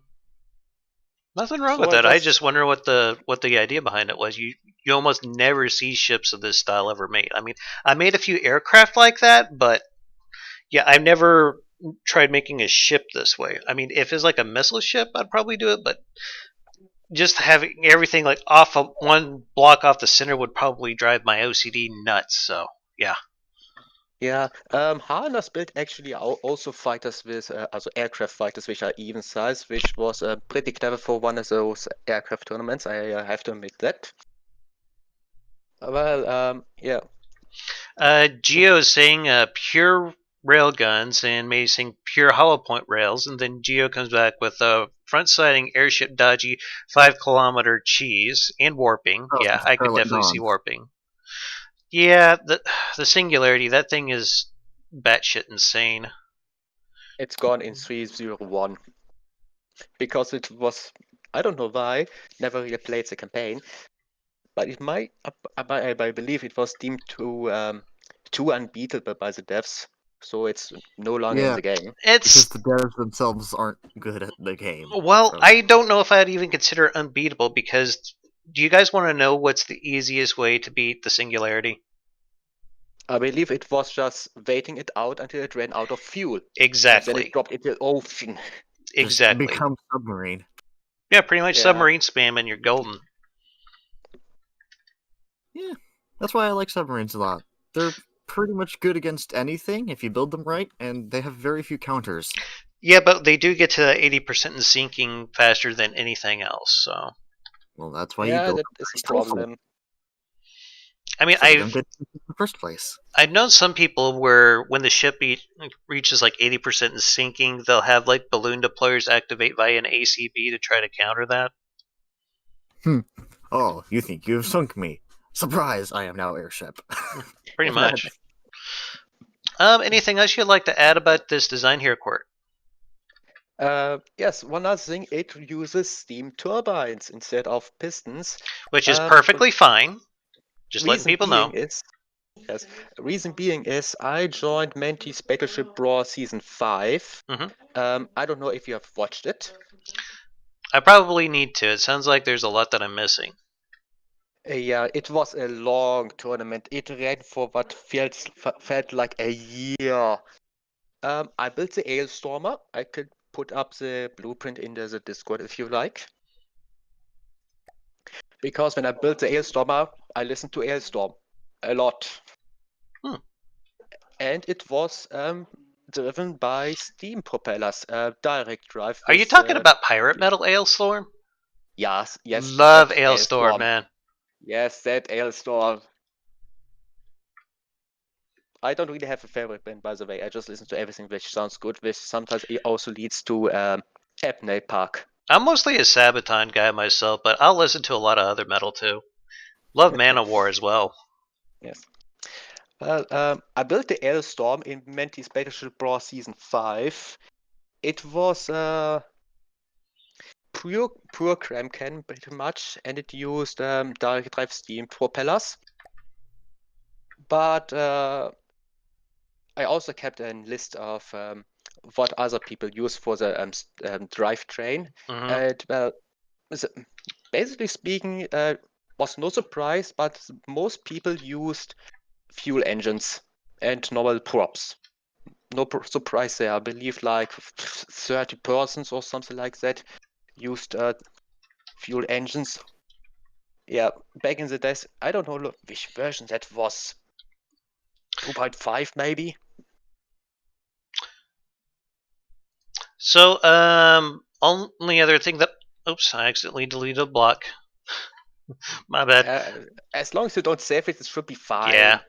[SPEAKER 1] Nothing wrong
[SPEAKER 7] So
[SPEAKER 1] with that.
[SPEAKER 7] I
[SPEAKER 1] I just wonder what the idea behind it was. You almost never see ships of this style ever made. I mean, I made a few aircraft like that, but yeah, I've never tried making a ship this way. I mean, if it's like a missile ship, I'd probably do it, but just having everything like off of one block off the center would probably drive my OCD nuts. So yeah.
[SPEAKER 7] Yeah, Harnas built actually also fighters with, also aircraft fighters which are even size, which was pretty clever for one of those aircraft tournaments. I have to admit that. Well, yeah.
[SPEAKER 1] Geo is saying pure railguns and May saying pure hollow point rails, and then Geo comes back with a front siding airship dodgy 5-kilometer cheese and warping.
[SPEAKER 5] Oh,
[SPEAKER 1] Yeah, I could
[SPEAKER 5] Scarlet
[SPEAKER 1] definitely see
[SPEAKER 5] Dawn.
[SPEAKER 1] warping. Yeah, the singularity, that thing is batshit insane.
[SPEAKER 7] It's gone in 301. Because it was, I don't know why, never really played the campaign, but it might, I believe it was deemed too unbeatable by the devs, so it's no longer in the game.
[SPEAKER 5] Because the devs themselves aren't good at the game.
[SPEAKER 1] Well, I don't know if I'd even consider it unbeatable because Do you guys want to know what's the easiest way to beat the singularity?
[SPEAKER 7] I believe it was just waiting it out until it ran out of fuel. And then
[SPEAKER 1] Exactly.
[SPEAKER 7] it dropped into the ocean.
[SPEAKER 5] Just
[SPEAKER 1] Exactly.
[SPEAKER 5] become submarine.
[SPEAKER 1] Yeah, pretty much
[SPEAKER 7] Yeah.
[SPEAKER 1] submarine spam and you're golden.
[SPEAKER 5] Yeah, that's why I like submarines a lot. They're pretty much good against anything if you build them right, and they have very few counters.
[SPEAKER 1] Yeah, but they do get to 80% in sinking faster than anything else. So,
[SPEAKER 5] Well, that's why you
[SPEAKER 7] Yeah,
[SPEAKER 5] build
[SPEAKER 7] that
[SPEAKER 5] them
[SPEAKER 7] is
[SPEAKER 5] very
[SPEAKER 7] a
[SPEAKER 5] stealthily,
[SPEAKER 7] problem.
[SPEAKER 1] I mean,
[SPEAKER 5] so they don't get in the first place.
[SPEAKER 1] I've known some people where when the ship reaches like 80% in sinking, they'll have like balloon deployers activate via an ACB to try to counter that.
[SPEAKER 5] Oh, you think you've sunk me? Surprise! I am now airship.
[SPEAKER 1] Pretty much. Anything else you'd like to add about this design here, Court?
[SPEAKER 7] Yes, one other thing, it uses steam turbines instead of pistons.
[SPEAKER 1] Which is perfectly fine. Just letting
[SPEAKER 7] Reason
[SPEAKER 1] people know.
[SPEAKER 7] being is, yes, reason being is I joined Mentee's Battleship Brawl Season 5. I don't know if you have watched it.
[SPEAKER 1] I probably need to. It sounds like there's a lot that I'm missing.
[SPEAKER 7] Yeah, it was a long tournament. It ran for what felt like a year. I built the Ailstormer. I could put up the blueprint in the Discord if you like. Because when I built the Ailstormer, I listened to Ailstorm a lot. And it was driven by steam propellers, direct drive.
[SPEAKER 1] Are you talking about Pirate Metal Ailstorm?
[SPEAKER 7] Yes.
[SPEAKER 1] Love Ailstorm, man.
[SPEAKER 7] Yes, that Ailstorm. I don't really have a favorite band, by the way. I just listen to everything which sounds good, which sometimes it also leads to Apnea Park.
[SPEAKER 1] I'm mostly a Sabaton guy myself, but I'll listen to a lot of other metal too. Love Manowar as well.
[SPEAKER 7] Yes. Well, I built the Ailstorm in Mentee's Battleship Brawl Season 5. It was pure cram can pretty much, and it used direct drive steam propellers. But I also kept a list of what other people use for the drivetrain. And well, basically speaking, was no surprise, but most people used fuel engines and normal props. No surprise there. I believe like 30 persons or something like that used fuel engines. Yeah, back in the days, I don't know which version that was. 2.5 maybe.
[SPEAKER 1] So, only other thing that... Oops, I accidentally deleted a block. My bad.
[SPEAKER 7] As long as you don't save it, it should be fine.
[SPEAKER 1] Yeah.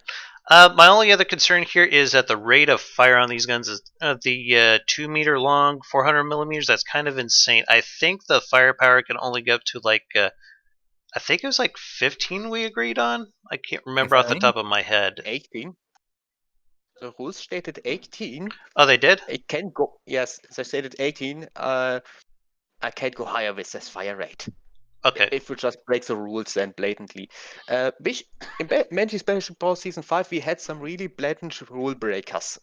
[SPEAKER 1] My only other concern here is that the rate of fire on these guns is the 2 meter long, 400 millimeters. That's kind of insane. I think the firepower can only go up to like, I think it was like 15 we agreed on. I can't remember off the top of my head.
[SPEAKER 7] 18. The rules stated 18.
[SPEAKER 1] Oh, they did?
[SPEAKER 7] It can go. Yes, they stated 18. I can't go higher with this fire rate.
[SPEAKER 1] Okay.
[SPEAKER 7] If we just break the rules then blatantly. Which in Mentee's Battleship Brawl Season 5, we had some really blatant rule breakers.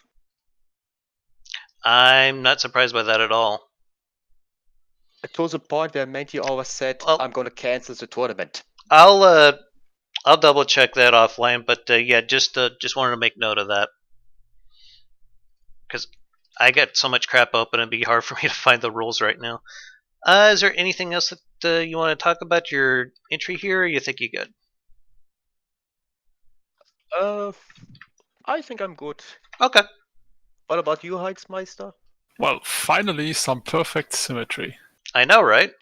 [SPEAKER 1] I'm not surprised by that at all.
[SPEAKER 7] To the point where Mentee always said, I'm going to cancel the tournament.
[SPEAKER 1] I'll double check that offline, but yeah, just wanted to make note of that. Because I got so much crap open, it'd be hard for me to find the rules right now. Is there anything else that you want to talk about your entry here, or you think you're good?
[SPEAKER 7] I think I'm good.
[SPEAKER 1] Okay.
[SPEAKER 7] What about you, Heigsmeister?
[SPEAKER 6] Well, finally some perfect symmetry.
[SPEAKER 1] I know, right?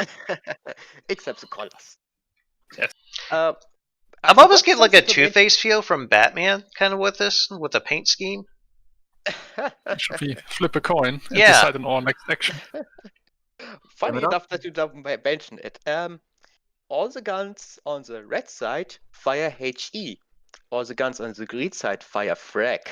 [SPEAKER 7] Except the colors.
[SPEAKER 6] Yes.
[SPEAKER 1] I'm almost getting like a Two-Face feel from Batman, kind of with this, with the paint scheme.
[SPEAKER 6] Should we flip a coin and
[SPEAKER 1] Yeah.
[SPEAKER 6] decide on our next action?
[SPEAKER 7] Funny enough that you don't mention it. All the guns on the red side fire HE. All the guns on the green side fire frag.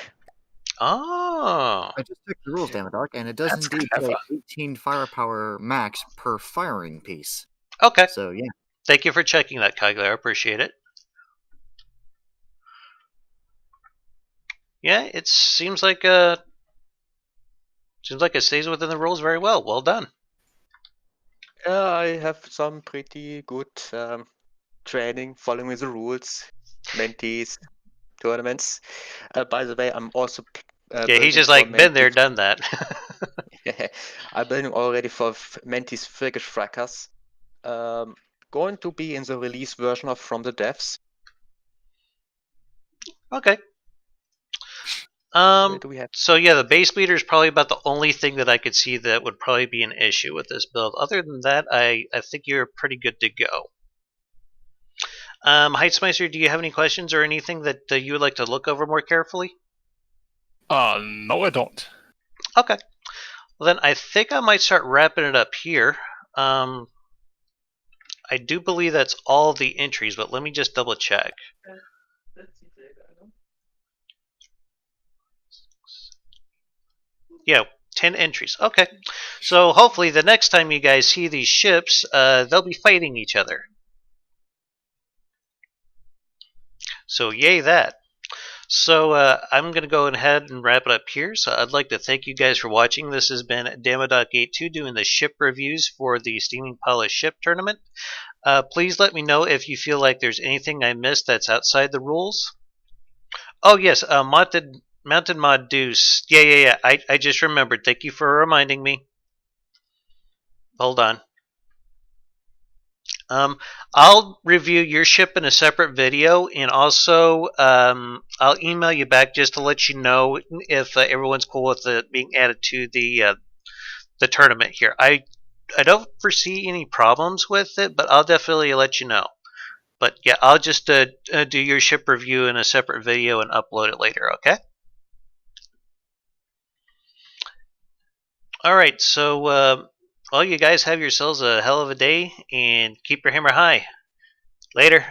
[SPEAKER 1] Oh.
[SPEAKER 5] I just checked the rules, Damaddok, and it does
[SPEAKER 6] That's
[SPEAKER 5] indeed
[SPEAKER 6] clever.
[SPEAKER 5] say 18 firepower max per firing piece.
[SPEAKER 1] Okay.
[SPEAKER 5] So, yeah.
[SPEAKER 1] Thank you for checking that, Kagler. I appreciate it. Yeah, it seems like it stays within the rules very well. Well done.
[SPEAKER 7] I have some pretty good training, following the rules, mentees, tournaments. By the way, I'm also
[SPEAKER 1] Yeah, he's
[SPEAKER 7] building
[SPEAKER 1] just
[SPEAKER 7] for
[SPEAKER 1] like been there,
[SPEAKER 7] mentees.
[SPEAKER 1] done that.
[SPEAKER 7] I'm building already for mentees Frikish Frackers. Going to be in the release version of From the Devs.
[SPEAKER 1] Okay.
[SPEAKER 7] Where do we have?
[SPEAKER 1] So yeah, the base meter is probably about the only thing that I could see that would probably be an issue with this build. Other than that, I think you're pretty good to go. Heightsmeister, do you have any questions or anything that you would like to look over more carefully?
[SPEAKER 6] No, I don't.
[SPEAKER 1] Okay. Well, then I think I might start wrapping it up here. I do believe that's all the entries, but let me just double check. Yeah, 10 entries. Okay. So hopefully the next time you guys see these ships, they'll be fighting each other. So yay that. So I'm going to go ahead and wrap it up here. So I'd like to thank you guys for watching. This has been Damaddok82 doing the ship reviews for the Steaming Polished Ship Tournament. Please let me know if you feel like there's anything I missed that's outside the rules. Oh yes, Mounted Mod Deuce. Yeah. I just remembered. Thank you for reminding me. Hold on. I'll review your ship in a separate video, and also I'll email you back just to let you know if everyone's cool with it being added to the tournament here. I don't foresee any problems with it, but I'll definitely let you know. But yeah, I'll just do your ship review in a separate video and upload it later, okay? Alright, so all you guys have yourselves a hell of a day, and keep your hammer high. Later.